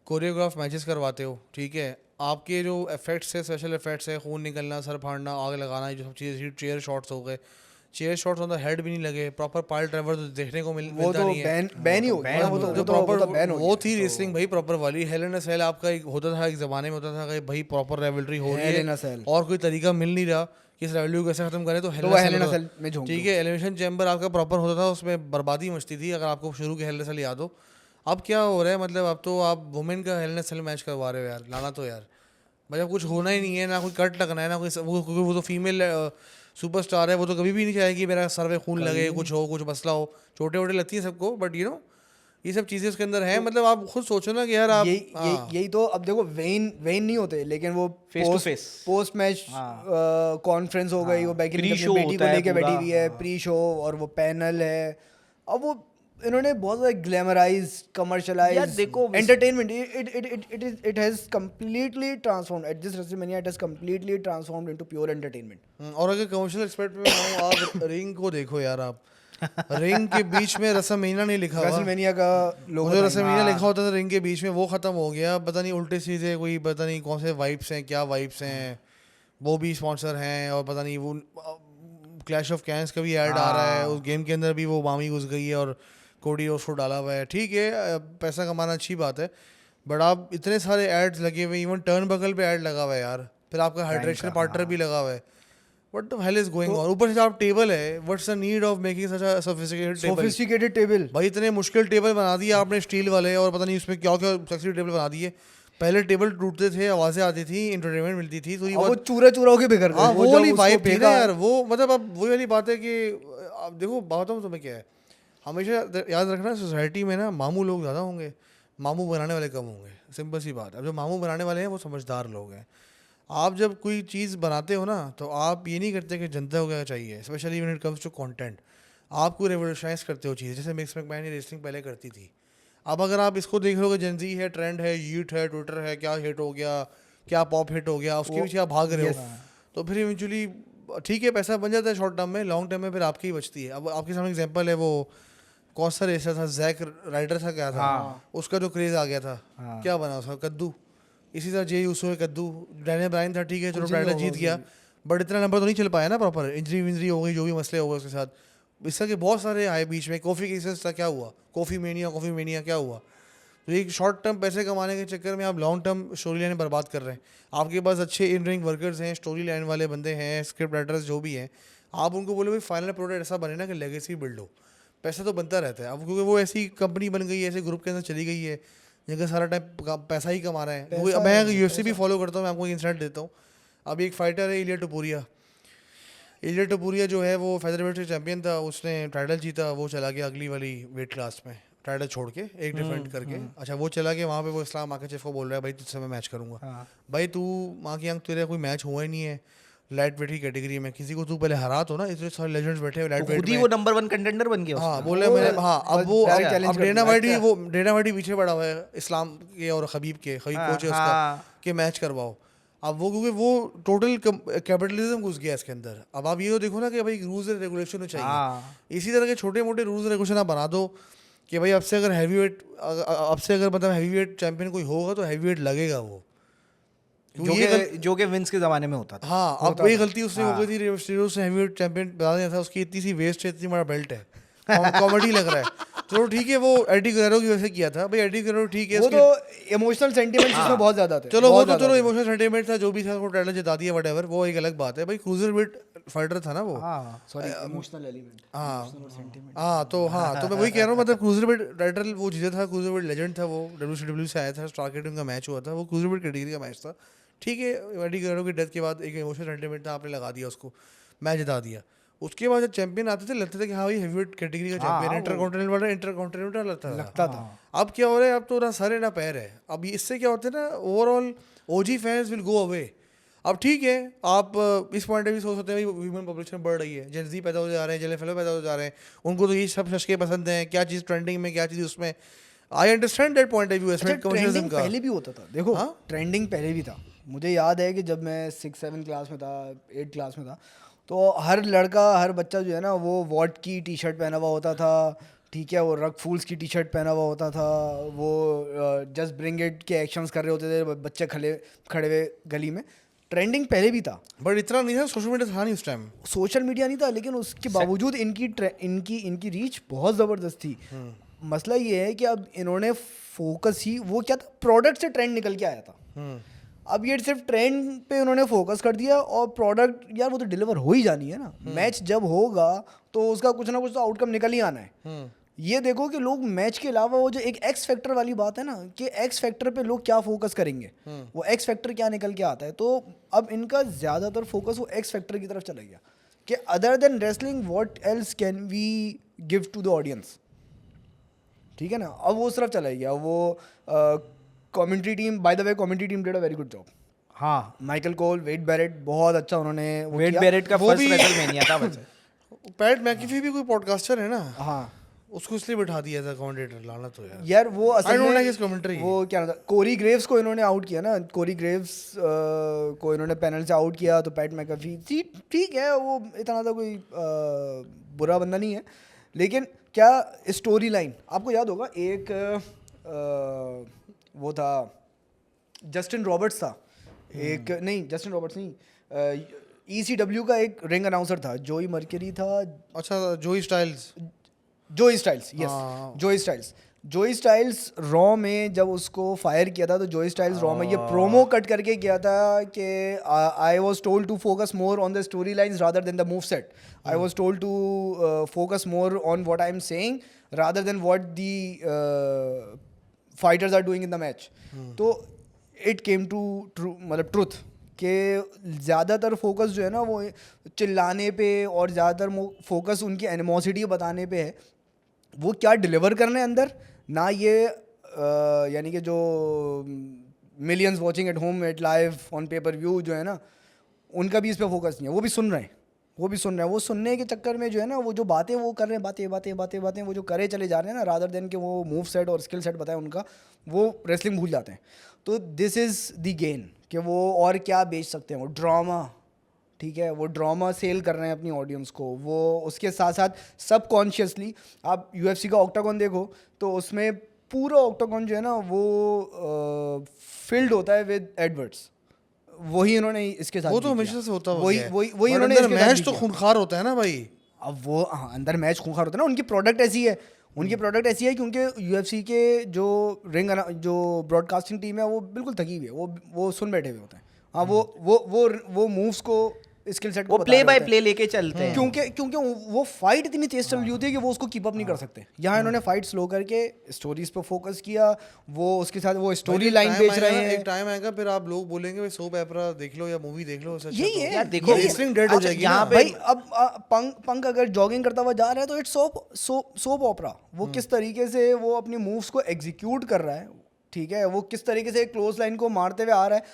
कोरियोग्राफ मैचेस करवाते हो, ठीक है। आपके जो इफेक्ट्स है, स्पेशल इफेक्ट्स है, खून निकलना, सर फाड़ना, आग लगाना, ये जो सब चीज़ें, चेयर शॉट्स हो गए, chair shots on the head भी नहीं लगे, प्रॉपर पाइल ड्राइवर तो देखने को वो मिलता तो नहीं है। बैन ही हो गया, वो जो तो प्रॉपर बैन हो वो गया। थी रेसलिंग भाई, प्रॉपर वाली। हेल इन अ सेल आपका एक होता था, एक ज़माने में होता था कि भाई प्रॉपर रेवलरी हो रही Hell in a है Cell। और कोई तरीका मिल नहीं रहा कि इस रेवलरी को कैसे खत्म करें, तो वो Hell Hell in in a a Cell Cell में झोंक ठीक है। एलिमिनेशन चैम्बर आपका प्रॉपर होता था, उसमें बर्बादी मचती थी अगर आपको शुरू के हेल इन अ सेल याद हो। अब क्या हो रहा है, मतलब अब तो आप वुमेन का हेल इन अ सेल मैच करवा रहे हो यार, लाना तो यार। मतलब कुछ होना ही नहीं है, ना कोई कट लगना है, ना कोई वो तो फीमेल सुपरस्टार है, वो तो कभी भी नहीं चाहेगी मेरा सर में खून लगे, कुछ हो, कुछ मसला हो। छोटे वोटे लगती है सबको, बट यू नो ये सब चीज़ें उसके अंदर है। मतलब आप खुद सोचो ना कि यार आप यही तो। अब देखो वेन नहीं होते, लेकिन वो Face to face। Post match conference हो गई, वो बैकी अपनी Pre-show बेटी को होता है लेके बैठी पूरा। हुई है, प्री शो, और वो पैनल है। अब वो इन्होंने बहुत ज़्यादा ग्लैमराइज, कमर्शलाइज, यार देखो, entertainment, it has completely transformed at this WrestleMania, it has completely transformed into pure entertainment. और अगर कमर्शियल एक्सपेक्ट में आऊँ, आप रिंग को देखो यार, आप रिंग के बीच में रसलमेनिया नहीं लिखा हुआ। रेसलमेनिया का लोगो जो था। रसलमेनिया लिखा होता था रिंग के बीच में, वो खत्म हो गया। पता नहीं उल्टे सीधे कोई, पता नहीं कौन से वाइब्स हैं, क्या वाइब्स हैं, वो भी स्पॉन्सर हैं। और पता नहीं वो क्लैश ऑफ कैंस का भी ऐड आ रहा है, उस गेम के अंदर भी वो मामी घुस गई है और कोडी रोस को डाला हुआ है। ठीक है, पैसा कमाना अच्छी बात है, बट आप इतने सारे एड्स लगे हुए, इवन टर्न बगल पे ऐड लगा हुआ है यार, फिर आपका हाइड्रेशन पार्टनर भी लगा हुआ है। What the hell is going on? ऊपर से आप टेबल है, what's the need of making such a sophisticated table. भाई इतने मुश्किल टेबल बना दिए आपने स्टील वाले, और पता नहीं उसमें क्या क्या सेक्सी टेबल बना दिए। पहले टेबल टूटते थे, आवाजें आती थी, एंटरटेनमेंट मिलती थी, तो ये वो चूरा होके बिखर गए। हाँ, वो जब वाली उसको वाइब है ना फेंका- यार। वो मतलब अब वही वाली बात है कि अब देखो, बात बताऊँ तुम्हें क्या है, हमेशा याद रखना, सोसाइटी में ना मामू लोग ज़्यादा होंगे, मामू बनाने वाले कम होंगे। सिंपल सी बात। अब जो मामू बनाने वाले हैं वो समझदार लोग हैं। आप जब कोई चीज़ बनाते हो ना, तो आप ये नहीं करते कि जनता को क्या चाहिए, specially when it comes to content. आप कोई रेवोल्यूशनाइज करते हो चीज़, जैसे मिक्स मैकमैन रेसलिंग पहले करती थी। अब अगर आप इसको देख रहे हो कि जेंजी है, ट्रेंड है, यूट है, ट्विटर है, क्या हिट हो गया, क्या पॉप हिट हो गया, उसके पीछे आप भाग रहे हो, तो फिर इवेंचुअली ठीक है पैसा बन जाता है शॉर्ट टर्म में, लॉन्ग टर्म में फिर आपकी ही बचती है। अब आपके सामने एग्जांपल है, वो कौन सा रेसर था, जैक राइडर था क्या था, उसका जो क्रेज आ गया था, क्या बना उसका, कद्दू। इसी तरह जे यूसो है कद्दू, डैनियल ब्रायन था, ठीक है चलो ब्रायन जीत गया, बट इतना नंबर तो नहीं चल पाया ना प्रॉपर, इंजरी विंजरी हो गई, जो भी मसले हो गए उसके साथ। इस तरह के बहुत सारे आए बीच में। कॉफ़ी केसेस था, क्या हुआ, कॉफ़ी मेनिया क्या हुआ। तो एक शॉर्ट टर्म पैसे कमाने के चक्कर में आप लॉन्ग टर्म स्टोरी लाइन बर्बाद कर रहे हैं। आपके पास अच्छे इन रिंग वर्कर्स हैं, स्टोरी लाइन वाले बंदे हैं, स्क्रिप्ट राइटर्स जो भी हैं, आप उनको बोले भाई फाइनल प्रोडक्ट ऐसा बने ना कि लेगेसी बिल्ड हो, पैसा तो बनता रहता है। अब क्योंकि वो ऐसी कंपनी बन गई है, ऐसे ग्रुप के अंदर चली गई है जिनका सारा टाइम पैसा ही कमा रहा है। क्योंकि मैं UFC भी फॉलो करता हूँ, मैं आपको इंसाइट देता हूँ। अभी एक फाइटर है इलिया टोपुरिया जो है वो फेदरवेट से चैंपियन था, उसने टाइटल जीता, वो चला गया अगली वाली वेट क्लास में टाइटल छोड़ के, एक डिफेंड करके। अच्छा वो चला गया वहाँ पे, वो इस्लाम माकाचेव को बोल रहा है भाई तुझसे मैं मैच करूँगा। भाई तू माँ की आंख, तेरा कोई मैच हुआ ही नहीं है लाइट वेट की कैटेगरी में, किसी को तू पहले हरा तो ना, इतने सारे लेजेंड्स बैठे हुए लाइट वेट खुद ही में। वो नंबर 1 कंटेंडर बन गया हाँ उसमें। बोले मैंने, हाँ अब वो direct challenge अब कर डेना दिया। वाइट ही पीछे पड़ा हुआ है इस्लाम के और खबीब कोच है उसका कि मैच करवाओ। अब वो क्योंकि वो टोटल कैपिटलिज्म घुस गया इसके अंदर। अब आप ये तो देखो ना कि भाई रूल्स एंड रेगुलेशन चाहिए, इसी तरह के छोटे मोटे रूल्स रेगुलेशन आप बना दो कि भाई अब से अगर मतलब हैवी वेट चैंपियन कोई होगा तो हैवी वेट लगेगा वो, जो कि विंस के ज़माने में होता था। हाँ अब वही गलती उसने हो गई थी, रेवस्टेरो से हैवीवेट चैंपियन बता दिया था, उसकी इतनी सी वेस्ट है, इतनी बड़ा बेल्ट है, कॉमेडी लग रहा है। चलो ठीक है, वो एडी गुएरो की वजह से किया था भाई, एडी गुएरो ठीक है, वो तो इमोशनल सेंटिमेंट्स उसमें बहुत ज्यादा थे। चलो वो तो चलो इमोशनल सेंटीमेंट था, जो भी था, वो टाइटल जिता दिया व्हाटएवर, वो एक अलग बात है भाई। क्रूजर वेट फाइटर था ना वो, सॉरी इमोशनल एलिमेंट। हाँ तो मैं वही कह रहा हूँ, मतलब क्रूजर वेट टाइटल वो जीता था, क्रूजर वेट लेजेंड था वो, WCW से आया था, स्टारकेट उनका मैच हुआ था, वो क्रूजर वेट कैटेगरी का मैच था। ठीक है, एडी गुएरो की डेथ के बाद एक इमोशनल सेंटीमेंट था, आपने लगा दिया उसको, मैच जिता दिया। उसके बाद जब चैंपियन आते थे लगते थे कि हाँ भाई हैवीवेट कैटेगरी का चैंपियन, इंटरकॉन्टिनेंटल लगता था। अब क्या हो रहा है, अब तो ना सर है ना पैर है। अब इससे क्या होता है ना, overall OG fans will go away. अब ठीक है, आप इस पॉइंट ऑफ व्यू सोच सकते हैं भाई ह्यूमन पॉपुलेशन बढ़ रही है, जेनजी पैदा हो जा रहे हैं, जेले फेलो पैदा हो जा रहे हैं, उनको तो ये सब शशके पसंद हैं, क्या चीज़ ट्रेंडिंग में, क्या चीज़ उसमें। I understand that point of view, trending पहले भी होता था, देखो ट्रेंडिंग पहले भी था। मुझे याद है कि जब मैं 6-7 क्लास में था, 8 क्लास में था, तो हर लड़का हर बच्चा जो है ना वो वॉट की टी शर्ट पहना हुआ होता था, ठीक है, वो रग फूल्स की टी शर्ट पहना हुआ होता था, वो जस्ट ब्रिंग इट के एक्शंस कर रहे होते थे बच्चे खड़े हुए गली में। ट्रेंडिंग पहले भी था, बट इतना नहीं था, सोशल मीडिया था नहीं उस टाइम, सोशल मीडिया नहीं था, लेकिन उसके बावजूद इनकी रीच बहुत ज़बरदस्त थी। मसला ये है कि अब इन्होंने फोकस ही वो क्या था, प्रोडक्ट से ट्रेंड निकल के आया था। अब ये सिर्फ ट्रेंड पे उन्होंने फोकस कर दिया, और प्रोडक्ट यार वो तो डिलीवर हो ही जानी है ना। मैच जब होगा तो उसका कुछ ना कुछ तो आउटकम निकल ही आना है। ये देखो कि लोग मैच के अलावा वो जो एक एक्स फैक्टर वाली बात है ना, कि एक्स फैक्टर पे लोग क्या फोकस करेंगे, वो एक्स फैक्टर क्या निकल के आता है। तो अब इनका ज़्यादातर फोकस वो एक्स फैक्टर की तरफ चला गया कि other than wrestling what else can we give to the audience, ठीक है ना। अब वो उस तरफ चला गया। वो commentary team, by the way commentary team did a very good job. हाँ, माइकल कोल, वेड बैरेट, बहुत अच्छा उन्होंने वेड बैरेट का फर्स्ट रेसलमेनिया था वैसे। पैट मैकेफी भी कोई पॉडकास्टर है ना, हाँ, उसको इसलिए बिठा दिया था कमेंटेटर, लाना तो यार वो I असल don't में like his commentary. वो क्या नाम था, कोरी ग्रेव्स को इन्होंने आउट किया ना, कोरी ग्रेव्स को इन्होंने पैनल से आउट किया, तो पैट मैकेफी ठीक है, वो इतना तो कोई बुरा बंदा नहीं है, लेकिन क्या स्टोरी लाइन आपको याद होगा, एक वो था जस्टिन रॉबर्ट्स था, एक नहीं जस्टिन रॉबर्ट्स नहीं, ECW का एक रिंग अनाउंसर था, जोई मर्क्यूरी था। अच्छा, जोई स्टाइल्स, यस जोई स्टाइल्स रॉ में जब उसको फायर किया था, तो जोई स्टाइल्स रॉ में ये प्रोमो कट करके किया था कि I was told to focus more on the story lines rather than the move set, I was told to focus more on what I am saying rather than what the fighters are doing in the match. तो it came to मतलब truth कि ज़्यादातर focus जो है ना वो चिल्लाने पे, और ज़्यादातर फोकस उनकी एनिमोसिटी बताने पे है, वो क्या डिलीवर करने अंदर ना। ये यानी कि जो millions watching at home at live on pay per view जो है ना, उनका भी इस पर फोकस नहीं है, वो भी सुन रहे हैं, वो सुनने के चक्कर में जो है ना, वो जो बातें वो कर रहे हैं, बातें वो जो करे चले जा रहे हैं ना, रादर देन कि वो मूव सेट और स्किल सेट बताएं उनका, वो रेसलिंग भूल जाते हैं। तो दिस इज़ द गेन कि वो और क्या बेच सकते हैं, वो ड्रामा, ठीक है, वो ड्रामा सेल कर रहे हैं अपनी ऑडियंस को। वो उसके साथ साथ सबकॉन्शियसली आप UFC का ऑक्टागन देखो, तो उसमें पूरा ऑक्टागन जो है ना वो फिल्ड होता है विद एडवर्ड्स, वही इन्होंने इसके साथ, वो तो हमेशा से होता है, वही इन्होंने इसके साथ मैच भी तो किया। खूनखार होता है ना भाई। अब वो अंदर मैच खूंखार होता है ना, उनकी प्रोडक्ट ऐसी है, क्योंकि UFC के जो जो ब्रॉडकास्टिंग टीम है वो बिल्कुल थकी हुई है, वो सुन बैठे हुए होते हैं। हाँ, वो मूव्स को स्किल सेट वो प्ले बाय प्ले लेके चलते हैं। क्योंकि वो फाइट इतनी तेज चल रही होती है कि वो उसको कीप अप नहीं कर सकते। यहाँ इन्होंने फाइट स्लो करके स्टोरीज पे फोकस किया, वो उसके साथ वो स्टोरी लाइन बेच रहे हैं। एक टाइम आएगा फिर आप लोग बोलेंगे भाई सोप ओपेरा देख लो या मूवी देख लो, यही है यार देखो, रेसलिंग डेड हो जाएगी यहाँ ना। पे भाई अब पंक अगर जॉगिंग करता हुआ जा रहा है तो इट्स सोप ओपरा। वो किस तरीके से वो अपनी मूव्स को एग्जीक्यूट कर रहा है, ठीक है, वो किस तरीके से क्लोज लाइन को मारते हुए आ रहा है,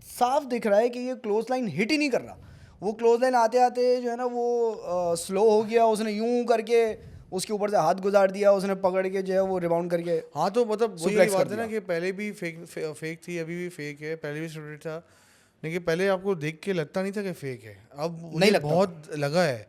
साफ दिख रहा है कि ये क्लोज लाइन हिट ही नहीं कर रहा। वो क्लोज लाइन आते आते जो है ना वो स्लो हो गया, उसने यूं करके उसके ऊपर से हाथ गुजार दिया, उसने पकड़ के जो है वो रिबाउंड करके। हाँ तो मतलब वही suplex बात कर है ना दिया। कि पहले भी फेक थी, अभी भी फेक है, पहले भी स्टूडेंट था, लेकिन पहले आपको देख के लगता नहीं था कि फेक है, अब नहीं मुझे लगता बहुत लगा है।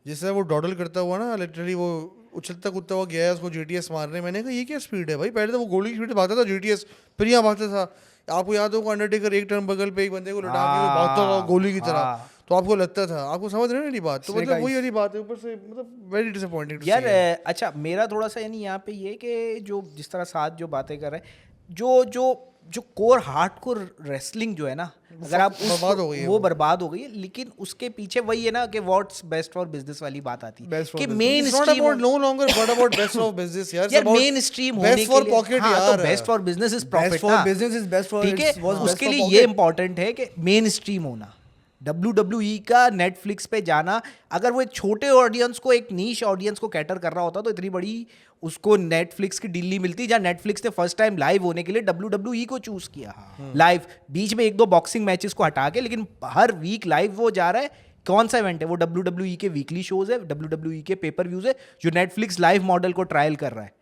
जिससे वो डॉडल करता हुआ ना, लिटरली वो उछलता कूदता हुआ गया है उसको जीटीएस मारने, मैंने कहा ये क्या स्पीड है भाई, पहले तो वो गोली की स्पीड भागता था जीटीएस, फिर यहाँ भागता था। आपको याद होगा अंडरटेकर एक टर्न बगल पे एक बंदे को लटा के वो भागता हुआ गोली की तरह, तो आपको लगता था, आपको समझ रहे हैं मेरी बात, तो मतलब वही वाली बात है। ऊपर से मतलब वेरी डिसअपॉइंटिंग यार अच्छा मेरा थोड़ा सा यानी यहाँ पे ये कि जो जिस तरह साथ जो बातें कर रहे हैं, जो कोर हार्डकोर रेसलिंग जो है ना, अगर आप बर्बाद हो गई है वो बर्बाद हो गई है, लेकिन उसके पीछे वही है ना कि व्हाट्स बेस्ट फॉर बिजनेस वाली बात आती है कि mainstream no longer what about best for business यार, यार मेन स्ट्रीम होने बेस्ट फॉर के पॉकेट लिए, हाँ, यार, तो best for business is profit best for business is best for, ठीक है, उसके लिए ये इंपॉर्टेंट है कि मेन स्ट्रीम होना। WWE का नेटफ्लिक्स पे जाना, अगर वो एक छोटे ऑडियंस को, एक नीश ऑडियंस को कैटर कर रहा होता तो इतनी बड़ी उसको नेटफ्लिक्स की डील नहीं मिलती, जहाँ नेटफ्लिक्स ने फर्स्ट टाइम लाइव होने के लिए WWE को चूज किया लाइव, बीच में एक दो बॉक्सिंग मैचेस को हटा के, लेकिन हर वीक लाइव वो जा रहा है। कौन सा इवेंट है वो? WWE के वीकली शोज है, WWE के पेपर व्यूज है, जो नेटफ्लिक्स लाइव मॉडल को ट्रायल कर रहा है,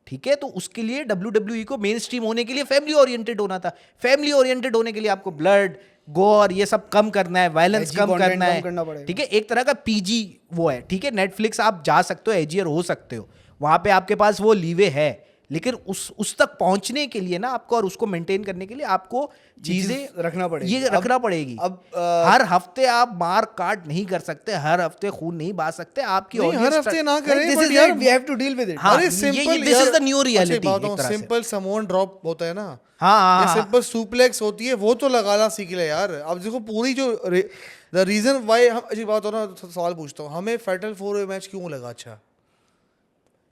ठीक है। तो उसके लिए WWE को मेन स्ट्रीम होने के लिए फैमिली ओरिएंटेड होना था। फैमिली ओरिएंटेड होने के लिए आपको ब्लड, गोर, ये सब कम करना है, वायलेंस कम करना है, ठीक है, एक तरह का पीजी वो है, ठीक है। नेटफ्लिक्स आप जा सकते हो, एजियर हो सकते हो, वहां पे आपके पास वो लीवे है, लेकिन उस तक पहुंचने के लिए ना आपको, और उसको मेंटेन करने के लिए आपको चीजें रखना पड़ेगी, ये रखना पड़ेगी। अब हर हफ्ते आप मार काट नहीं कर सकते, हर हफ्ते खून नहीं बहा सकते, आपकी हर हफ्ते ना करें, दिस but इज यार we have to deal with it. हाँ, अरे ये simple, this is the new reality, एक तरह से। सिंपल समोन ड्रॉप होता है ना, हाँ, या सिंपल सुप्लेक्स होती है, वो तो लगाना सीख ले यार। अब देखो पूरी जो द रीजन वाई, हम अच्छी बात हो ना, सवाल पूछता हूँ, हमें फैटल 4 मैच क्यों लगा अच्छा?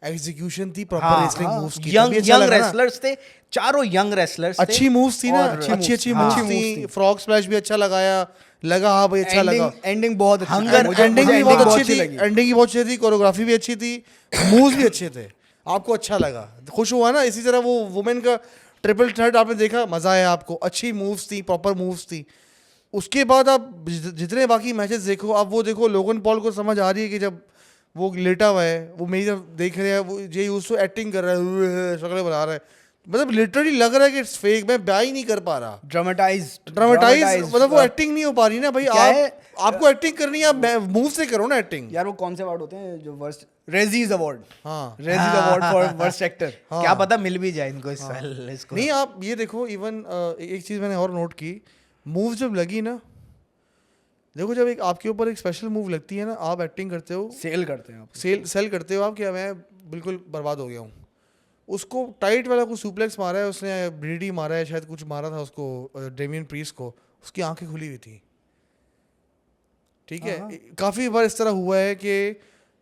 एग्जीक्यूशन थी, प्रॉपर रेसलिंग मूव्स की, यंग तभी अच्छा लगा ना। रेसलर्स थे, चारों यंग रेसलर्स थे, अच्छी मूव्स थी ना, अच्छी मूव्स थी, फ्रॉग स्प्लैश भी अच्छा लगाया, लगा हाँ भाई अच्छा लगा, एंडिंग बहुत अच्छी Hunger- थी, एंडिंग भी बहुत अच्छी थी, लगी। एंडिंग भी बहुत अच्छी थी, कोरियोग्राफी भी अच्छी थी, मूव्स भी अच्छे थे, आपको अच्छा लगा, खुश हुआ ना। इसी तरह वो वुमेन का ट्रिपल थ्रेट आपने देखा, मजा आया आपको, अच्छी मूव्स थी, प्रॉपर मूव्स थी। उसके बाद आप जितने बाकी मैचेस देखो, अब वो देखो लोगन पॉल को समझ आ रही है कि जब वो लेटा हुआ है, वो मेरी तरफ देख रहे हैं, वो जे यूसो एक्टिंग कर रहा है, शक्लें बना रहा है, मतलब लिटरली लग रहा है कि इट्स फेक, मैं ब्या ही नहीं कर पा रहा, ड्रामेटाइज मतलब वो एक्टिंग नहीं हो पा रही ना भाई। क्या है? आपको एक्टिंग करनी है, आप मूव से करो ना एक्टिंग। यार वो कौन से अवार्ड होते हैं जो वर्स्ट, रेजीज अवार्ड, हाँ रेजीज अवार्ड फॉर वर्स्ट एक्टर। क्या पता मिल भी जाए इनको इस साल इसको। नहीं, आप ये देखो, इवन एक चीज़ मैंने और नोट की, मूव जब लगी ना, देखो जब एक आपके ऊपर एक स्पेशल मूव लगती है ना, आप एक्टिंग करते हो, सेल करते हैं आप, सेल करते हो आप, क्या मैं बिल्कुल बर्बाद हो गया हूँ। उसको टाइट वाला को सुप्लेक्स मारा है उसने, ब्रीडी मारा है, शायद कुछ मारा था उसको, डेमियन प्रीस्ट को, उसकी आंखें खुली हुई थी, ठीक है। काफ़ी बार इस तरह हुआ है कि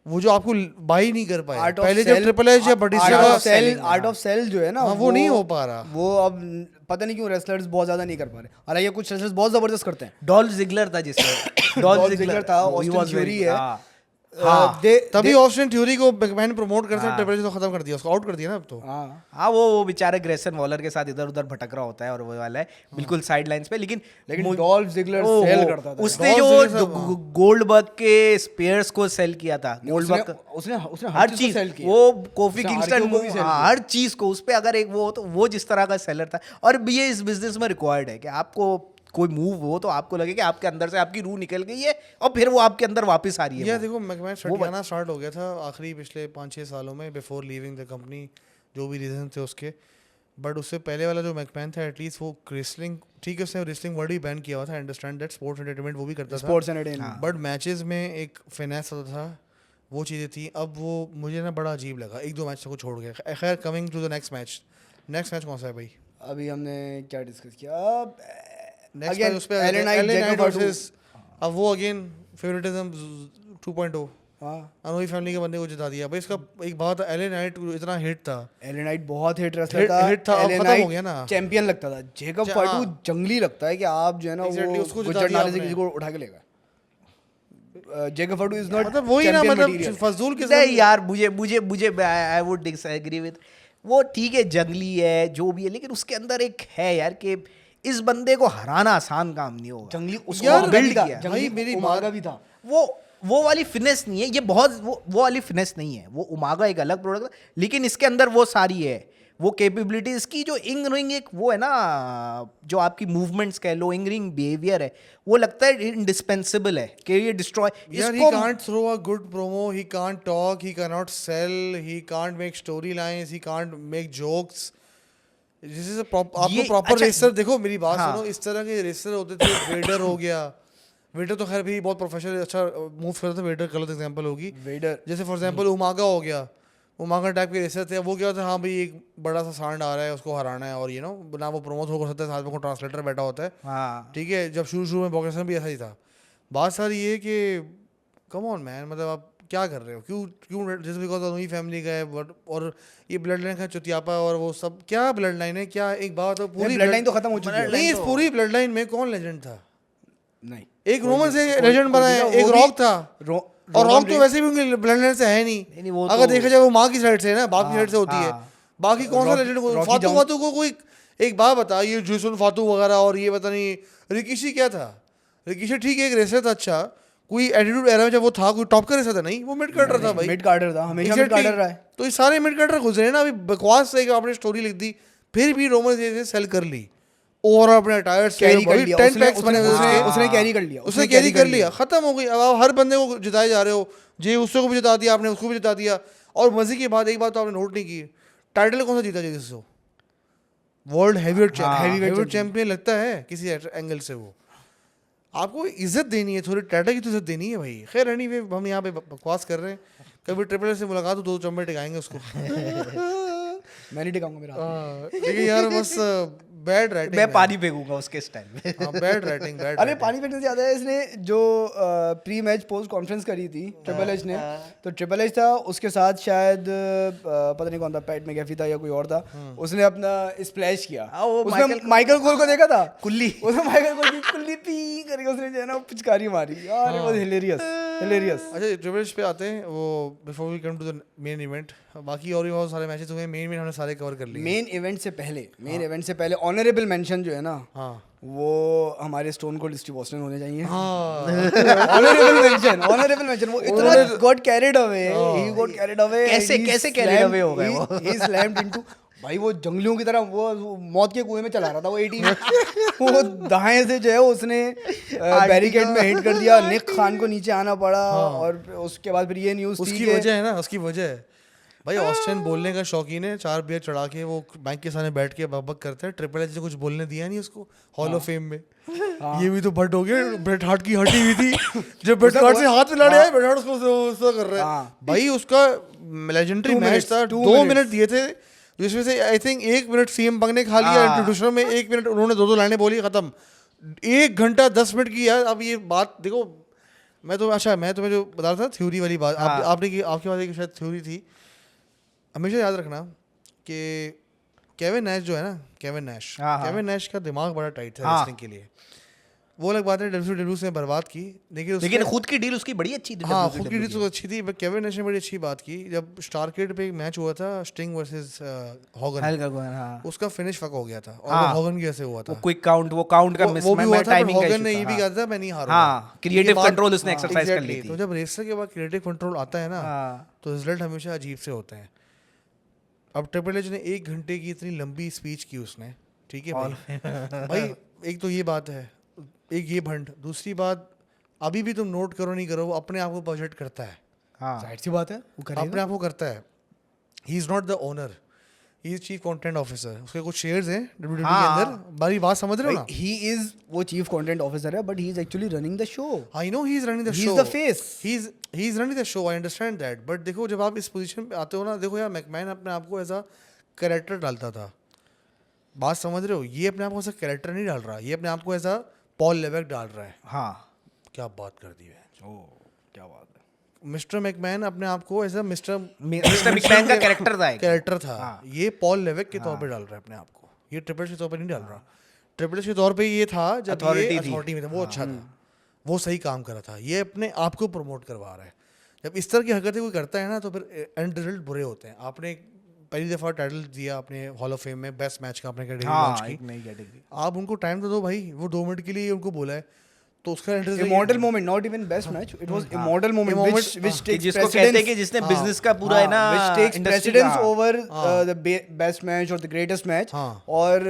वो जो आपको बाई नहीं कर पाया, पहले जब ट्रिपल एच या बटिस्टा का आर्ट ऑफ सेल जो है ना, वो नहीं हो पा रहा, वो अब पता नहीं क्यों रेसलर्स बहुत ज्यादा नहीं कर पा रहे। हालांकि कुछ रेसलर्स बहुत जबरदस्त करते हैं। डॉल्फ जिगलर था जिससे डॉल्फ जिगलर था, ऑस्टिन थ्योरी है, तभी ऑस्टिन थ्योरी को मैंने प्रमोट करता ट्रिपल एच तो खत्म कर दिया, उसको आउट कर दिया ना अब तो। हाँ वो बेचारे ग्रेसन वॉलर के साथ इधर उधर भटक रहा होता है, और वो वाला है बिल्कुल साइड लाइंस पे, लेकिन डॉल्फ जिगलर सेल करता था। उसने जो गोल्डबर्ग के स्पेयर्स को सेल किया था, गोल्डबर्ग उसने हर चीज, वो कोफी किंगस्टन, हर चीज को उस पे अगर एक वो हो, तो वो जिस तरह का सेलर था। और ये इस बिजनेस में रिक्वायर्ड है कि आपको कोई मूव हो तो आपको लगे कि आपके अंदर से आपकी रूह निकल गई है और फिर वो आपके अंदर वापस आ रही है। ये देखो मैकमैन सटियाना स्टार्ट हो गया था आखिरी पिछले 5-6 सालों में, बिफोर लीविंग द कंपनी, जो भी रीजन थे उसके, बट उससे पहले वाला जो मैकमैन था एटलीस्ट वो रेसलिंग, ठीक है, उसने रेसलिंग वर्ड भी बैन किया हुआ था, अंडरस्टैंड दैट, स्पोर्ट्स एंटरटेनमेंट वो भी करता था, स्पोर्ट्स एंटरटेनमेंट, बट मैचेस में एक फिनेस होता था, वो चीज़ें थी। अब वो मुझे ना बड़ा अजीब लगा, 1-2 मैच को छोड़ गया। खैर coming to the next match कौन सा है भाई? अभी हमने क्या डिस्कस किया? नेक्स्ट मैच उस पे LA Knight वर्सेस अब वो अगेन फेवरेटिज्म 2.0 हाँ अनोई फैमिली के बंदे को जिता दिया भाई। इसका एक बात, एले नाइट इतना हिट था, एले नाइट बहुत हिट रेसलर था, हिट था, अब LA खत्म Knight हो गया ना। चैंपियन लगता था। जेकब हाँ। फाटू जंगली लगता है कि आप जो है ना Exactly, वो उसको जिता गुजर दिया नाले से आपने। किसी को उठा के लेगा। जेकब फाटू इज नॉट मतलब वही ना, मतलब फजूल के नहीं यार, मुझे मुझे मुझे आई वुड डिसएग्री विद वो। ठीक है जंगली है जो भी है, लेकिन उसके अंदर एक है यार कि इस बंदे को हराना आसान काम नहीं होगा। जंगली उसको यार, बिल्ड था, किया। जंगली भाई मेरी उमागा बात- भी था। वो वाली फिनेस नहीं है ये, बहुत वो वाली फिनेस नहीं है। वो उमागा एक अलग प्रोडक्ट है, लेकिन इसके अंदर वो सारी है, वो कैपेबिलिटी इसकी। जो इंग रिंग एक वो है ना, जो आपकी मूवमेंट्स कह लो, इंग रिंग बिहेवियर है, वो लगता है इंडिस्पेंसिबल है कि ये डिस्ट्रॉय यार he इसको। can't throw a good promo, he can't talk, he cannot sell, he can't make storylines, he can't make jokes. This is a आपको ये- प्रॉपर अच्छा, रेसर देखो, मेरी बात हाँ। सुनो, इस तरह के रेसर होते थे। वेडर हो गया, वेडर तो खैर भी बहुत प्रोफेशनल अच्छा मूव करता था, वेडर गलत एग्जांपल होगी। वेडर जैसे फॉर एग्जांपल उमागा हो गया, उमागा टाइप के रेसर थे। वो क्या होता है, हाँ भाई एक बड़ा सा सांड आ रहा है, उसको हराना है, और यू नो ना वो प्रोमो हो सकता है, साथ में कोई ट्रांसलेटर बैठा होता है, हाँ ठीक है। जब शुरू में बॉक्सर भी ऐसा ही था। बात सारी ये कि कम ऑन मैन, मतलब आप क्या कर रहे हो, क्यों क्यों जस्ट बिकॉज अनोई फैमिली का है, बट और ये ब्लड लाइन का चुतियापा और वो सब क्या ब्लड लाइन है, क्या एक बात है, पूरी ब्लड लाइन तो खत्म हो चुकी है। नहीं, इस पूरी ब्लड लाइन में कौन लेजेंड था? नहीं, एक रोमन से लेजेंड बना है, वो एक भी- रॉक था, और रोमन रॉक तो रेंस- वैसे भी उनके ब्लड लाइन से है नहीं, नहीं। वो अगर तो- देखा जाए वो माँ की साइड से है ना, बाप की साइड से होती है। हाँ। बाकी कौन सा रॉकी- लेजेंड? रॉकी फातू जॉन- फातू को कोई एक बात बता, ये जूसन फातू वगैरह और ये पता नहीं रिकीशी क्या था। रिकीशी ठीक है एक रेसर था, अच्छा कोई एटीट्यूड एरा में जब वो था, कोई टॉप का रेसर था नहीं, वो मिड कार्टर था भाई। मिड कार्डर था, हमेशा मिड Exactly. कार्डर रहा है। तो ये सारे मिड कार्टर गुजरे ना। अभी बकवास से एक आपने स्टोरी लिख दी, फिर भी रोमन से सेल कर ली, और अपने अटायर से कैरी कर लिया 10 उसने, पैक्स बने हुए उसके। उसने कैरी कर लिया, उसने कैरी कर लिया, खत्म हो गई। अब आप हर बंदे को जिताए जा रहे हो, जे उसको को भी जिता दिया आपने, उसको भी जिता दिया। और मजे की बात, एक बात तो आपने नोट नहीं की, टाइटल कौन सा जीता जिससे? वर्ल्ड हेवीवेट चैंपियन लगता है किसी एंगल से। वो आपको इज्जत देनी है, थोड़ी टाटा की तो इज्जत देनी है भाई। खैर एनीवे, हम यहाँ पे बकवास कर रहे हैं, कभी ट्रिपल से मुलाकात हो तो 2 चंबे टिकाएंगे उसको। मैं नहीं टिकाऊंगा मेरा हाथ। लेकिन यार बस बैड राइटिंग, मैं पानी फेंकूंगा उसके स्टाइल में। Bad writing, bad. अरे पानी फेंकने से ज्यादा है, इसने जो प्री मैच पोस्ट कॉन्फ्रेंस करी थी ट्रिपल एच ने, तो ट्रिपल एच था, उसके साथ शायद पता नहीं कौन था, पैट मैकेफी था या कोई और था, उसने अपना स्प्लैश किया। हाँ, वो उसने माइकल कोल को देखा था, कुल्ली। उसने माइकल कोल की कुल्ली पी करके उसने जो है ना पिचकारी मारी यार, इट वाज हिलेरियस हिलेरियस। अच्छा ट्रिपल एच पे आते हैं, वो before we come to the main event. बाकी और भी बहुत सारे मैचेस हुए, मेन हमने सारे कवर कर लिए। मेन इवेंट से पहले ऑनरेबल मेंशन जो है ना, हाँ वो हमारे स्टोन कोल्ड स्टीव ऑस्टिन होने चाहिए। हाँ ऑनरेबल मेंशन वो इतना got carried away, he got carried away. कैसे carried away हो गए वो? ही स्लैम्ड इनटू, भाई वो जंगलियों की तरह वो मौत के कुएं में चला रहा था वो 18 वो दाएं से जो है उसने बैरिकेड में हिट कर दिया, निक खान को नीचे आना पड़ा। और उसके बाद फिर ये न्यूज़ थी उसकी कि वजह है ना, उसकी वजह है भाई। ऑस्टिन बोलने का शौकीन है, 4 बियर चढ़ा के वो बैंक के सामने बैठ के बकबक करता है। ट्रिपल एच ने कुछ बोलने दिया नहीं उसको हॉल ऑफ फेम में। ये भी तो बट हो गया, ब्रेट हार्ट की हटी हुई थी जब ब्रेट हार्ट से हाथ मिला रहा है, ब्रेट हार्ट उसको कर रहा है भाई। उसका लेजेंडरी मैच था, 2 मिनट दिए थे, जिसमें से आई थिंक 1 मिनट सीएम पंग ने खा लिया इंट्रोड्यूशन में, 1 मिनट उन्होंने 2 लाइनें बोली, खत्म। 1 घंटा 10 मिनट की यार। अब ये बात देखो, मैं तुम्हें जो बता रहा था थ्योरी वाली बात, आपकी बात एक शायद थ्योरी थी। हमेशा याद रखना कि केविन नैश जो है ना, केविन नैश का दिमाग बड़ा टाइट है रेसलिंग के लिए। वो अलग बात है डब्ल्यूडब्ल्यूई से बर्बाद की, लेकिन खुद की डील उसकी बड़ी अच्छी थी। हाँ खुद की डील तो अच्छी थी, बट केविन नैश ने बड़ी अच्छी बात की। जब स्टारकेड पे एक मैच हुआ था स्टिंग वर्सेस हॉगन, उसका फिनिश फक हो गया था, और वो हॉगन कैसे हुआ था, क्विक काउंट, वो काउंट का वो भी हुआ था, टाइमिंग का हॉगन ने इशू ये भी था। कहा था मैं नहीं हारूंगा। हाँ, क्रिएटिव कंट्रोल उसने एक्सरसाइज कर ली थी। तो जब रेसर के बाद क्रिएटिव कंट्रोल आता है ना, तो रिजल्ट हमेशा अजीब से होते हैं। अब ट्रिपल एच ने 1 घंटे की इतनी लंबी स्पीच की उसने, ठीक है भाई। एक तो ये बात है, एक ये भंड। दूसरी बात, अभी भी तुम नोट करो नहीं करो, वो अपने आप को बजट करता है। जाहिर सी बात है वो करेगा। अपने आप को करता है। ही is not the owner, he is chief content officer. उसके कुछ शेयर्स हैं डब्ल्यूडब्ल्यूई के अंदर। मेरी बात समझ रहे हो ना? ही इज वो चीफ कंटेंट ऑफिसर है, but he is actually running the show. I know he is running the He show, is the face. He is running the show, I understand that. But देखो जब आप इस position पे आते हो ना, देखो यार मैकमैन अपने आप को ऐसा कैरेक्टर डालता था। बात समझ रहे हो? ये अपने आप को ऐसा कैरेक्टर नहीं डाल रहा, ये अपने आप को ऐसा पॉल लेवेक डाल रहा है। हाँ, क्या बात कर दी है। ओह क्या बात है। मिस्टर मैकमैन अपने आप को एज अ मिस्टर मिक्समैन का कैरेक्टर था एक। कैरेक्टर था, ये पॉल लेवेक के तौर पे डाल रहा है अपने आप को, ये ट्रिपल एच के तौर पे नहीं डाल रहा। ट्रिपल एच के तौर पे ये था जब ये Authority थी। अथॉरिटी में था, वो अच्छा था, वो सही काम कर रहा था, ये अपने आप को प्रमोट करवा रहा है। जब इस तरह की हरकतें कोई करता है ना तो फिर एंड रिजल्ट बुरे होते हैं। आपने पहली दफ़ा टाइटल दिया अपने हॉल ऑफ फेम में, बेस्ट मैच का आपने कैटेगरी लॉन्च हाँ, की, एक नई कैटेगरी। आप उनको टाइम तो दो भाई, वो 2 मिनट के लिए उनको बोला है, तो उसका interest immortal moment, not even best match, it was immortal moment which कि takes जिसको कहते precedence, हैं कि जिसने बिजनेस का पूरा है ना which takes industry precedence का- over the best match or the greatest match, हाँ। और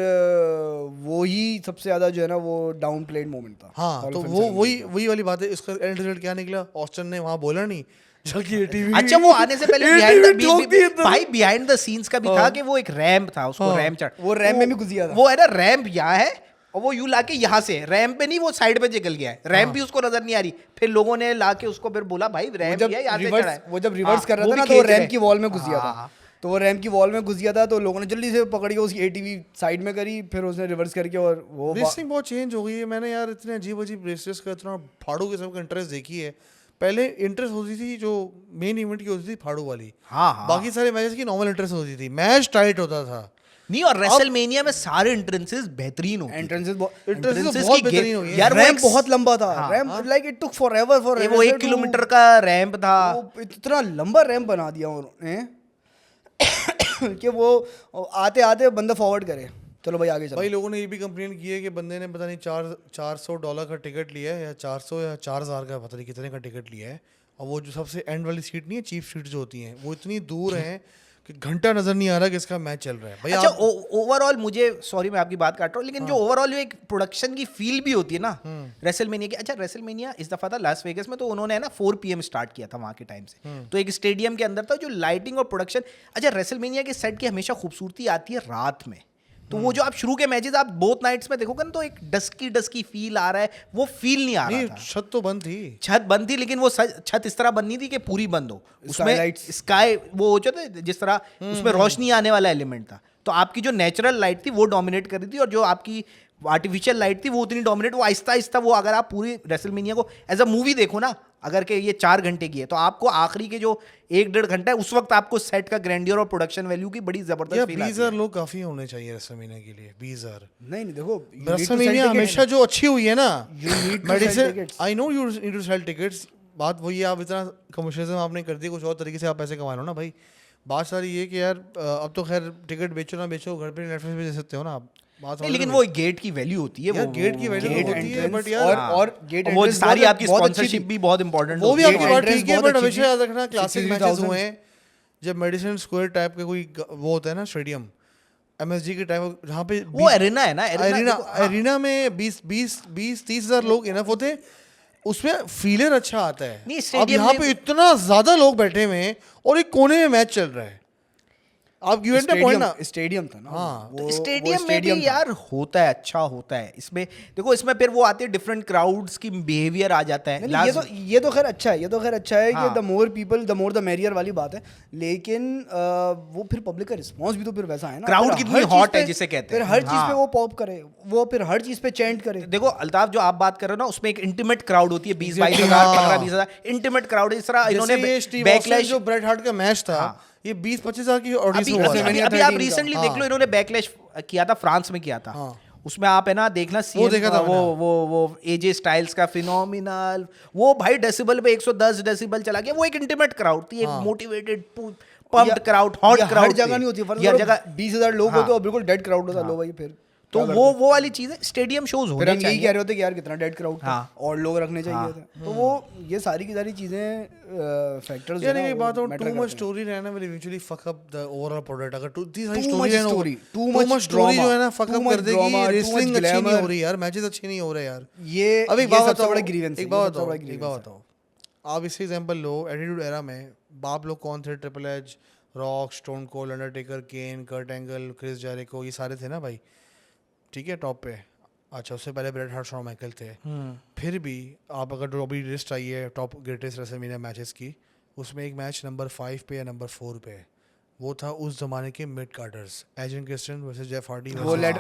वो ही सबसे ज्यादा जो है ना वो डाउन प्लेड मोमेंट था। हाँ, Hall तो of Fame वो ceremony का। वही वाली बात है। इसका एंड रिजल्ट क्या निकला, ऑस्टिन ने वहां बोला नहीं जबकि ATV अच्छा वो आने से पहले भाई बिहाइंड द सीन्स का भी था कि वो एक रैम्प था, उसको रैम्प चढ़, वो रैम्प में भी घुस गया था। वो है ना रैम्प यहाँ है और वो यूं लाके यहाँ से रैम्प पे नहीं, वो साइड पे निकल गया है, रैम्प भी उसको नजर नहीं आ रही, फिर लोगों ने लाके उसको फिर बोला भाई रैम्प जब है यहाँ से रिवर्स चढ़ा है। वो जब रिवर्स हाँ, कर रहा वो था भी ना तो वो खींच रैम्प रहे। की वॉल में घुस गया हाँ, था, तो वो रैम्प की वॉल में घुस गया था, तो लोगों ने जल्दी से पकड़ के उसकी ATV साइड में करी, फिर उसने रिवर्स करके और वो रेसिंग बहुत चेंज हो गई है। मैंने यार इतने अजीब अजीब रेसेस का इतना फाड़ू के सबका इंटरेस्ट देखी है। पहले इंटरेस्ट होती थी जो मेन इवेंट की होती थी फाड़ू वाली, हाँ, हाँ। बाकी सारे मैचेस की नॉर्मल इंटरेस्ट होती थी, मैच टाइट होता था। नहीं, और रेसलमेनिया में सारे एंट्रेंसेस बेहतरीन होते थे। एंट्रेंसेस Entrances तो बहुत बेहतरीन हुई है। यार वो रैम्प एक बहुत लंबा था, हाँ, ramp like it took forever for वो 1 किलोमीटर का रैम्प था। वो इतना लंबा रैम्प बना दिया उन्होंने कि वो आते आते बंदा फॉरवर्ड करे, चलो भाई आगे चलो। भाई लोगों ने ये भी कंप्लेन की है कि बंदे ने पता नहीं $400 का टिकट लिया है, या 400 या 4000 का पता नहीं कितने का टिकट लिया है, और वो जो सबसे एंड वाली सीट नहीं है, चीफ सीट जो होती हैं, वो इतनी दूर हैं कि घंटा नजर नहीं आ रहा कि इसका मैच चल रहा है। भाई अच्छा आप ओवरऑल मुझे, सॉरी मैं आपकी बात काट रहा हूँ, लेकिन जो ओवरऑल जो एक प्रोडक्शन की फील भी होती है ना रेसलमेनिया की। अच्छा रेसलमेनिया इस दफा था लास वेगस में, तो उन्होंने है ना 4 PM स्टार्ट किया था वहाँ के टाइम से, तो एक स्टेडियम के अंदर था, जो लाइटिंग और प्रोडक्शन। अच्छा रेसलमेनिया के सेट की हमेशा खूबसूरती आती है रात में, तो वो जो आप शुरू के मैचेस आप बोथ नाइट्स में देखोगे ना, तो एक डस्की फील आ रहा है, वो फील नहीं आ रहा नहीं, था। छत तो बंद थी, छत बंद थी, लेकिन वो छत इस तरह बंद नहीं थी कि पूरी बंद हो, उसमें Skylights। स्काई वो हो जाते जिस तरह उसमें रोशनी आने वाला एलिमेंट था, तो आपकी जो नेचुरल लाइट थी वो डोमिनेट कर रही थी, और जो आपकी आर्टिफिशियल लाइट थी वो उतनी डोमिनेट, वो आहिस्ता आहिस्ता वो, अगर आप पूरी रेसलमेनिया को एज अ मूवी देखो ना, अगर के ये 4 घंटे की है, तो आपको आखिरी के जो 1-1.5 घंटा है उस वक्त आपको सेट का ग्रैंडियर और प्रोडक्शन वैल्यू की बड़ी जबरदस्त या फील 20,000 लोग काफी होने चाहिए रेसलमेनिया के लिए। 20,000 नहीं देखो, रेसलमेनिया हमेशा जो अच्छी हुई है ना, You need to sell medicine, tickets. I know you need to sell tickets, बात वही है, आप इतना कमर्शियलिज्म आपने कर दिया, कुछ और तरीके से आप पैसे कमा लो ना भाई। बात सारी ये कि यार अब तो खैर टिकट बेचो ना बेचो, घर पे नेटफ्लिक्स पे दे सकते हो ना आप, बात नहीं, लेकिन वो गेट की वैल्यू होती है, यार गेट की वैल्यू गेट होती है, एंट्रेंस बट यार और गेट वो एंट्रेंस सारी बहुत- आपकी बहुत अच्छी स्पॉन्सरशिप थी। भी बहुत इंपॉर्टेंट वो भी Gate आपकी बात entrance ठीक है, बहुत बट अच्छी हमेशा थी। याद रखना क्लासिक 63,000 मैचेस हुए हैं जब मेडिसिन स्क्वायर टाइप का कोई वो होता है ना स्टेडियम, MSG के टाइप, जहाँ पे वो एरिना है ना, एरिना में 20-30 हजार लोग इनफ होते हैं, उसमें फीलर अच्छा आता है। नहीं, अब स्टेडियम यहाँ में- पे इतना ज्यादा लोग बैठे हुए हैं और एक कोने में मैच चल रहा है, आप गिवन द पॉइंट ना। स्टेडियम था ना, हाँ, वो स्टेडियम में stadium भी था। यार होता है, अच्छा होता है इसमें। देखो इसमें फिर वो आते हैं डिफरेंट क्राउड्स की बिहेवियर आ जाता है। नहीं, ये तो खैर अच्छा है, ये तो खैर अच्छा है कि हाँ। The more people the more the merrier वाली बात है, लेकिन वो फिर पब्लिक का रिस्पांस भी तो फिर वैसा है ना, Crowd फिर कितनी हर चीज़ hot है पे- जिसे कहते फिर हैं। हर चीज हाँ। पे वो पॉप करे, वो फिर हर चीज पे चैंट करे। देखो अल्ताफ जो आप बात कर रहे हो ना, उसमें एक इंटीमेट क्राउड होती है, 20-22 Exactly, हजार, हाँ। 15-20 हजार इंटीमेट क्राउड। इस तरह जैसे इन्होंने ये स्टीव ऑस्टिन बैकलैश जो ब्रेट हार्ट का मैच था, हाँ। ये 20-25 हजार की ऑडियंस अभी में हुआ था। WrestleMania अभी आप 13 का। रिसेंटली हाँ। देख लो, इन्होंने बैकलैश किया था, फ्रांस में किया था। हाँ। उसमें आप है ना देखना वो देखा था वो मैंने। वो एजे स्टाइल्स का फिनोमिनल, वो भाई डेसिबल पे 110 डेसिबल चला गया। वो एक इंटीमेट क्राउड थी, एक मोटिवेटेड पंप्ड क्राउड, हॉट ये क्राउड। हर जगह नहीं होती, हर जगह 20,000 लोग हाँ। होते और बिल्कुल डेड क्राउड होता, लो भाई फिर तो क्या वो करते? वो वाली चीज है, स्टेडियम शोज फिर होने हम यही कह चाहिए। रहे होते कि यार कितना डेड क्राउड था हाँ। और लोग रखने चाहिए थे, तो वो ये सारी की सारी चीजें फैक्टर्स यार एक बात और, टू मच स्टोरी रहना will eventually fuck up the overall product. अगर टू मच स्टोरी जो है ना फक अप कर देगी, रेसलिंग अच्छी नहीं हो रही यार, मैचेस अच्छे नहीं हो रहे यार। ये अब एक ये बात सबसे बताओ, बड़ा ग्रीवेंस एक बात बताओ, आप इससे एग्जांपल लो, एटीट्यूड एरा में बाप लोग कौन थे? Triple H, Rock, Stone Cold, Undertaker, Kane, Kurt Angle, Chris Jericho, ये सारे थे ना भाई, ठीक है, टॉप पे। अच्छा, उससे पहले ब्रेट हार्ट, शॉन माइकल थे। फिर भी आप अगर अभी लिस्ट आई है टॉप ग्रेटेस्ट रेसलमेनिया मैचेस की, उसमें एक मैच नंबर 5 पे या नंबर 4 पे है, वो था उस जमाने के mid carders, Edge and Christian versus Jeff Hardy. वो लेड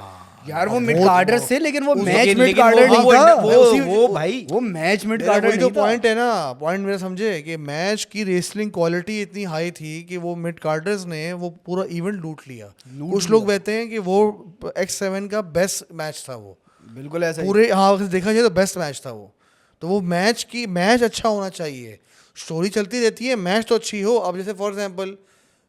यार वो अब मिड वो- कार्डर्स थे, लेकिन वो मैच लेकिन- मिड लेकिन कार्डर वो- नहीं वो- था। वो भाई वो मैच मिड मेरा कार्डर वही तो नहीं था। पॉइंट है ना, पॉइंट मेरा समझे कि मैच की रेसलिंग क्वालिटी इतनी हाई थी कि वो मिड कार्डर्स ने वो पूरा इवेंट लूट लिया। कुछ लोग कहते हैं कि वो X7 का बेस्ट मैच था वो, बिल्कुल ऐसा ही। पूरे हाँ अगर देखा जाए तो बेस्ट मैच था वो। तो वो मैच अच्छा होना चाहिए, स्टोरी चलती रहती है, मैच तो अच्छी हो। अब जैसे फॉर एग्जांपल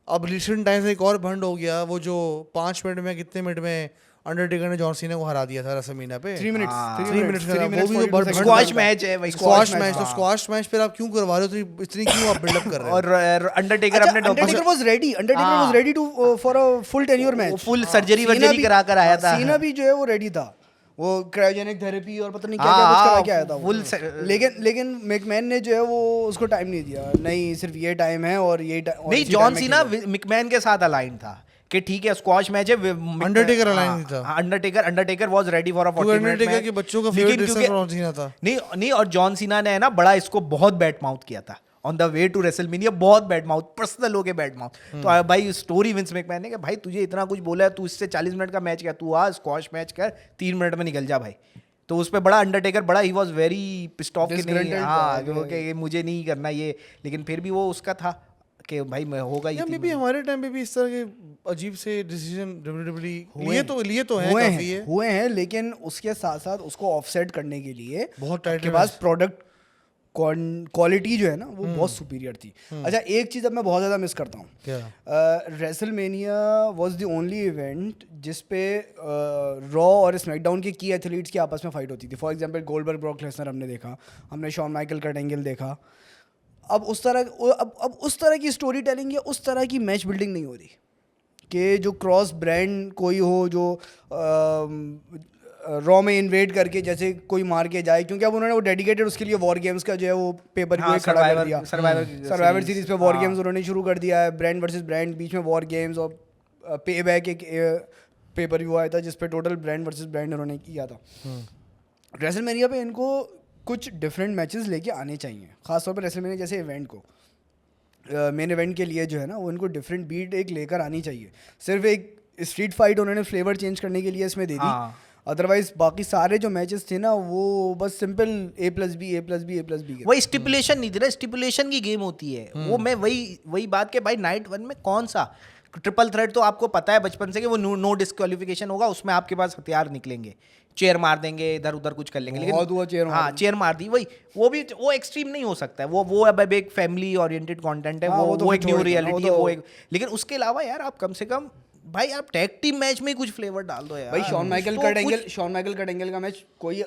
अब रिसेंट टाइम्स में एक और भंड हो गया, वो जो 5 मिनट में कितने मिनट में अंडरटेकर ने जॉन सीना को हरा दिया था रेसलमेनिया पे 3 मिनट्स हाँ, 3 मिनट्स का, वो भी तो 42 बहुत seconds स्क्वाश का। मैच है भाई, स्क्वाश मैच। match, तो स्क्वाश मैच फिर आप क्यों करवा रहे हो, तो इतनी क्यों आप बिल्डअप कर रहे हो? और अंडरटेकर अच्छा, अपने अंडरटेकर वाज रेडी, अंडरटेकर हाँ। Was ready to for a full tenure match. Full surgery वर्जरी करा कर आया था। सीना भी जो है वो रेडी था, वो क्रायोजेनिक थेरेपी और पता नहीं क्या हाँ, क्या कुछ करा हाँ, के आया था वो। full लेकिन मैकमैन ने जो है वो उसको टाइम नहीं दिया, नहीं सिर्फ ये टाइम है और ये नहीं, जॉन सीना मिकमैन के साथ अलाइन था कि ठीक है स्क्वाश मैच है। Undertaker align नहीं था। Undertaker was ready for a 40 minute Undertaker के बच्चों का फेवरेट रेसलर जॉन सीना था। नहीं, और जॉन सीना ने है ना बड़ा इसको बहुत बैड माउथ किया था on the way to WrestleMania, बहुत बैड माउथ, पर्सनल हो गए बैड माउथ। तो भाई स्टोरी विंस मैकमैन ने कि भाई तुझे इतना कुछ बोला है, तू इससे 40 मिनट का मैच किया, तू आ स्क्वाश मैच कर 3 मिनट में निकल जा भाई। तो उस पे बड़ा अंडरटेकर बड़ा he was very pissed off कि नहीं, Disgruntled हाँ था, कि ये मुझे नहीं करना ये, लेकिन फिर भी वो उसका था कि भाई मैं होगा या ही। मे बी हमारे टाइम पे भी इस तरह के अजीब से डिसीजन WWE लिए तो हैं हुए काफी हैं है। हुए हैं, लेकिन उसके साथ साथ उसको ऑफसेट करने के लिए बहुत टाइट आपके पास प्रोडक्ट क्वालिटी जो है ना वो बहुत सुपीरियर थी। अच्छा, एक चीज़ अब मैं बहुत ज़्यादा मिस करता हूँ, क्या WrestleMania was the only event जिस पे रॉ और स्मैकडाउन के की एथलीट्स की आपस में फाइट होती थी। For example Goldberg Brock Lesnar हमने देखा, हमने शॉन माइकल कर्ट एंगल देखा। अब उस तरह की स्टोरी टेलिंग या उस तरह की मैच बिल्डिंग नहीं हो रही कि जो क्रॉस ब्रांड कोई हो जो रॉ में इन्वेट करके जैसे कोई मार के जाए, क्योंकि अब उन्होंने वो डेडिकेटेड उसके लिए वॉर गेम्स का जो है वो पेपर हाँ, खड़ा कर दिया। सर्वाइवर सीरीज पे वॉर गेम्स उन्होंने शुरू कर दिया है, ब्रांड वर्सेस ब्रांड, बीच में वॉर गेम्स और पे बैक एक पेपर व्यू आया था जिसपे टोटल ब्रांड वर्सेस ब्रांड उन्होंने किया था। रेसलमेनिया पे इनको कुछ डिफरेंट मैचेस लेके आने चाहिए, खासतौर पर रेसलमेनिया जैसे इवेंट को मेन इवेंट के लिए जो है ना वो इनको डिफरेंट बीट एक लेकर आनी चाहिए। सिर्फ एक स्ट्रीट फाइट उन्होंने फ्लेवर चेंज करने के लिए इसमें दे दी, हाँ। अदरवाइज बाकी सारे जो मैचेस थे ना वो बस सिंपल A+B वही स्टिपुलेशन नहीं थी ना, स्टिपुलेशन की गेम होती है वो। मैं वही बात के भाई नाइट 1 में कौन सा ट्रिपल थ्रेट, तो आपको पता है बचपन से कि वो नो डिस्क्वालिफिकेशन होगा, उसमें आपके पास हथियार निकलेंगे, चेयर मार देंगे, इधर उधर कुछ कर लेंगे, बहुत हुआ चेयर हाँ चेयर मार दी, वही वो एक्सट्रीम नहीं हो सकता है। वो अब एक फैमिली ओरिएंटेड कंटेंट है, हाँ, वो तो वो फिर एक न्यू छोड़ दो ना, रियलिटी वो है, वो तो- एक। लेकिन उसके अलावा यार आप कम से कम भाई आप टैग टीम मैच में ही कुछ फ्लेवर डाल दो यार भाई शॉन माइकल तो कर्ट एंगल का मैच कोई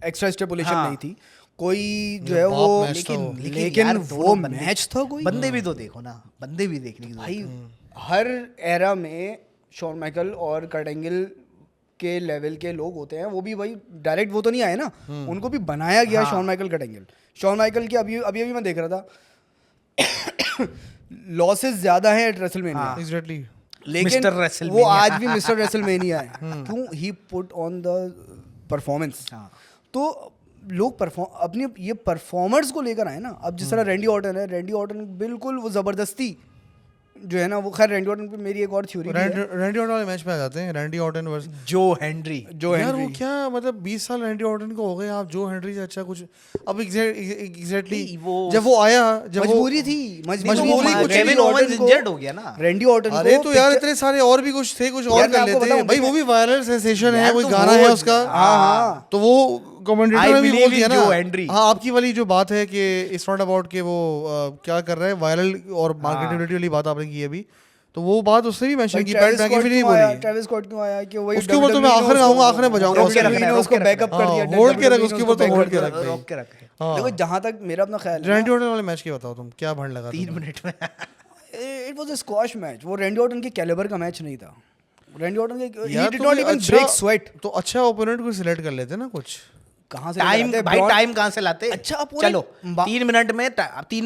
एक्स्ट्रा स्टिपुलेशन हाँ। नहीं थी, कोई जो है बाप वो, मैच था वो। लेकिन यार वो दोनों बंदे- मैच था कोई। बंदे भी तो देखो ना, बंदे भी देखने की भाई जरूरत हर एरा में शॉन माइकल और कर्ट एंगल के लेवल के लोग होते हैं, वो भी भाई डायरेक्ट वो तो नहीं आए ना, उनको भी बनाया गया हाँ। Shawn Michael Kurt Angle. Shawn Michael की अभी मैं देख रहा था लॉसेस ज्यादा हैं एट रेसलमेनिया, हाँ। एग्जैक्टली। लेकिन Mr. वो WrestleMania। आज भी मिस्टर रेसलमेनिया है। क्यों? ही पुट ऑन द परफॉर्मेंस। हाँ। तो लोग अपने ये परफॉर्मर्स को लेकर आए ना। अब जिस तरह रैंडी ऑर्टन है, रैंडी ऑर्टन बिल्कुल वो ज़बरदस्ती जो है ना वो, खैर रैंडी ऑर्टन पे मेरी एक और थ्योरी है। रैंडी ऑर्टन वाले मैच में आ जाते हैं, रैंडी ऑर्टन वर्सेस जो हेनरी यार वो क्या मतलब 20 साल रैंडी ऑर्टन को हो गए, आप जो हेनरी से अच्छा कुछ अब एग्जैक्टली नहीं, वो- जब वो आया, जब मजबूरी थी, मजबूरी कुछ केविन रैंडी ओवेंस ऑर्टन को- इंजर्ड हो गया ना। रैंडी ऑर्टन को अरे तो यार picture- इतने सारे और भी कुछ थे, कुछ और यार, मैं कर आपको लेते बताऊं, हैं भाई, वो भी वायरल सेंसेशन है, यार कोई तो गाना वो- है उसका, हाँ। तो वो कमेंटेटर I ने भी बोल believe in दिया ना। Joe Hendry। हाँ, आपकी वाली जो बात है कि इट्स नॉट अबाउट कि वो क्या कर रहा है, वायरल और मार्केटेबिलिटी वाली बात आपने की अभी, तो वो बात उसने भी मेंशन की, पैट मैकेफी ने बोली। ट्रेविस स्कॉट क्यों आया कि वही उसके ऊपर तो मैं WWE ने आखिर उसको- आऊंगा, आखिर में बजाऊंगा WWE उसके ने रखना है, उसको बैकअप कर दिया, हाँ, होल्ड के रख, WWE ने उसके ऊपर तो backup होल्ड के कर रख दिया। भाई। रोक के रखे देखो जहाँ तक मेरा अपना ख्याल है रैंडी ऑर्टन वाले मैच की बताओ तुम, क्या भंड लगा 3 मिनट में it was a squash match. वो रैंडी ऑर्टन के कैलिबर का मैच नहीं था। रैंडी ऑर्टन के यार he did तो not कोई even अच्छा- break sweat। तो अच्छा ओपोनेंट को सिलेक्ट कर लेते ना कुछ। कहाँ से टाइम लेकर आते? भाई Braun- टाइम कहाँ से लाते? अच्छा, opponent- चलो 3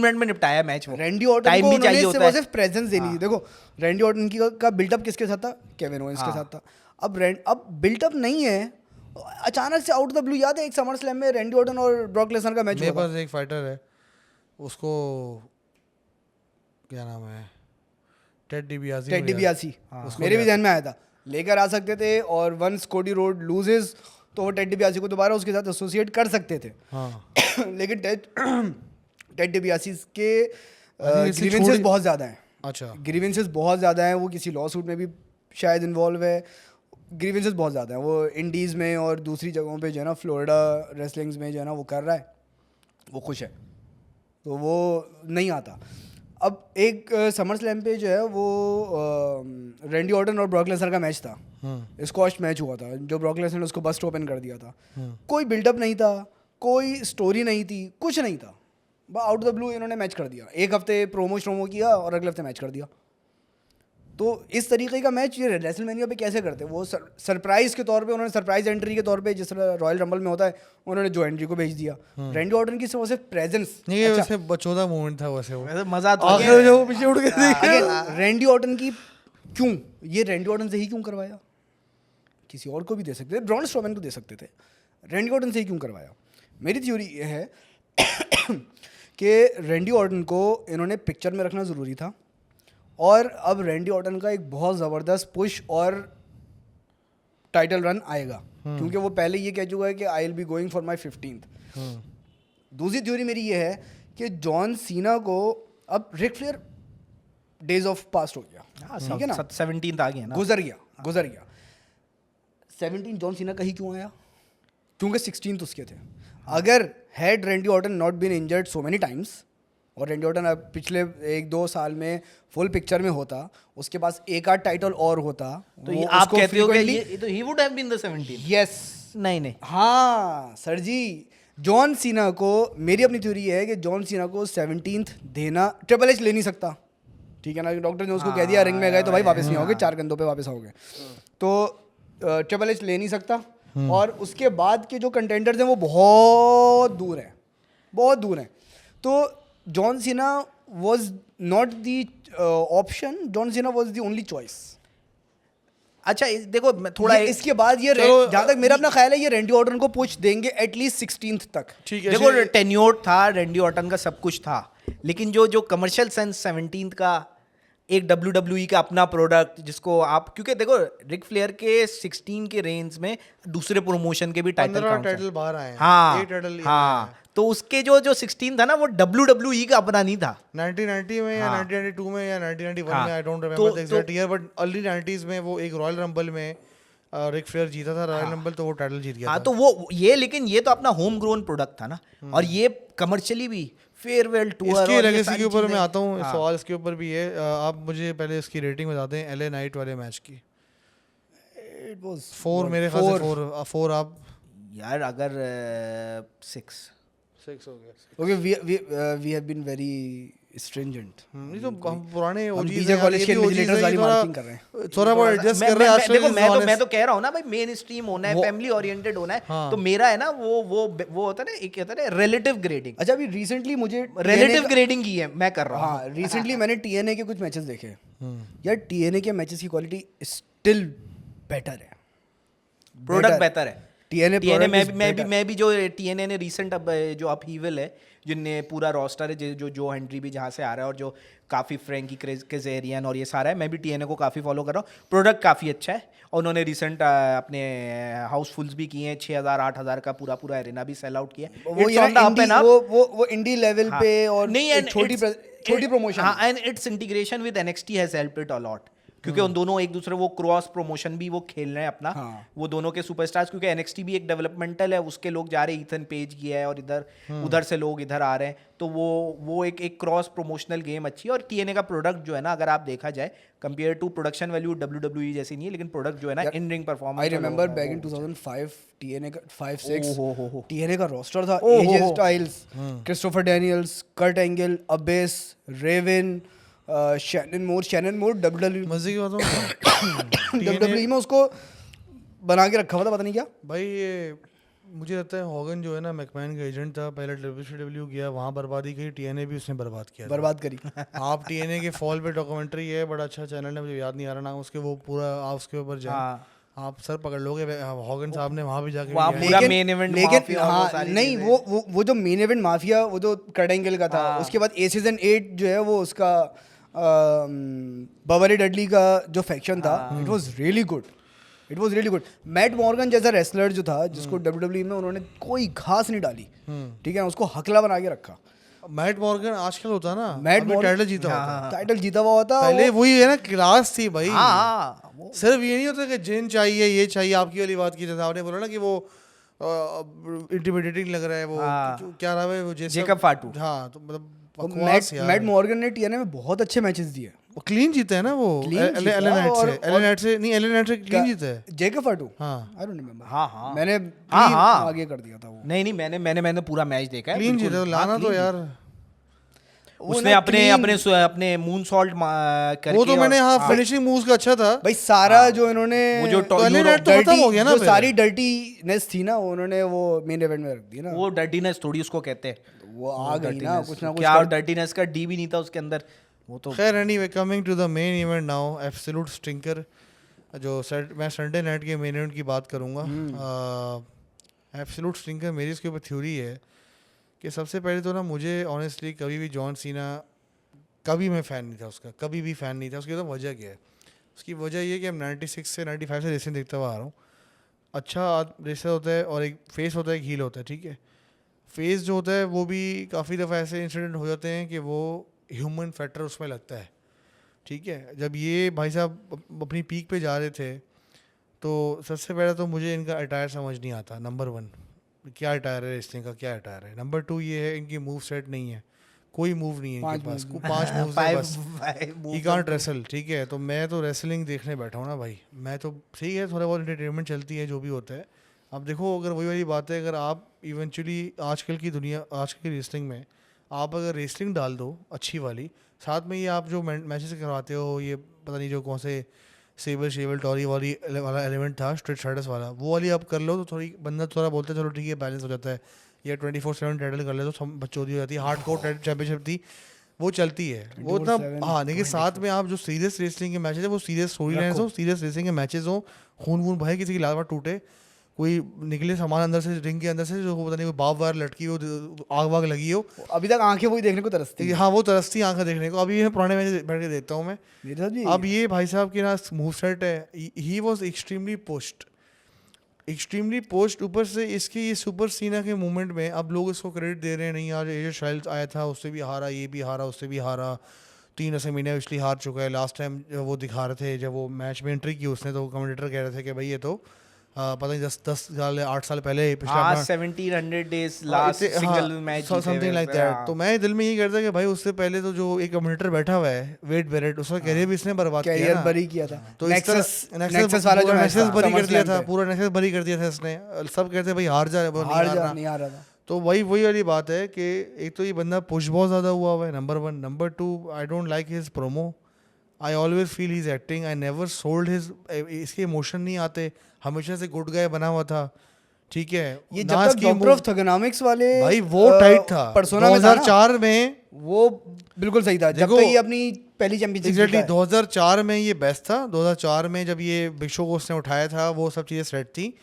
मिनट में निपटाया मैच वो। रैंडी ऑर्टन टाइम को भी उन्होंने चाहिए सिर्फ होता और है। सिर्फ प्रेजेंस देनी थी। देखो रैंडी ऑर्टन का बिल्डअप किसके साथ था? केविन ओवेंस के हाँ। साथ था। अब बिल्डअप नहीं है, अचानक से आउट द ब्लू। याद है एक समर स्लैम में रैंडी ऑर्टन और ब्रॉक लेसनर का मैच मेरे हुआ था? पास एक फाइटर है, उसको क्या नाम है, टेड डिबियासी टेड डिबियासी मेरे भी ध्यान में आया था, लेकर आ सकते थे, और वंस कोडी रोड लूजेस तो वो टेड डिबियासी को दोबारा उसके साथ एसोसिएट कर सकते थे। हाँ लेकिन टेड डिबियासी के इसे ग्रीवेंसेस छोड़- बहुत ज़्यादा हैं, अच्छा ग्रीवेंसेस बहुत ज़्यादा हैं, वो किसी लॉ सूट में भी शायद इन्वॉल्व है, ग्रीवेंसेस बहुत ज़्यादा हैं, वो इंडीज़ में और दूसरी जगहों पे जो है ना, फ्लोरिडा रेसलिंग्स में जो है ना वो कर रहा है, वो खुश है, तो वो नहीं आता। अब एक समर स्लैम पे जो है वो रैंडी ऑर्टन और ब्रॉक लेसनर का मैच था, स्क्वॉश मैच हुआ था, जो ब्रॉक लेसनर ने उसको बस्ट ओपन कर दिया था, कोई बिल्डअप नहीं था, कोई स्टोरी नहीं थी, कुछ नहीं था, आउट द ब्लू इन्होंने मैच कर दिया, एक हफ्ते प्रोमो किया और अगले हफ्ते मैच कर दिया। तो इस तरीके का मैच ये रेसलमेनिया पे कैसे करते हैं? वो सरप्राइज के तौर पे उन्होंने सरप्राइज एंट्री के तौर पे, जिस तरह रॉयल रंबल में होता है, उन्होंने जो एंट्री को भेज दिया। रैंडी ऑर्टन की सिर्फ प्रेजेंस, नहीं ये वैसे बचौदा मोमेंट था वैसे वो वैसे मजा तो आखिर में जो वो पीछे उड़ के देख रैंडी ऑर्टन की क्यों, ये रैंडी ऑर्टन से ही क्यों करवाया? किसी और को भी दे सकते थे, ब्रॉन स्ट्रोमैन को दे सकते थे, रैंडी ऑर्टन से ही क्यों करवाया? मेरी थ्योरी ये है कि रैंडी ऑर्टन को इन्होंने पिक्चर में रखना ज़रूरी था, और अब रैंडी ऑर्टन का एक बहुत ज़बरदस्त पुश और टाइटल रन आएगा, क्योंकि वो पहले ये कह चुका है कि I will be going for my 15th। दूसरी थ्योरी मेरी ये है कि जॉन सीना को अब Ric Flair days of past हो गया, ठीक है ना, 17th आ गया ना, गुजर गया 17 जॉन सीना का ही क्यों आया? क्योंकि 16th उसके थे। अगर had Randy Orton not been injured so many times, और रैंडी ऑर्टन अब पिछले 1-2 साल में फुल पिक्चर में होता, उसके पास एक आध टाइटल और होता, तो ये आप कहते हो कि ये तो he would have been the 17th? Yes, नहीं हाँ सर जी, जॉन सीना को, मेरी अपनी थ्योरी है कि जॉन सीना को 17th देना, ट्रिपल एच ले नहीं सकता, ठीक है ना, डॉक्टर ने उसको कह दिया रिंग में गए तो भाई वापस नहीं आओगे, 4 कंधों पे वापस आओगे, तो ट्रिपल एच ले नहीं सकता, और उसके बाद के जो कंटेंडर्स हैं वो बहुत दूर हैं, तो John Cena was not the option, John Cena was the only choice. अच्छा देखो मैं थोड़ा इसके बाद ये जहाँ तक मेरा अपना ख्याल है, ये रैंडी ऑर्टन को पुश देंगे एटलीस्ट 16th तक। ठीक है देखो टेन्योर था, रैंडी ऑर्टन का सब कुछ था, लेकिन जो कमर्शियल सेंस 17th का, एक WWE का अपना प्रोडक्ट जिसको आप, क्योंकि देखो रिक फ्लेयर के 16 के रेंज में दूसरे प्रमोशन के भी टाइटल 15 टाइटल बाहर आए हैं, हाँ एक टाइटल हाँ, तो उसके जो 16 था ना वो WWE का अपना नहीं था, 1990 में या 1992 में या 1991 में, आई डोंट तो- remember the exact year, but early 90s में वो एक रॉयल रंबल में रिक फ्लेयर जीता था रॉयल रंबल, तो वो टाइटल जीत गया हाँ, था। तो वो ये, लेकिन ये तो अपना होम ग्रोन प्रोडक्ट था ना, और ये कमर्शियली भी फेयरवेल टूर इसकी लेगेसी के ऊपर मैं आता हूँ, सवाल इसके ऊपर भी है, आप मुझे पहले इसकी रेटिंग बता दें LA नाइट वाले मैच की। It was 4 मेरे ख्याल से 4 आप यार, अगर 6 हो गया। Okay, we have been very stringent. नहीं तो हम पुराने हम OGs DJ हैं, कॉलेज ये के भी OGs invigilators हैं, वाली ये थोड़ा- marking कर रहे हैं। थोड़ा बहुत एडजस्ट कर रहे हैं आजकल देखो के मैं ज़माने तो से। कह रहा हूँ ना भाई, मेन स्ट्रीम होना है, फैमिली ओरिएंटेड होना है, हाँ। तो मेरा है ना वो होता है ना, एक कहता है रिलेटिव ग्रेडिंग, अच्छा, अभी रिसेंटली मुझे रिलेटिव ग्रेडिंग की है मैं कर रहा हूँ। हाँ, रिसेंटली मैंने TNA के कुछ मैचेस देखे यार, TNA के मैचेस की क्वालिटी स्टिल बेटर है, प्रोडक्ट बेहतर है। TNA TNA product is मैं भी जो TNA ने रिसेंट अब जो अपहीवल है, जिनने पूरा रोस्टर है, जो हेनरी भी जहाँ से आ रहा है, और जो काफ़ी फ्रैंकी केजेरियन और ये सारा है, मैं भी TNA को काफ़ी फॉलो कर रहा हूँ, प्रोडक्ट काफ़ी अच्छा है, और उन्होंने रिसेंट अपने हाउसफुल्स भी किए हैं, 6,000-8,000 का पूरा एरिना भी सेल आउट किया है। वो It's ये on the up and up. वो इंडी लेवल पे, और नहीं, एक and छोटी प्रमोशन। हाँ, and it's integration with NXT has helped it a lot, क्योंकि उन दोनों एक दूसरे वो क्रॉस प्रमोशन भी वो खेल रहे हैं अपना, हाँ। वो दोनों के सुपरस्टार्स, क्योंकि NXT भी एक डेवलपमेंटल है, उसके लोग जा रहे हैं, ईथन पेज गया है, और उधर से लोग इधर आ रहे हैं, तो वो एक क्रॉस प्रमोशनल गेम अच्छी है। और TNA का प्रोडक्ट जो है ना, अगर आप देखा जाए compare to production value WWE जैसी नहीं है, लेकिन प्रोडक्ट जो है ना, in ring performance, I remember back in 2005 TNA का 5-6 हो। TNA का रोस्टर था, AJ Styles, Christopher Daniels, Kurt Angle, Abyss, Raven, Shannon Moore WWE मजे की बात है WWE में उसको बना के रखा हुआ था, पता नहीं क्या। भाई, ये मुझे लगता है हॉगन जो है ना, मैकमैन का एजेंट था, पहले WCW गया, वहाँ बर्बादी की, TNA भी उसने बर्बाद किया था। बर्बाद करी। आप TNA के फॉल पे डॉक्यूमेंट्री है, बड़ा अच्छा चैनल है, मुझे याद नहीं आ रहा नाम उसके, वो पूरा आप उसके ऊपर जाए, आप सर पकड़ लोगे, हॉगन साहब ने वहाँ भी जाके वहाँ किया है। पूरा मेन इवेंट लेकिन हाँ, नहीं, वो जो मेन इवेंट माफिया, वो जो कर्ट एंगल का था, उसके बाद 8 सीजन 8 जो है वो उसका बबरी डडली का जो फैक्शन था, it was really good, it was really good. Matt Morgan जैसा रेसलर जो था, जिसको WWE में उन्होंने कोई घास नहीं डाली, ठीक है, उसको हकला बना के रखा. मैट मॉर्गन आजकल होता ना, मैट अभी टाइटल जीता होता है। टाइटल जीता हुआ होता. पहले वही है ना, क्लास थी भाई. हाँ सिर्फ ये नहीं होता कि जिन चाहिए ये चाहिए. आपकी वाली बात की जैसे आपने बोला ना कि वो इंटिमिडेटिंग लग रहा है वो, क्या नाम है वो, जेकब फाटू. हाँ, तो मतलब बकवास यार. मैट मॉर्गन ने TNA में बहुत अच्छे मैचेस दिए. वो क्लीन जीता है ना वो, Clean जीता एलन नाइट से. और- एलन नाइट से नहीं, एलन नाइट से क्लीन जीता है. जेकब फाटू, हाँ, आई डोंट रिमेंबर. हाँ. मैंने हाँ, clean हाँ. आगे कर दिया था वो. नहीं मैंने पूरा मैच देखा है. क्लीन बिल्कुल. जीता. लाना तो यार, उसने अपने मून सॉल्ट करके. वो तो मैंने, हाँ, फिनिशिंग मूव्स का अच्छा था भाई सारा जो इन्होंने वो जो तो एलन नाइट तो खत्म हो गया ना जो फिर. सारी डर्टीनेस थी ना, उन्होंने वो मेन इवेंट में रख दी ना. वो डर्टीनेस थोड़ी उसको कहते हैं. वो आ गई ना, कुछ ना कुछ क्या डर्टीनेस का डी भी नहीं था उसके अंदर. वो तो खैर. Anyway, coming to the main event now, absolute stinker. जो मैं संडे नाइट के मेन इवेंट की बात करूंगा. एब्सोल्यूट स्टिंकर, मेरी इसके ऊपर थ्योरी है कि सबसे पहले तो ना, मुझे ऑनेस्टली कभी भी जॉन सीना, कभी मैं फ़ैन नहीं था उसका, कभी भी फ़ैन नहीं था. उसकी तो वजह क्या है? उसकी वजह ये कि हम 96 से 95 से रेसलिंग देखता हुआ आ रहा हूँ. अच्छा रेसलर होता है और एक फेस होता है, एक हील होता है, ठीक है. फेस जो होता है वो भी काफ़ी दफ़ा ऐसे इंसिडेंट हो जाते हैं कि वो ह्यूमन फैक्टर उसमें लगता है, ठीक है. जब ये भाई साहब अपनी पीक पे जा रहे थे, तो सबसे पहले तो मुझे इनका अटायर समझ नहीं आता. नंबर 1, क्या अटायर है रेसलिंग का, क्या अटायर है. नंबर 2 ये है, इनकी मूव सेट नहीं है, कोई मूव नहीं है इनके पास. 5 मूव्स है बस. ही कांट रेसल, ठीक है. तो मैं तो रेसलिंग देखने बैठा हूँ ना भाई. मैं तो ठीक है, थोड़ा बहुत एंटरटेनमेंट चलती है, जो भी होता है. अब देखो, अगर वही वाली बात है, अगर आप इवेंचुअली आजकल की दुनिया, आजकल की रेसलिंग में आप अगर रेसलिंग डाल दो अच्छी वाली, साथ में ये आप जो मैचेस करवाते हो, ये पता नहीं जो कौन से शेबल टॉरी वाला एलिमेंट था, स्ट्रीट स्टेटस वाला, वो वाली आप कर लो तो थोड़ी बंदा थोड़ा बोलता है चलो ठीक है, बैलेंस हो जाता है. या 24/7 टाइटल कर ले तो बच्चोदी हो जाती है. हार्ड कोर चैंपियनशिप थी, वो चलती है, वो इतना. हाँ, लेकिन साथ में आप जो सीरियस रेसलिंग के मैचेस है, वो सीरियस स्टोरी लाइन्स हो, सीरियस रेसलिंग के मैचेस हो, खून वून बहे, किसी की लात वात टूटे, कोई निकले सामान अंदर से, रिंग के अंदर से, जो पता नहीं कोई बाप वार लटकी हो, आग वाग लगी हो. अभी तक आंखें वही देखने को तरसती हैं. हाँ, वो तरसती आंखें देखने को. अभी ये पुराने मैच बैठ के देखता हूँ मैं. मेरे साथ भी अब ये भाई साहब की ना मूव सेट है, ही वॉज एक्सट्रीमली पोस्ट. ऊपर से इसके ये सुपर सीना के मूवमेंट में अब लोग इसको क्रेडिट दे रहे हैं, नहीं यार एजे स्टाइल्स आया था, उससे भी हारा, ये भी हारा, उससे भी हारा, 3 ऐसे महीने पिछली हार चुका है. लास्ट टाइम वो दिखा रहे थे, जब वो मैच में एंट्री की उसने, तो कमेंटेटर कह रहे थे कि भाई ये तो पता नहीं 10 साल 8 साल पहले पिछला 1700 days last single match something like that. तो मैं दिल में ये करता कि भाई उससे पहले तो जो एक कमेंटेटर बैठा हुआ है, वेड बेरेट, उसका कैरियर भी इसने बर्बाद किया कैरियर ना. बरी किया था. तो नेक्सस वाला जो नेक्सस मैच बरी कर दिया था, पूरा नेक्सस बरी कर दिया था इसने. सब कहते हैं भाई हार जा, वो नहीं आ रहा था. तो वही वाली बात है कि एक तो ये बंदा पुश बहुत ज़्यादा हुआ है, number 1. Number 2, I don't like his promo. I always feel his acting, I never sold his. इसके इमोशन नहीं आते, हमेशा से गुड गाय बना हुआ था, ठीक है. ये जब तक डॉक्टर ऑफ थगोनॉमिक्स वाले भाई वो टाइट था. पर्सोना 2004 में वो बिल्कुल सही था, जब तक ये अपनी पहली चैंपियनशिप. एग्जैक्टली 2004 में ये बेस्ट था. 2004 में जब ये बिग शो को उसने उठाया था, वो सब चीज़ें सेट थी.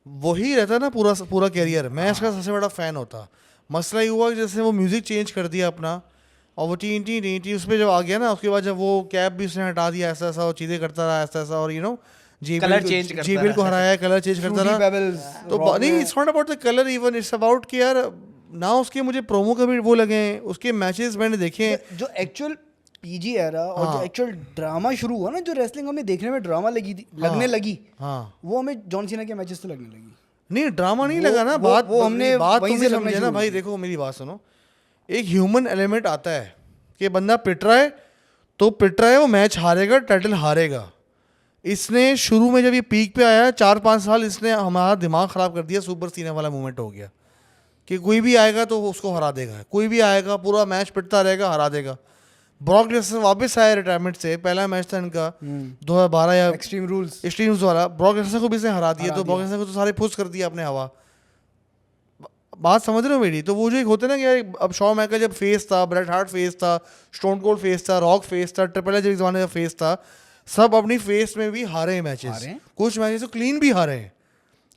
वही रहता ना पूरा कैरियर. मैं इसका सबसे बड़ा फ़ैन होता. मसला ये हुआ कि जैसे वो म्यूज़िक चेंज कर दिया अपना, और वो टी उस पर जब आ गया ना, उसके बाद जब वो कैप भी उसने हटा दिया, ऐसा ऐसा, और चीज़ें करता रहा ऐसा ऐसा, और जेबीएल को हराया, कलर चेंज करता रहा. तो नहीं, it's not about the colour even, it's about कि यार ना उसके मुझे प्रोमो का भी वो लगे, उसके मैचेस मैंने देखे. जो एक्चुअल पीजी एरा और जो एक्चुअल ड्रामा शुरू हुआ ना, जो रेसलिंग हमें देखने में ड्रामा लगने लगी, वो हमें जॉन सीना के मैचेस तो लगने लगी. नहीं, ड्रामा नहीं लगा ना. बात तुम समझे ना भाई. देखो मेरी बात सुनो, एक ह्यूमन एलिमेंट आता है कि बंदा पिट रहा है तो पिट रहा है, वो मैच हारेगा, टाइटल हारेगा. इसने शुरू में जब ये पीक पे आया 4-5 साल, इसने हमारा दिमाग ख़राब कर दिया. सुपर सीना वाला मूवमेंट हो गया कि कोई भी आएगा तो उसको हरा देगा, कोई भी आएगा पूरा मैच पिटता रहेगा, हरा देगा. ब्रॉक लेसनर वापस आया रिटायरमेंट से, पहला मैच था इनका 2012 या एक्सट्रीम रूल्स वाला. ब्रॉक लेसनर को भी इसने हरा दिया. तो ब्रॉक लेसनर को तो सारे पुश कर दिया अपने हवा. बात समझ रहे हो मेरी? तो वो जो एक होते ना कि यार, अब शॉ मैकल जब फेस था, ब्रेट हार्ट फेस था, स्टोन कोल्ड फेस था, रॉक फेस था, ट्रिपल एच जमाने का फेस था, सब अपनी फेस में भी हारे हैं मैचेस. कुछ मैचेस तो क्लीन भी हारे हैं.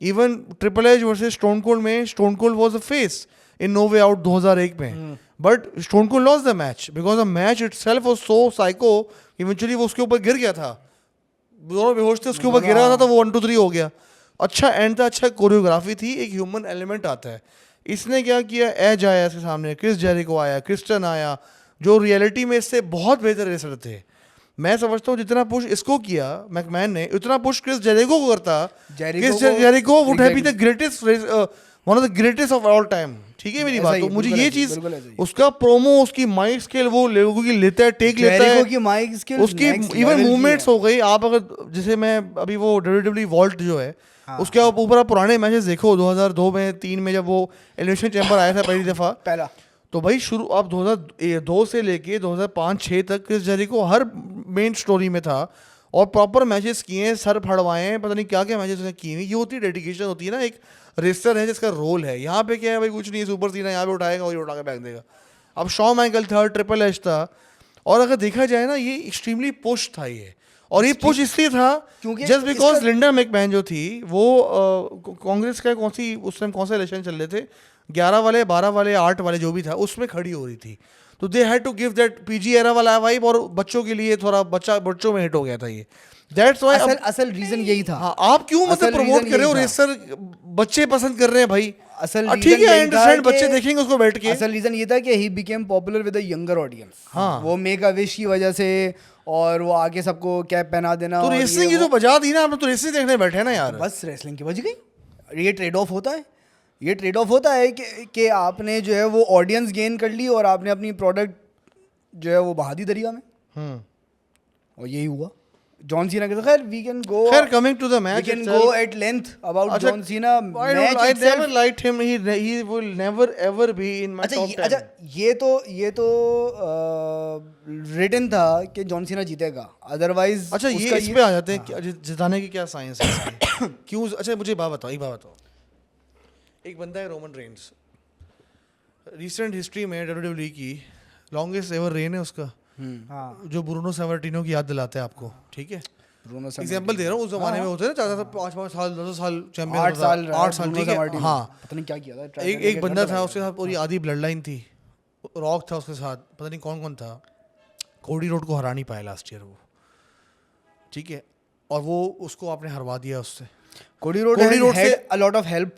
Even Triple H versus Stone Cold में Stone Cold was a face in No Way Out 2001 में. But Stone Cold lost the match because the match itself was so psycho, eventually वो उसके ऊपर गिर गया था, दोनों बेहोश थे, उसके ऊपर गिरा था तो वो 1-2-3 हो गया. अच्छा एंड था, अच्छा कोरियोग्राफी थी, एक ह्यूमन एलिमेंट आता है. इसने क्या किया, एज आया इसके सामने, क्रिस जेरिको आया, क्रिस्टन आया, जो रियलिटी में इससे बहुत बेहतर रेसलर थे. मैं समझता हूँ जितना पुश इसको किया मैकमैन ने, उतना पुश क्रिस जेरिको को करता. Chris Jericho would have been the greatest, one of the greatest of all time. ठीक है मेरी बात. तो मुझे ये चीज, उसका प्रोमो, उसकी माइक स्किल, वो लोगों की लेता है, टेक लेता है, की माइक स्किल, उसकी इवन मूवमेंट्स हो गई. आप अगर जैसे मैं अभी वो WWE वॉल्ट जो है, उसके ऊपर आप पुराने मैचेस देखो 2002 में 3 में जब वो एलिमिनेशन चैम्बर आया था पहली दफा, पहला, तो भाई शुरू आप 2002 से लेके 2005-6 तक क्रिस जेरिको हर मेन स्टोरी में था और प्रॉपर मैचेस किए हैं, सर फड़वाए हैं, पता नहीं क्या क्या मैचेस उसने किए हैं. ये होती है डेडिकेशन, होती है ना, एक रेसलर है जिसका रोल है. यहाँ पे क्या है भाई, कुछ नहीं है, सुपर सीना यहाँ पे उठाएगा, वही उठा के फेंक देगा. अब शॉन माइकल था, ट्रिपल एच था, और अगर देखा जाए ना, ये एक्सट्रीमली पुश था ये. और ये पुश इसलिए था क्योंकि जस्ट बिकॉज लिंडा मैकमैन जो थी वो कांग्रेस का उस टाइम कौन सा इलेक्शन चल रहे थे, 11 वाले 12 वाले 8 वाले जो भी था, उसमें खड़ी हो रही थी. तो they had to give that PG era वाला वाइब, और बच्चों के लिए थोड़ा बच्चों में हिट हो गया था ये. दैट्स व्हाई असल रीजन यही था. हाँ, आप क्यों मतलब प्रमोट कर रहे हो रेसर, बच्चे पसंद कर रहे हैं भाई. असल ठीक है, आई अंडरस्टैंड, बच्चे देखेंगे उसको बैठ के. असल रीजन ये था कि he became popular with a younger audience. हाँ, वो मेक अ विश की वजह से, और वो आके सबको कैप पहना देना. तो रेसलिंग की तो बजा दी ना, आप तो रेसलिंग देखने बैठे हैं ना यार. बस रेसलिंग की बज गई. ये ट्रेड ऑफ होता है, ये ट्रेड ऑफ होता है कि आपने जो है वो ऑडियंस गेन कर ली और आपने अपनी प्रोडक्ट जो है वो बहा दी दरिया में. और यही हुआ जॉन सीना के साथ. खैर वी कैन गो, खैर coming to the match, we can go at length about John Cena. I never liked him. He will never ever be in my top 10. अच्छा ये तो रिटन था कि जॉन सीना जीतेगा, अदरवाइज. अच्छा ये इस पे आ जाते हैं, जिताने की क्या साइंस है इसकी? क्यों? अच्छा मुझे एक बात बताओ. एक बंदा है रोमन रेंस, रिसेंट हिस्ट्री में WWE की लॉन्गेस्ट एवर रेन है उसका, जो ब्रूनो सैमर्टिनो की याद दिलाते हैं आपको. ठीक है, एग्जांपल दे रहा हूँ. उस जमाने में होते हैं ना 5-5 साल 10 साल चैंपियन, 8 साल. ठीक है, हाँ, पता नहीं क्या किया था. एक बंदा था उसके साथ, पूरी आधी ब्लड लाइन थी. रॉक था उसके साथ, पता नहीं कौन कौन था. कोडी रोड को हरा नहीं पाया लास्ट ईयर वो. ठीक है, और वो उसको आपने हरवा दिया उससे. कोडी रोड से a lot of help.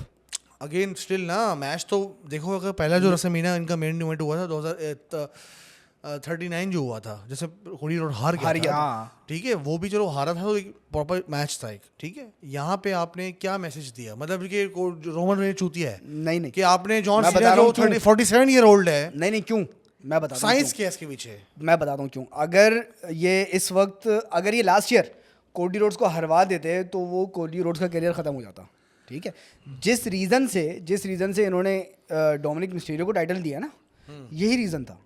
Again still ना, मैच तो देखो, अगर पहला जो रेसलमेनिया इनका मेन इवेंट हुआ था 2039 जो हुआ था, जैसे कोडी रोड हार गया था. ठीक है, वो भी चलो हारा था, तो एक प्रॉपर मैच था एक. ठीक है, यहाँ पे आपने क्या मैसेज दिया, मतलब कि रोमन रेंस चूतिया है? नहीं कि आपने जॉन सीना जो 47 ईयर ओल्ड है. नहीं क्यों, मैं बताता हूँ साइंस क्या है इसके पीछे. मैं बताता हूँ क्यों. अगर ये इस वक्त, अगर ये लास्ट ईयर कोडी रोड्स को हरवा देते तो वो कोडी रोड्स का करियर खत्म हो जाता. ठीक है, जिस रीज़न से इन्होंने डोमिनिक मिस्टीरियो को टाइटल दिया ना, यही रीज़न था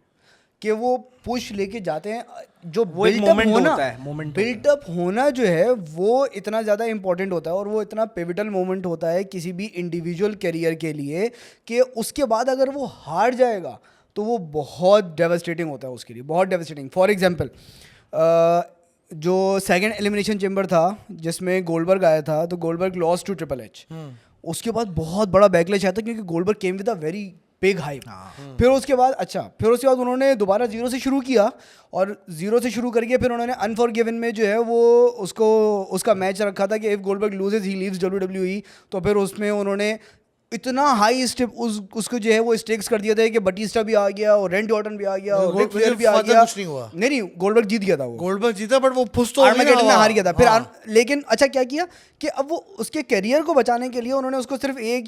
कि वो पुश लेके जाते हैं. जो बिल्टअप होना जो है वो इतना ज़्यादा इंपॉर्टेंट होता है, और वो इतना पिविटल मोमेंट होता है किसी भी इंडिविजुअल करियर के लिए, कि उसके बाद अगर वो हार जाएगा तो वो बहुत डेवस्टेटिंग होता है उसके लिए, बहुत डेवस्टेटिंग. फॉर एग्जाम्पल, जो सेकंड एलिमिनेशन चेम्बर था जिसमें गोल्डबर्ग आया था, तो Goldberg loss to triple H. उसके बाद बहुत बड़ा बैकलैश आया था क्योंकि Goldberg came with a very big hype. फिर उसके बाद उन्होंने दोबारा 0 से शुरू किया, और 0 से शुरू करके फिर उन्होंने अनफॉरगिवन में जो है वो उसका मैच रखा था कि if Goldberg loses he leaves WWE. तो फिर उसमें उन्होंने इतना हाई स्टेप उसको जो है वो स्टेक्स कर दिया था कि बटिस्टा भी आ गया और रेंडी ऑर्टन भी आ गया और रिक फ्लेयर भी आ गया. कुछ नहीं हुआ. नहीं गोल्डबर्ग जीत गया था. वो गोल्डबर्ग जीता, बट वो पुश तो आर्मागेडन में हार गया था. फिर लेकिन अच्छा क्या किया कि अब वो उसके करियर को बचाने के लिए उन्होंने उसको सिर्फ एक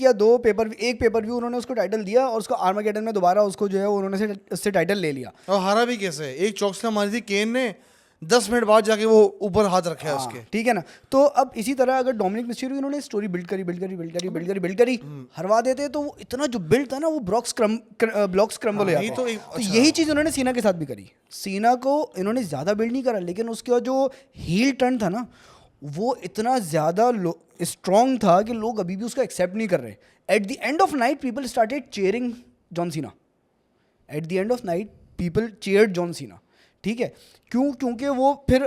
पेपर व्यू उन्होंने उसको टाइटल दिया, और उसको आर्मागेडन में दोबारा उसको जो है उन्होंने उससे टाइटल ले लिया. और हारा भी कैसे? एक चौकसा मारी थी केन ने, 10 मिनट बाद जाके वो ऊपर हाथ रखा है उसके. ठीक है ना. तो अब इसी तरह अगर डोमिनिक मिस्टीरियो इन्होंने स्टोरी बिल्ड करी हरवा देते, तो वो इतना जो बिल्ड था ना वो ब्लॉक स्क्रम्बल हो जाता. तो यही चीज़ उन्होंने सीना के साथ भी करी. सीना को इन्होंने ज़्यादा बिल्ड नहीं करा, लेकिन उसका जो हील टर्न था ना वो इतना ज़्यादा स्ट्रॉन्ग था कि लोग अभी भी उसका एक्सेप्ट नहीं कर रहे. At the end of night people started cheering John Cena. At the end of night people cheered John Cena. ठीक है, क्योंकि वो फिर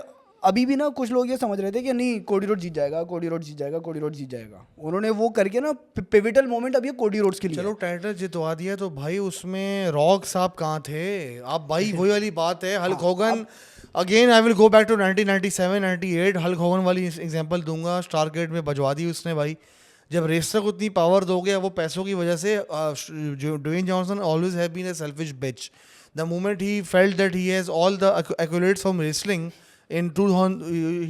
अभी भी ना कुछ लोग ये समझ रहे थे कि नहीं कोडी रोड जीत जाएगा, कोडी रोड जीत जाएगा, कोडी रोड जीत जाएगा। उन्होंने वो करके ना पिविटल मोमेंट अब ये कोडी रोड्स के लिए चलो है। टाइटल जितवा दिया तो भाई उसमें रॉक साहब कहाँ थे? आप भाई वही वाली बात है, Hulk Hogan again I will go back to 1997 98 Hulk Hogan वाली एग्जांपल दूंगा। स्टारगेट में बजवा दी उसने भाई। जब रेसलर को इतनी पावर दोगे वो पैसों की वजह से, जो Dwayne Johnson always have been a selfish bitch. The moment he felt that he has all the accolades from wrestling in 2000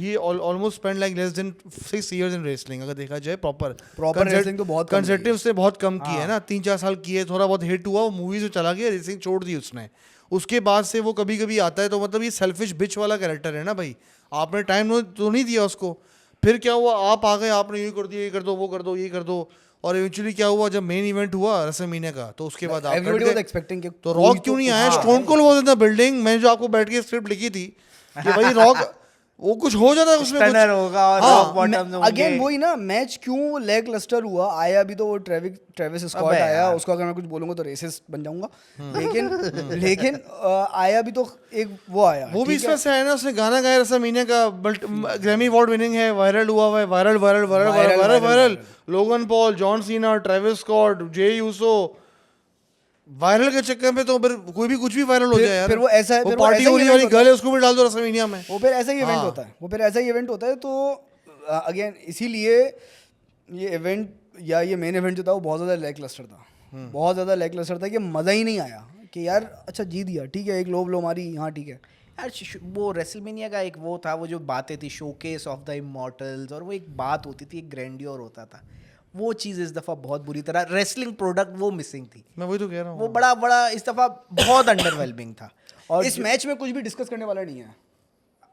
he almost spent like less than 6 years in wrestling अगर देखा जाए प्रॉपर wrestling तो बहुत कम कंसेप्टिव उसने बहुत कम किए है ना, 3-4 साल किए, थोड़ा बहुत हिट हुआ, वो मूवीज में चला गया, रेसिंग छोड़ दी उसने। उसके बाद से वो कभी कभी आता है तो मतलब ये सेल्फिश बिच वाला कैरेक्टर है ना भाई। आपने टाइम तो नहीं दिया उसको, फिर क्या हुआ, आप आ गए, आपने ये कर दिया, ये कर दो, वो कर दो, ये कर दो, और इवेंचुअली क्या हुआ जब मेन इवेंट हुआ रेसलमेनिया का तो उसके बाद आप Everybody कट was गए। expecting कि तो कोई रॉक तो क्यों नहीं कुछ- आया? हाँ, stone Cold was in the building. मैंने जो आपको बैठ के स्क्रिप्ट लिखी थी कि भाई रॉक वो कुछ हो जाता है उसमें स्टनर कुछ। होगा और हाँ, रॉक बॉटम्स होंगे। अगेन वही ना, मैच क्यों लेग लस्टर हुआ? आया भी तो वो ट्रेविस स्कॉट अबे आया, यार। उसको अगर मैं कुछ बोलूंगा तो रेसिस्ट बन जाऊंगा। लेकिन आया भी तो एक वो आया, वो भी ठीक इसमें है? से है ना, उसने गाना गाया रेसलमेनिया का, ग्रैमी अवार्ड विनिंग है, वायरल हुआ हुआ है, viral viral viral Viral, viral viral, viral. viral। Logan Paul, John Cena, Travis Scott, Jey Uso, viral के चक्कर में तो फिर कोई भी कुछ भी वायरल हो फिर- जाए यार। फिर वो ऐसा- वो फिर वो पार्टी ऐसा ही होने event वाली होता गर्ल है, उसको भी डाल दो रेसलमेनिया में। वो फिर ऐसा ही इवेंट हाँ। होता है, वो फिर ऐसा ही इवेंट होता है। तो अगेन इसीलिए ये इवेंट या ये मेन इवेंट जो था वो बहुत ज़्यादा लैक लस्टर था, बहुत ज़्यादा लैक लस्टर था कि मज़ा ही नहीं आया कि यार अच्छा जीत दिया, ठीक है, एक लो ब्लो मारी, हाँ ठीक है। यार वो रेसलमेनिया का एक वो था, वो जो बातें थी, शोकेस ऑफ द इमॉर्टल्स, और वो एक बात होती थी, एक ग्रैंडियर होता था, वो चीज़ इस दफ़ा बहुत बुरी तरह रेसलिंग प्रोडक्ट वो मिसिंग थी। मैं वही तो कह रहा वो हूँ। बड़ा बड़ा इस दफ़ा बहुत अंडरवेलमिंग था। और इस मैच में कुछ भी डिस्कस करने वाला नहीं है।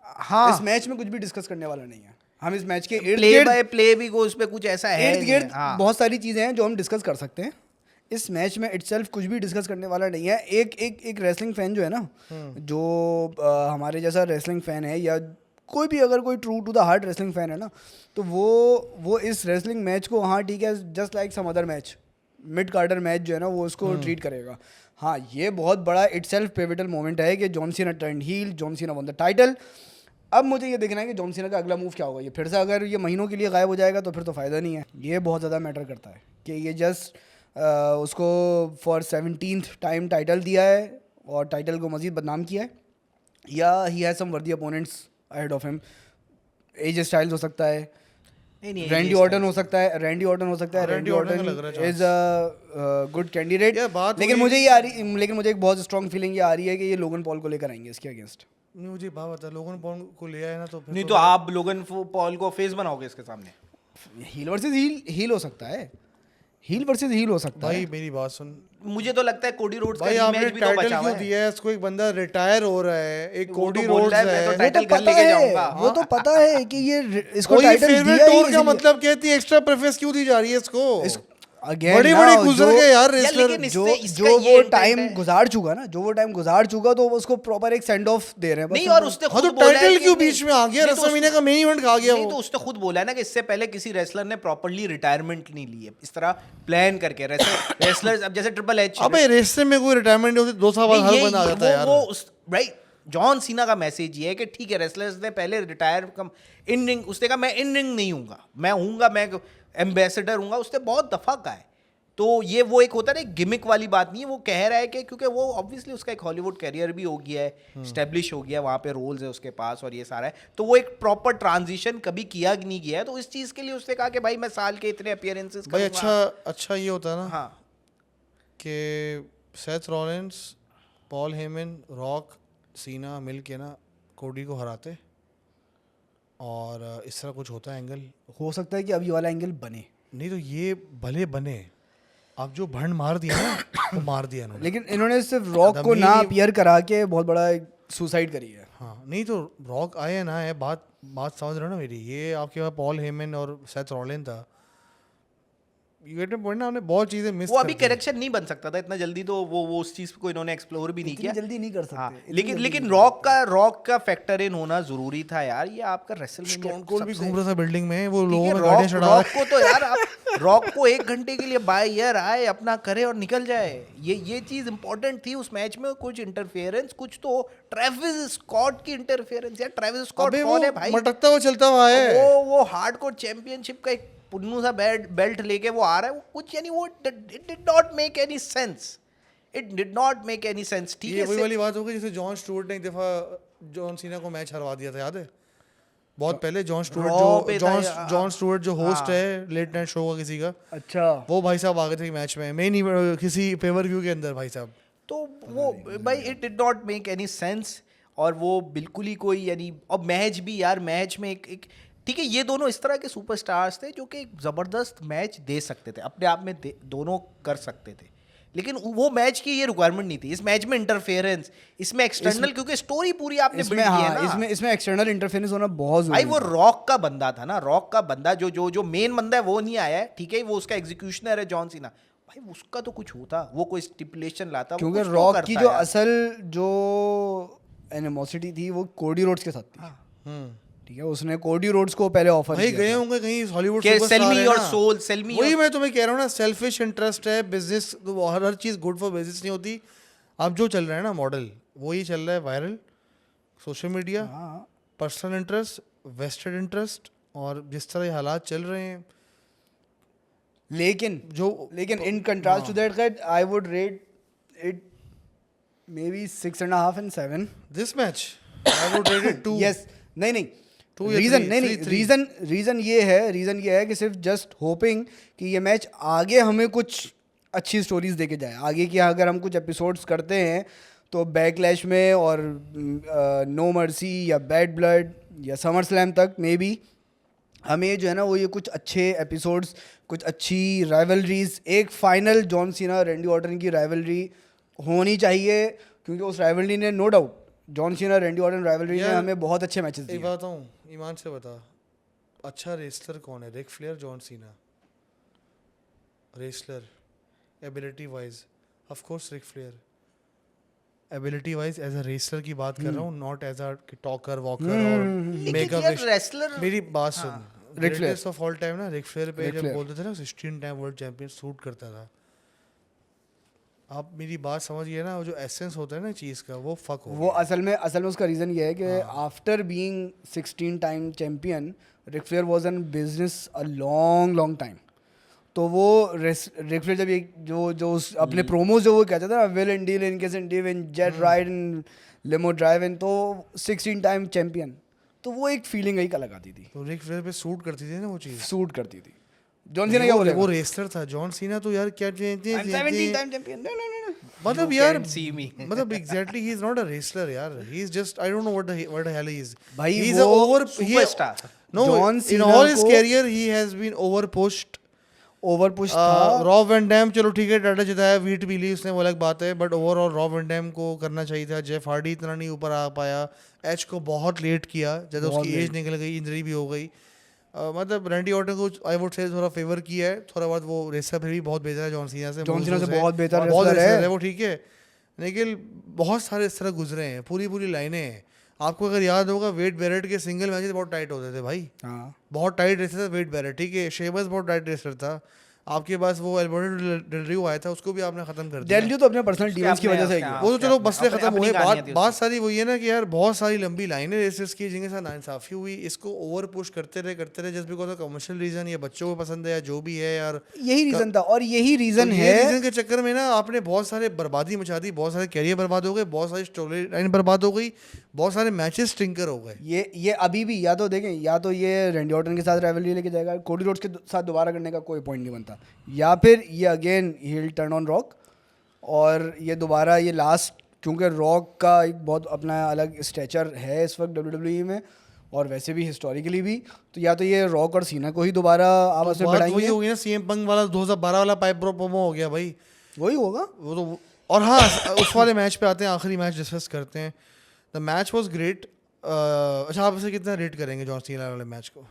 हाँ, इस मैच में कुछ भी डिस्कस करने वाला नहीं है। हम इस मैच के इर्द प्ले गिर्द बाय प्ले भी को उस पे कुछ ऐसा है इर्द नहीं गिर्द है। हाँ। बहुत सारी चीज़ें हैं जो हम डिस्कस कर सकते हैं। इस मैच में इटसेल्फ कुछ भी डिस्कस करने वाला नहीं है। एक रेसलिंग फैन जो है ना, जो हमारे जैसा रेसलिंग फैन है, या कोई भी अगर कोई true to the heart wrestling fan है ना, तो वो इस रेसलिंग मैच को, हाँ ठीक है, just like some other match, mid carder match जो है ना, वो उसको ट्रीट करेगा। हाँ, ये बहुत बड़ा इटसेल्फ पिवटल मोमेंट है कि John Cena turned heel, John Cena won the title. अब मुझे ये देखना है कि जॉन सीना का अगला मूव क्या होगा। ये फिर से अगर ये महीनों के लिए गायब हो जाएगा तो फिर तो फ़ायदा नहीं है। ये बहुत ज़्यादा मैटर करता है कि ये जस्ट उसको फॉर 17th टाइम टाइटल दिया है और टाइटल को मज़ीद बदनाम किया है, या ही हैज़ सम वर्दी opponents ahead of him. As styles हो सकता है, नहीं, रैंडी ऑर्टन हो सकता है, रैंडी ऑर्टन हो सकता है। हाँ, रैंडी Randy Orton का लग ऑर्टन रहा है इज अ गुड कैंडिडेट। यार बात लेकिन वही- मुझे ये आ रही, लेकिन मुझे एक बहुत स्ट्रॉन्ग फीलिंग ये आ रही है कि ये लोगन पॉल को लेकर आएंगे इसके अगेंस्ट। नहीं, मुझे बात बता, लोगन पॉल को ले आए ना तो फिर नहीं तो आप लोगन पॉल को फेस बनाओगे इसके सामने। हील वर्सेस हील हो सकता है, हील वर्सेस हील हो सकता भाई है। मेरी बात सुन मुझे तो लगता है कोडी रोड्स का भाई, आपने रीमैच भी तो टाइटल बचा हुआ क्यों है। दिया है इसको? एक बंदा रिटायर हो रहा है, एक वो तो कोडी बोल रोड्स रहा है, मैं है। तो वो तो टाइटल घर पता लेके है, जाऊंगा। वो तो पता है कि ये इसको कोई टाइटल फेवरेट दिया ही टूर का इसीलिए। मतलब कहती है, एक्स्ट्रा प्रेफरेंस क्यों दी जा रही है इसको? Again बड़े ना, बड़े गुजर जो- गए यार लेकिन रेसलर। इससे- जो इसका जो ये वो intent टाइम है। गुजार चुका ना, जो वो टाइम गुजार चुका, तो वो उसको प्रॉपर एक सेंड ऑफ दे रहे हैं बस। नहीं, और उसने हाँ खुद तो बोला है टाइटल कि क्यों नहीं- बीच में आ गया? नहीं तो रेसलमेनिया का मेन इवेंट खा गया नहीं वो। तो उसने खुद बोला है ना कि इससे पहले किसी रेसलर ने प्रॉपर्ली रिटायरमेंट नहीं ली है इस तरह प्लान करके। रेसलर्स अब जैसे ट्रिपल एच, अबे रेसलर में कोई रिटायरमेंट होती 2 साल बाद हर बंदा आ जाता है यार। राइट, जॉन सीना का मैसेज ये है कि ठीक है, रेसलर्स ने पहले रिटायर इन रिंग, उसने कहा मैं इन रिंग नहीं हूँगा, मैं एम्बेसडर हूँगा, उसने बहुत दफ़ा कहा है। तो ये वो एक होता है ना, गिमिक वाली बात नहीं है। वो कह रहा है कि क्योंकि वो ऑब्वियसली उसका एक हॉलीवुड करियर भी हो गया है, स्टेब्लिश हो गया, वहाँ पे रोल्स है उसके पास और ये सारा है, तो वो एक प्रॉपर ट्रांजिशन कभी किया नहीं गया है। तो इस चीज़ के लिए उसने कहा कि भाई मैं साल के इतने अपीयरेंसेस भाई अच्छा ये होता है ना हाँ कि Seth Rollins, Paul Heyman, rock, सीना मिल के ना कोडी को हराते और इस तरह कुछ होता है एंगल। हो सकता है कि अब ये वाला एंगल बने, नहीं तो ये भले बने, अब जो भंड मार दिया ना वो मार दिया इन्होंने। लेकिन इन्होंने सिर्फ रॉक को ना अपीयर करा के बहुत बड़ा सुसाइड करी है। हाँ, नहीं तो रॉक आए ना है, बात समझ रहे हो ना मेरी? ये आपके पास पॉल हेमन और सेथ रॉलिन था, यू गेट माय पॉइंट ना, हमने बहुत चीजें मिस वो अभी करेक्शन नहीं बन सकता था इतना जल्दी, तो वो उस चीज को इन्होंने एक्सप्लोर भी नहीं इतनी किया। जल्दी नहीं कर सकते, हाँ, इतनी लेकिन जल्दी लेकिन नहीं रॉक का फैक्टर इन होना जरूरी था यार। ये आपका रेसलमेनिया स्टोन कोल्ड भी घूम रहा था बिल्डिंग में, वो ठीक लोगों है, में गाड़ियां चढ़ा रहा रॉक को तो यार आप रॉक को 1 घंटे के लिए बाय ईयर आए, अपना करे और निकल जाए, ये चीज इंपॉर्टेंट थी उस मैच में। कुछ इंटरफेरेंस, कुछ तो ट्रेविस स्कॉट की इंटरफेरेंस। यार ट्रेविस स्कॉट अबे कौन वो है भाई? मटकता हुआ चलता हुआ है। वो हार्डकोर चैंपियनशिप का एक पुन्नू सा बेल्ट लेके वो आ रहा है, वो कुछ यानी वो it did not make any sense, it did not make any sense. ठीक ये है, वही वाली बात हो गई जैसे जॉन स्टुअर्ट ने एक दफा जॉन सीना को मैच हरवा दिया था, याद है? बहुत पहले जॉन स्टुअर्ट Raw पे था जॉन स्टुअर्ट जो होस्ट हाँ। है लेट नाइट शो का किसी का, अच्छा, वो भाई साहब आ गए थे मैच में, मेन किसी पेवर व्यू के अंदर भाई साहब। तो वो भाई it did not make any sense. और वो बिल्कुल ही कोई यानी, और मैच भी यार, मैच में एक ठीक है, ये दोनों इस तरह के सुपरस्टार्स थे जो कि एक ज़बरदस्त मैच दे सकते थे अपने आप में, दोनों कर सकते थे, लेकिन वो मैच की ये रिक्वायरमेंट नहीं थी। इस मैच में इंटरफेरेंस, इसमें एक्सटर्नल, क्योंकि स्टोरी पूरी आपने इसमें बिल्ड की है हाँ, ना इसमें एक्सटर्नल इंटरफेरेंस होना बहुत भाई। जरूरी वो था। रॉक का बंदा था ना, रॉक का बंदा जो मेन बंदा है वो नहीं आया है, ठीक है, वो उसका एग्जीक्यूशनर है जॉन सीना। भाई उसका तो कुछ होता, वो कोई स्टिपुलेशन लाता, वो क्योंकि कुछ तो रॉक करता की जो यार। असल जो एनिमोसिटी थी वो कोडी रोड्स के साथ थी। ठीक है, उसने कोडी रोड्स को पहले ऑफर भाई किया गए था। होंगे कहीं हॉलीवुड कि सुपरस्टार sell me है your ना। soul, sell me वही your- मैं तुम्हें कह रहा हूँ ना, सेल्फिश इंटरेस्ट है, बिजनेस तो हर चीज गुड फॉर बिजनेस नहीं होती। अब जो चल रहा है ना मॉडल, वही चल रहा है, वायरल, सोशल मीडिया, हाँ, पर्सनल इंटरेस्ट, वेस्टेड इंटरेस्ट, और जिस तरह ये हालात चल रहे हैं लेकिन in contrast to that I would rate it maybe 6.5 and 7. This match I would rate it 2। Yes, नहीं Two या रीजन three, नहीं three. रीजन ये है कि सिर्फ जस्ट होपिंग कि ये मैच आगे हमें कुछ अच्छी स्टोरीज देके जाए आगे की। अगर हम कुछ एपिसोड्स करते हैं तो बैकलैश में और नो मर्सी या बैड ब्लड या समर स्लैम तक मे बी हमें जो है ना वो ये कुछ अच्छे एपिसोड्स, कुछ अच्छी राइवलरीज, एक final John Cena Randy Orton की राइवलरी होनी चाहिए, क्योंकि उस राइवलरी ने no doubt John Cena Randy Orton rivalry ने यार, हमें बहुत अच्छे मैचेस एक दिए। बात हूँ, ईमान से बता, अच्छा रेसलर कौन है? Ric Flair, John Cena? Wrestler ability wise of course Ric Flair, ability wise as a wrestler की बात कर रहा हूँ, not as a talker walker और लेकिन मेकअप। यार wrestler- मेरी बात सुन, Ric Flair। Greatest of all time ना, रिक फ्लेयर पे Ric जब Flair। बोलते थे ना 16 टाइम वर्ल्ड चैंपियन सूट करता था। आप मेरी बात समझिए ना, वो जो एसेंस होता है ना चीज़ का, वो फक हो वो असल में उसका रीज़न ये है कि after being 16 time champion Ric Flair was in business a long time. तो वो रिक फ्लेयर जब एक जो अपने प्रोमोज जो वो कहता था ना, will and deal in case and div in jet ride in limo drive इन, तो 16 टाइम चैम्पियन, तो वो एक फीलिंग एक अलग आती थी, तो रिक फ्लेयर पे सूट करती थी ना वो चीज़। सूट करती थी। जॉन सीना क्या बोलेगा? वो रेसलर था, जॉन सीना तो यार क्या I'm 17 time champion. No. मतलब You यार can't see me. मतलब एग्जैक्टली ही इज नॉट अ रेसलर यार, he is just I don't know what the hell he is. भाई ही इज अ वो over superstar. No John in Cena all his co- career he has been over pushed. Over push था। Rob Van Dam चलो ठीक है, टाटा जिताया, wheat भी ली उसने, वो अलग बात है, but overall Rob Van Dam को करना चाहिए था। जेफ हार्डी इतना नहीं ऊपर आ पाया, एच को बहुत लेट किया, जब बहुत उसकी एज late। निकल गई, इंजरी भी हो गई। मतलब रैंडी ऑर्टन को आई वुड से थोड़ा फेवर किया है, थोड़ा बहुत वो रेसलर फिर भी बहुत बेहतर है जॉन सीना से। जॉन सीना से Moves है, बहुत बेहतर बहुत wrestler wrestler है। वो ठीक है, लेकिन बहुत सारे इस तरह गुजरे हैं, पूरी लाइनें हैं। आपको अगर याद होगा वेड बैरेट के सिंगल मैचेस बहुत टाइट होते थे भाई, हाँ, बहुत टाइट रेसलर था वेड बैरेट, ठीक है। शेबस बहुत टाइट रेसलर था। आपके पास वो एल्बर्टो डेल रियो आया था, उसको भी आपने खत्म कर दिया। डेल तो अपने पर्सनल डिवोर्स की अपने- वजह से अपने- ही है। वो तो चलो अपने- मसले अपनी- खत्म अपनी हुए, कहानी बात थी बात उसकी। सारी वही है ना कि यार बहुत सारी लंबी लाइनें रेसेस की जिनके साथ नाइंसाफी हुई। इसको ओवर पुश करते रहे just because of commercial reason, या बच्चों को पसंद है या जो भी है यार। यही रीजन था, और यही रीजन तो ये है। रीजन के चक्कर में ना आपने बहुत सारे बर्बादी मचा दी, बहुत सारे कैरियर बर्बाद हो गए, बहुत सारी स्टोरी लाइन बर्बाद हो गई, बहुत सारे मैचेस स्टिंकर हो गए। ये अभी भी या तो देखें, या तो ये रैंडी ऑर्टन के साथ राइवलरी लेके जाएगा, कोडी रोड्स के साथ दोबारा करने का कोई पॉइंट नहीं बनता, या फिर ये again he turn on rock, और ये दोबारा ये लास्ट, क्योंकि रॉक का एक बहुत अपना अलग स्ट्रेचर है इस वक्त WWE में, और वैसे भी हिस्टोरिकली भी, तो या तो ये रॉक और सीना को ही दोबारा आपस में बात वही बढ़ाएंगे, हो गई ना, सीएम पंग वाला 2012 वाला पाइप प्रोमो हो गया भाई, वही होगा। वो तो। और हाँ उस वाले मैच पे आते हैं, आखिरी मैच डिस्कस करते हैं। The match was great. अच्छा आप इसे कितना रेट करेंगे जॉन सीना वाले मैच को?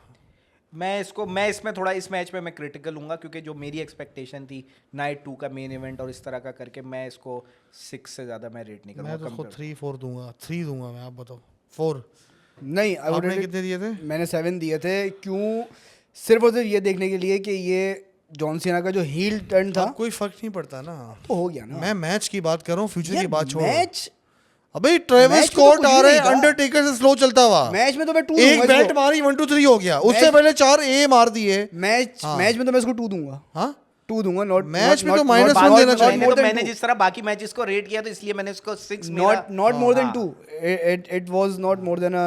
मैं इसमें थोड़ा इस मैच में मैं क्रिटिकल हूँगा क्योंकि जो मेरी एक्सपेक्टेशन थी नाइट 2 का मेन इवेंट और इस तरह का करके मैं इसको 6 से ज़्यादा मैं रेट नहीं मैं तो करूँगा उसको 3-4 दूंगा, 3 दूंगा मैं, आप बताओ 4। नहीं, I would आपने rate it- कितने दिए थे? मैंने 7 दिए थे। क्यों? सिर्फ और सिर्फ ये देखने के लिए कि ये जॉन सीना का जो हील टर्न था अब कोई फर्क नहीं पड़ता ना, तो हो गया ना। मैं मैच की बात कर रहा हूँ, फ्यूचर की यार, बात छोड़। मैच अबे ट्रेविस मैच में तो स्कॉट कुछ आ भी रहे नहीं हैं, था। अंडरटेकर से स्लो चलता हुआ। मैच में तो मैं 2 एक दूंगा बैट इसको। मारी 1-2-3 हो गया, उससे मैच- पहले 4 ए मार दिए। मैच में तो मैं इसको 2 दूंगा। हाँ 2 दूंगा। नॉट मैच में तो -1 देना चाहिए। मैंने तो मैंने जिस तरह बाकी मैचेस को रेट किया तो इसलिए मैंने इसको 6 not more than 2। It was not more than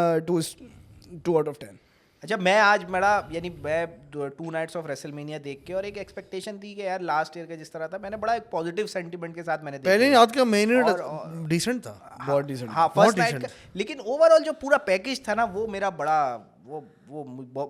2 out of 10। अच्छा मैं आज मेरा यानी मैं 2 नाइट्स ऑफ रेसलमेनिया देख के और एक एक्सपेक्टेशन थी कि यार लास्ट ईयर का जिस तरह था मैंने बड़ा एक पॉजिटिव सेंटीमेंट के साथ मैंने पहले देखा। रात का मेन और- डिसेंट था। बहुत डिसेंट। हाँ बहुत फर्स्ट नाइट decent। लेकिन ओवरऑल जो पूरा पैकेज था ना वो मेरा बड़ा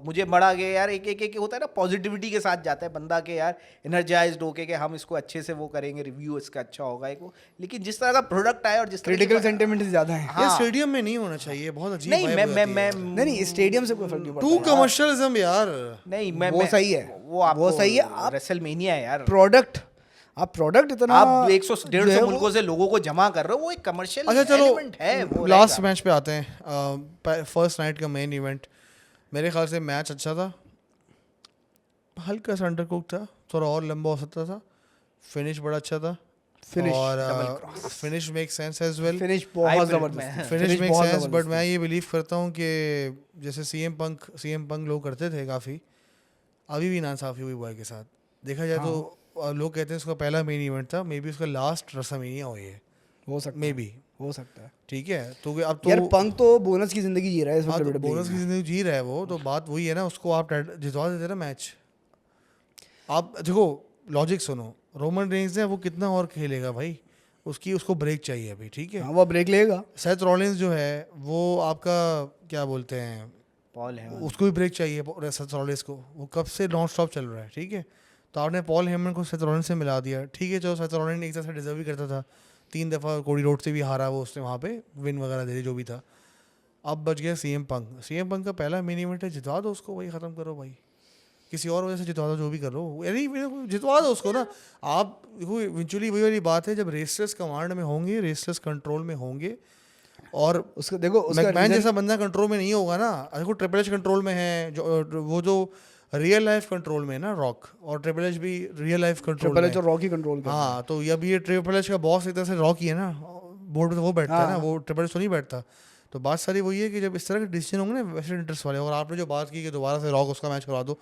मुझे बड़ा कि यार एक होता है ना पॉजिटिविटी के साथ जाता है बंदा के यार एनर्जाइज्ड होके कि हम इसको अच्छे से वो करेंगे, रिव्यू इसका अच्छा होगा एक वो। लेकिन जिस तरह का प्रोडक्ट आया और जिस तरह क्रिटिकल सेंटीमेंट ज्यादा है। ये स्टेडियम में नहीं होना चाहिए, बहुत अजीब नहीं vibe मैं हो मैं जाती है मैं यार। नहीं स्टेडियम से कोई फर्क नहीं पड़ता। टू कमर्शियलिज्म यार। नहीं मैं वो सही है। वो सही है। आप रेसलमेनिया है यार। प्रोडक्ट इतना आप 100 जो है 150 वो- मुल्कों से लोगों को जमा कर रहे हो, वो एक कमर्शियल अच्छा चलो एलिमेंट है वो लास्ट रहेगा। मैच पे आते हैं। फर्स्ट नाइट का मेन इवेंट, मेरे ख्याल से मैच अच्छा था, हल्का सा अंडरकुक था, थोड़ा और लंबा हो सकता था, फिनिश बड़ा अच्छा था। Finish, और finish make sense as well. Finish बहुत Hybrid जबरदस्त में। है। फिनिश मेक बहुत सेंस, बट जबरदस्त मैं है। ये बिलीव करता हूँ कि जैसे सीएम पंक लोग करते थे काफ़ी, अभी भी नाइंसाफी हुई बॉय के साथ। देखा जाए तो लोग कहते हैं उसका पहला मेन इवेंट था, मे बी उसका लास्ट रेसलमेनिया हो ये, हो सकता मे है। बी। हो सकता है। ठीक है तो अब तो यार पंक तो बोनस की जिंदगी जी रहा है इस हाँ, वक्त तो WWE बोनस की में। जिंदगी जी रहा है वो, तो बात वही है ना, उसको आप जितवा देते ना मैच। आप देखो लॉजिक सुनो, रोमन रेंज है वो कितना और खेलेगा भाई, उसको ब्रेक चाहिए अभी, ठीक है। हाँ वो ब्रेक लेगा। सेथ रॉलिंस जो है वो आपका क्या बोलते हैं, पॉल है उसको भी ब्रेक चाहिए सेथ रॉलिंस को, वो कब से नॉन स्टॉप चल रहा है, ठीक है। तो आपने पॉल हेमन को सेथ रॉलिंस से मिला दिया, ठीक है। चलो सेथ रॉलिंस एक तरह से डिजर्व भी करता था, 3 दफ़ा कोडी रोड से भी हारा वो, उसने वहाँ पे विन वगैरह दे दी जो भी था। अब बच गया सीएम पंक का पहला मिनी इवेंट है, जितवा दो उसको, वही ख़त्म करो भाई, किसी और वजह से जितवा दो, जो भी करो यानी जितवा दो उसको ना। आप इवेंचुअली वही वाली बात है, जब रेसलर्स कमांड में होंगे, रेसलर्स कंट्रोल में होंगे, और उसको देखो उसका मैकमैन reason- जैसा बंदा कंट्रोल में नहीं होगा ना। देखो ट्रिपल एच कंट्रोल में है, वो जो रियल लाइफ कंट्रोल में है ना रॉक, और ट्रिपल एच भी रियल लाइफ कंट्रोल ट्रिपल में एच और रॉकी कंट्रोल कर। हाँ, तो अब ये ट्रिपल एच का बॉस एक तरह से रॉक ही है ना, बोर्ड पे तो वो बैठता है ना, वो ट्रिपल एच तो नहीं बैठता। तो बात सारी वही है कि जब इस तरह के डिसीजन होंगे ना वेस्टेड इंटरेस्ट वाले, और आपने जो बात की कि दोबारा से रॉक उसका मैच करवा दो,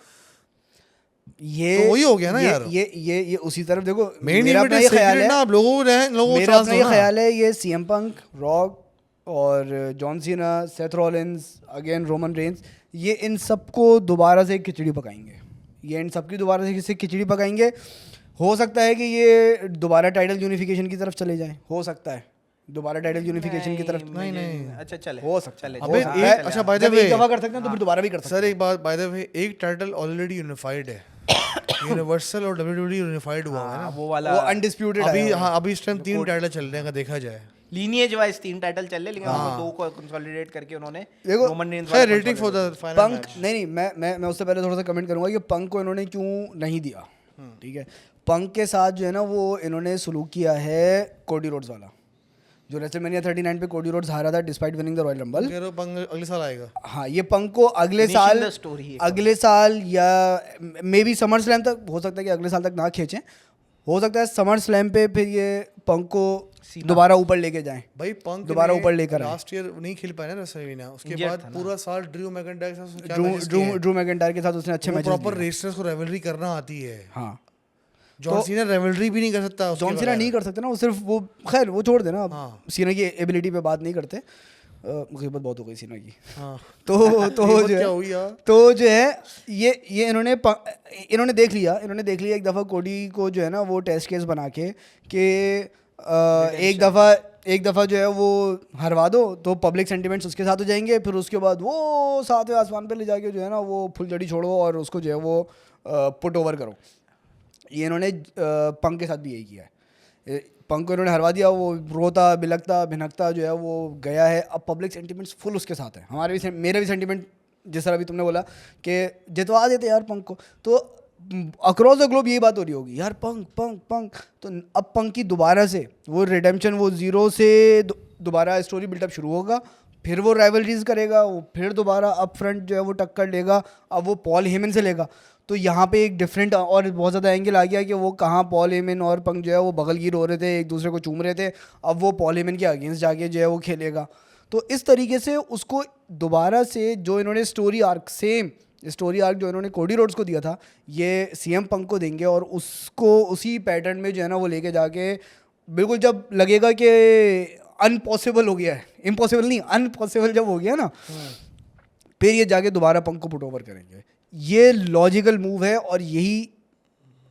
ये तो वही हो गया ना यार। ये उसी तरफ देखो। मेन मेरा इवेंट अपना ये ख्याल है, ना, आप लोगों को मेरा अपना ये ख्याल है, ये सीएम पंक, रॉक और John Cena, Seth Rollins, again Roman Reigns, ये इन सबको दोबारा से खिचड़ी पकाएंगे। ये इन सबकी दोबारा से खिचड़ी पकाएंगे। हो सकता है कि ये दोबारा टाइटल यूनिफिकेशन की तरफ चले जाएं, हो सकता है दोबारा टाइटल यूनिफिकेशन की तरफ। नहीं। अच्छा चले हो सकता चले अबे चले, एक चले। अच्छा बाय द जब वे एक दफा कर सकते हैं तो फिर दोबारा भी कर सकते सर एक बात बाय द वे, एक टाइटल ऑलरेडी यूनिफाइड है, यूनिवर्सल और डब्ल्यूडब्ल्यूई यूनिफाइड हुआ है हाँ, ना वो हैं। वाला वो अनडिस्प्यूटेड अभी। है। हाँ अभी इस टाइम 3 टाइटल चल रहे हैं अगर देखा जाए। लीनिएज वाइज 3 टाइटल चल रहे लेकिन वो 2 को कंसोलिडेट करके उन्होंने देखो, रोमन रेंस खैर रेटिंग फॉर द फाइनल पंक नहीं मैं उससे पहले थोड़ा सा कमेंट करूंगा कि पंक को इन्होंने क्यों नहीं दिया। ठीक है, पंक के साथ जो है ना वो इन्होंने सलूक किया है कोडी रोड्स वाला, जो रेसलमेनिया 39 पे कोडी रोड्स हारा था despite winning the royal rumble. अगले साल आएगा। हाँ, ये पंक को अगले Finishing साल the story है। अगले साल या मे बी समर स्लैम तक, हो सकता है कि अगले साल तक ना खींचें, हो सकता है समर स्लैम पे फिर ये पंक को दोबारा ऊपर लेके जाएं। भाई पंक दोबारा ऊपर लेकर आए। लास्ट ईयर नहीं खेल पाया ना रेसलमेनिया, उसके Injured बाद था ना। पूरा साल ड्रू मैकइंटायर के साथ क्या matches किए हैं। ड्रू मैकिंटायर के साथ उसने अच्छे मैचेस प्रॉपर रेसलर्स को रेवलरी करना आती है। हाँ, जॉन सीना रेवलरी भी नहीं कर सकता उसके जॉन सीना बगैर। नहीं कर सकते ना, वो सिर्फ वो, खैर वो छोड़ देना, अब हाँ। सीना की एबिलिटी पे बात नहीं करते, मुसीबत बहुत हो गई सीना की। हाँ तो ये जो बात क्या है हुई यार? तो जो है ये इन्होंने देख लिया एक दफ़ा कोडी को जो है ना वो टेस्ट केस बना के कि एक दफ़ा जो है वो हरवा दो तो पब्लिक सेंटिमेंट्स उसके साथ हो जाएंगे, फिर उसके बाद वो 7वें आसमान पे ले जाके जो है ना वो फुलझड़ी छोड़ो और उसको जो है वो पुट ओवर करो। ये इन्होंने पंक के साथ भी यही किया है। पंक को इन्होंने हरवा दिया, वो रोता बिलकता भिनकता जो है वो गया है। अब पब्लिक सेंटिमेंट्स फुल उसके साथ है, मेरे भी सेंटिमेंट जिस तरह अभी तुमने बोला कि जितवा देते यार पंक को, तो अक्रॉस द ग्लोब यही बात हो रही होगी यार, पंक पंक पंक। तो अब पंक की दोबारा से वो रिडेम्पशन, वो जीरो से दोबारा स्टोरी बिल्डअप शुरू होगा, फिर वो राइवलरीज करेगा, वो फिर दोबारा अप फ्रंट जो है वो टक्कर लेगा, अब वो पॉल हेमन से लेगा। तो यहाँ पे एक डिफरेंट और बहुत ज़्यादा एंगल आ गया कि वो कहाँ पॉल हेमन और पंक जो है वो बगलगीर हो रहे थे, एक दूसरे को चूम रहे थे, अब वो पॉल हेमन के अगेंस्ट जाके जो है वो खेलेगा। तो इस तरीके से उसको दोबारा से जो इन्होंने story arc, same story arc जो इन्होंने कोडी रोड्स को दिया था, ये सीएम पंक को देंगे, और उसको उसी पैटर्न में जो है ना वो लेके जाके बिल्कुल जब लगेगा कि अनपॉसिबल हो गया है, इम्पॉसिबल नहीं, अनपॉसिबल जब हो गया ना, फिर ये जाके दोबारा पंक को पुट ओवर करेंगे। ये लॉजिकल मूव है, और यही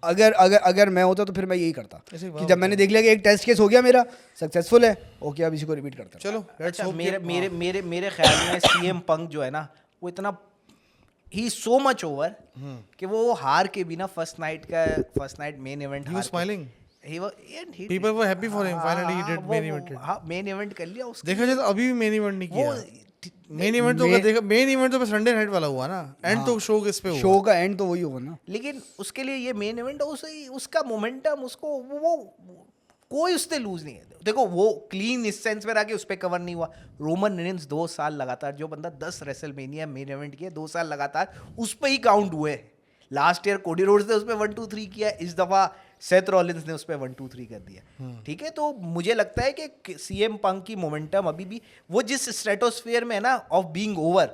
अगर अगर अगर मैं होता तो फिर मैं यही करता कि जब मैंने देख लिया कि एक टेस्ट केस हो गया मेरा सक्सेसफुल है, ओके अब इसी को रिपीट करता। चलो अच्छा, मेरे ख्याल में सीएम पंक जो है ना वो इतना ही सो मच ओवर कि वो हार के भी ना first night main event he was smiling, he was people were happy for him, finally he did main evented। हाँ मेन इवेंट कर लिया उसका। देखा जाए तो अभी भी मेन इवेंट नहीं वो किया। मेन इवेंट तो देखा, मेन इवेंट तो संडे नाइट वाला हुआ ना, एंड तो शो किस पे हुआ? शो का एंड तो वही होगा ना। लेकिन उसके लिए ये मेन इवेंट उसका मोमेंटम, उसको वो कोई उससे लूज नहीं है। देखो वो क्लीन इस सेंस में रहा कि उस पर कवर नहीं हुआ। रोमन रेंस 2 साल लगातार, जो बंदा 10 रेसलमेनिया मेन इवेंट किया 2 साल लगातार, उस पर ही काउंट हुए। लास्ट ईयर कोडी रोड्स ने उस पर 1 2 3 किया, इस दफा सेथ रॉलिंस ने उस पर 1 2 3 कर दिया। ठीक है, तो मुझे लगता है कि सीएम पंक की मोमेंटम अभी भी वो जिस स्ट्रेटोस्फेयर में है ना ऑफ बीइंग ओवर,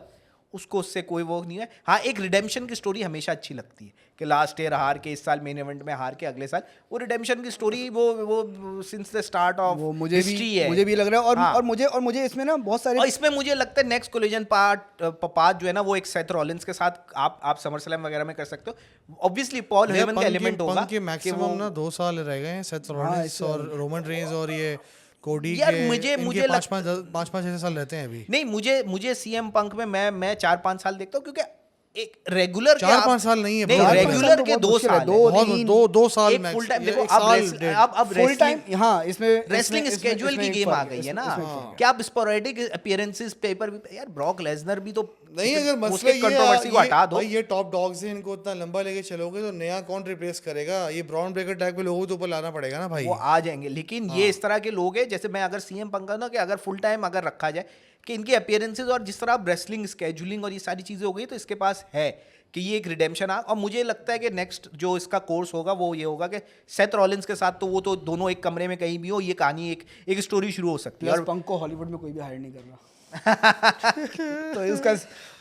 उसको उससे कोई वो नहीं है। हाँ, एक रिडेम्पशन की स्टोरी हमेशा अच्छी लगती है कि लास्ट ईयर हार के, इस साल मेन इवेंट में हार के, अगले साल वो रिडेम्पशन की स्टोरी वो since the start of history है। मुझे भी लग रहा है, और हाँ। और मुझे इसमें ना बहुत सारे, और इसमें मुझे लगता है नेक्स्ट कोलिजन पार्ट जो है ना वो एक सेथ रॉलिंस के साथ आप समर स्लैम वगैरह में कर सकते हो। ऑब्वियसली पॉल हेमन का एलिमेंट होगा कि मैक्सिमम ना 2 साल रह गए हैं सेथ रॉलिंस और रोमन रेंस और ये कोडी यार के, मुझे इनके 5-6 साल रहते हैं अभी। नहीं, मुझे सीएम पंक में मैं 4-5 साल देखता हूँ, क्योंकि एक रेगुलर 4-5 साल नहीं है, रेगुलर के 2 साल, 2 साल एक फुल टाइम। देखो अब फुल टाइम, हाँ इसमें रेसलिंग स्केड्यूल की गेम आ गई है ना, क्या आप स्पोरेडिक अपीयरेंसेस पेपर, यार ब्रॉक लेसनर भी तो नहीं, अगर मसला ये कंट्रोवर्सी को हटा दो। भाई ये टॉप डॉग्स हैं, इनको इतना लंबा लेके चलोगे तो नया कौन रिप्लेस करेगा? ये ब्राउन ब्रेकर टैग पे लोगों के ऊपर लाना पड़ेगा ना भाई। वो आ जाएंगे, लेकिन ये इस तरह के लोग हैं, जैसे मैं अगर सीएम पंक ना, कि अगर फुल टाइम अगर रखा जाए कि इनके अपीयरेंसेस और जिस तरह रेसलिंग स्केड्यूलिंग और ये सारी चीजें हो गई, तो इसके पास है कि ये एक रिडेम्पशन आ। और मुझे लगता है कि नेक्स्ट जो इसका कोर्स होगा वो ये होगा कि सेथ रॉलिंस के साथ तो वो तो दोनों एक कमरे में कहीं भी हो, ये कहानी एक स्टोरी शुरू हो सकती है। और पंक को हॉलीवुड में कोई भी हायर नहीं कर रहा तो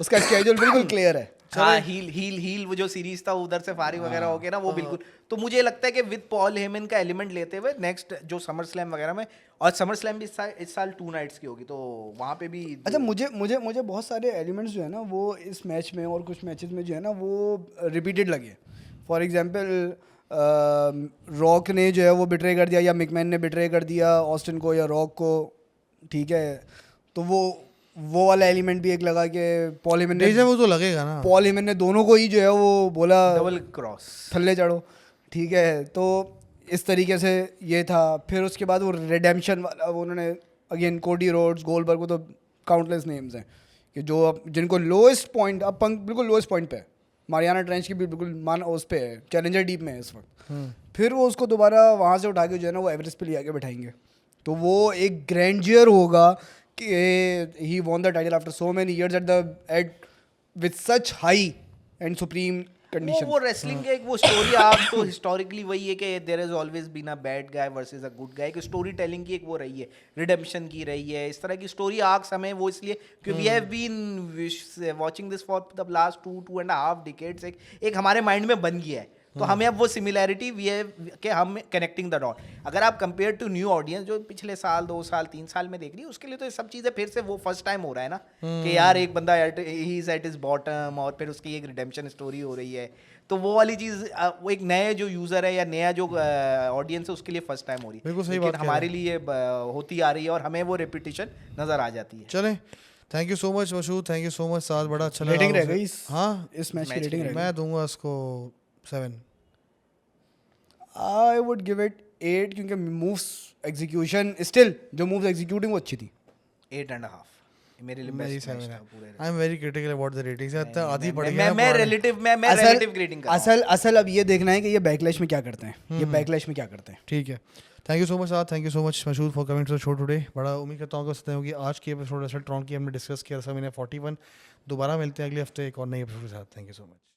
उसका स्केड्यूल बिल्कुल क्लियर है। हाँ, हील वो जो सीरीज था उधर से फारिग वगैरह हो गया ना, वो बिल्कुल। तो मुझे लगता है कि विद पॉल हेमन का एलिमेंट लेते हुए नेक्स्ट जो समर स्लैम वगैरह में, और समर स्लैम भी इस साल 2 नाइट्स की होगी, तो वहाँ पे भी अच्छा, मुझे बहुत सारे एलिमेंट्स जो है ना वो इस मैच में और कुछ मैचेस में जो है ना वो रिपीटेड लगे। फॉर एग्जांपल रॉक ने जो है वो बिट्रे कर दिया, या मिकमैन ने बिट्रे कर दिया ऑस्टिन को या रॉक को, ठीक है, तो वो वाला एलिमेंट भी एक लगा कि पॉल हेमन ने, वो तो लगेगा ना, पॉल हेमन ने दोनों को ही जो है वो बोला डबल क्रॉस थल्ले चढ़ो, ठीक है। तो इस तरीके से ये था। फिर उसके बाद वो रिडेम्पशन वाला, वो उन्होंने अगेन कोडी रोड्स, गोल्डबर्ग, वो तो काउंटलेस नेम्स हैं कि जो अब जिनको लोएस्ट पॉइंट, अब पंक बिल्कुल लोएस्ट पॉइंट पे है, मारियाना ट्रेंच की भी बिल्कुल उस पे है, चैलेंजर डीप में है इस वक्त। फिर वो उसको दोबारा वहाँ से उठा के जो है ना वो एवरेस्ट पे ले आके बैठाएंगे, तो वो एक ग्रैंडियर होगा कि he won the title after so many years at with such high and supreme condition. वो रेसलिंग के एक वो स्टोरी आप तो हिस्टोरिकली वही है कि there is always been a bad guy versus a good guy, कि स्टोरी टेलिंग की एक वो रही है, रिडेम्पशन की रही है, इस तरह की स्टोरी आर्क्स हमें वो इसलिए क्योंकि we have been watching this for the last 2.5 decades, एक हमारे माइंड में बन गया है। तो हमें अब वो सिमिलैरिटी वी है कि हम कनेक्टिंग द डॉट। अगर आप कंपेयर टू न्यू ऑडियंस जो पिछले साल 2 साल 3 साल में देख रही है, उसके लिए तो ये सब चीज़ें फिर से वो फर्स्ट टाइम हो रहा है ना, कि यार एक बंदा he is at his bottom और फिर उसकी एक रिडेम्पशन स्टोरी हो रही है, तो वो वाली चीज़ वो एक नए जो यूज़र है या नया जो ऑडियंस है उसके लिए फर्स्ट टाइम हो रही है। बिल्कुल सही लेकिन बात हमारे लिए होती आ रही है और हमें वो रेपिटेशन नज़र आ जाती है। चलें, थैंक यू सो मच मशहूर, थैंक यू सो मच साथ, बड़ा अच्छा लगा। रेटिंग रह गई हाँ, इस मैच की रेटिंग मैं दूंगा इसको 7। आई वुड गिव इट 8 क्योंकि मूव्स एग्जीक्यूशन स्टिल जो मूव्स एग्जीक्यूटिंग वो अच्छी थी। 8.5 मेरे लिए मेरी बेस्ट मैच 7 था है. पूरे. I am very critical about the ratings. आधी पड़ गई मैं ना मैं पुराने. रिलेटिव मैं असल रिलेटिव ग्रेडिंग कर रहा हूँ. असल अब ये देखना है कि ये बैकलैश में क्या करते हैं, ये बैकलैश में क्या करते हैं. ठीक है. थैंक यू सो मच साथ. थैंक यू सो मच मशहूर for coming to the show today. बड़ा उम्मीद करता हूँ कि आज की एपिसोड रेसलट्रॉन की हमने डिस्कस किया. सब मैंने 41. दोबारा मिलते हैं अगले हफ्ते एक और नए एपिसोड के साथ. Thank you so much.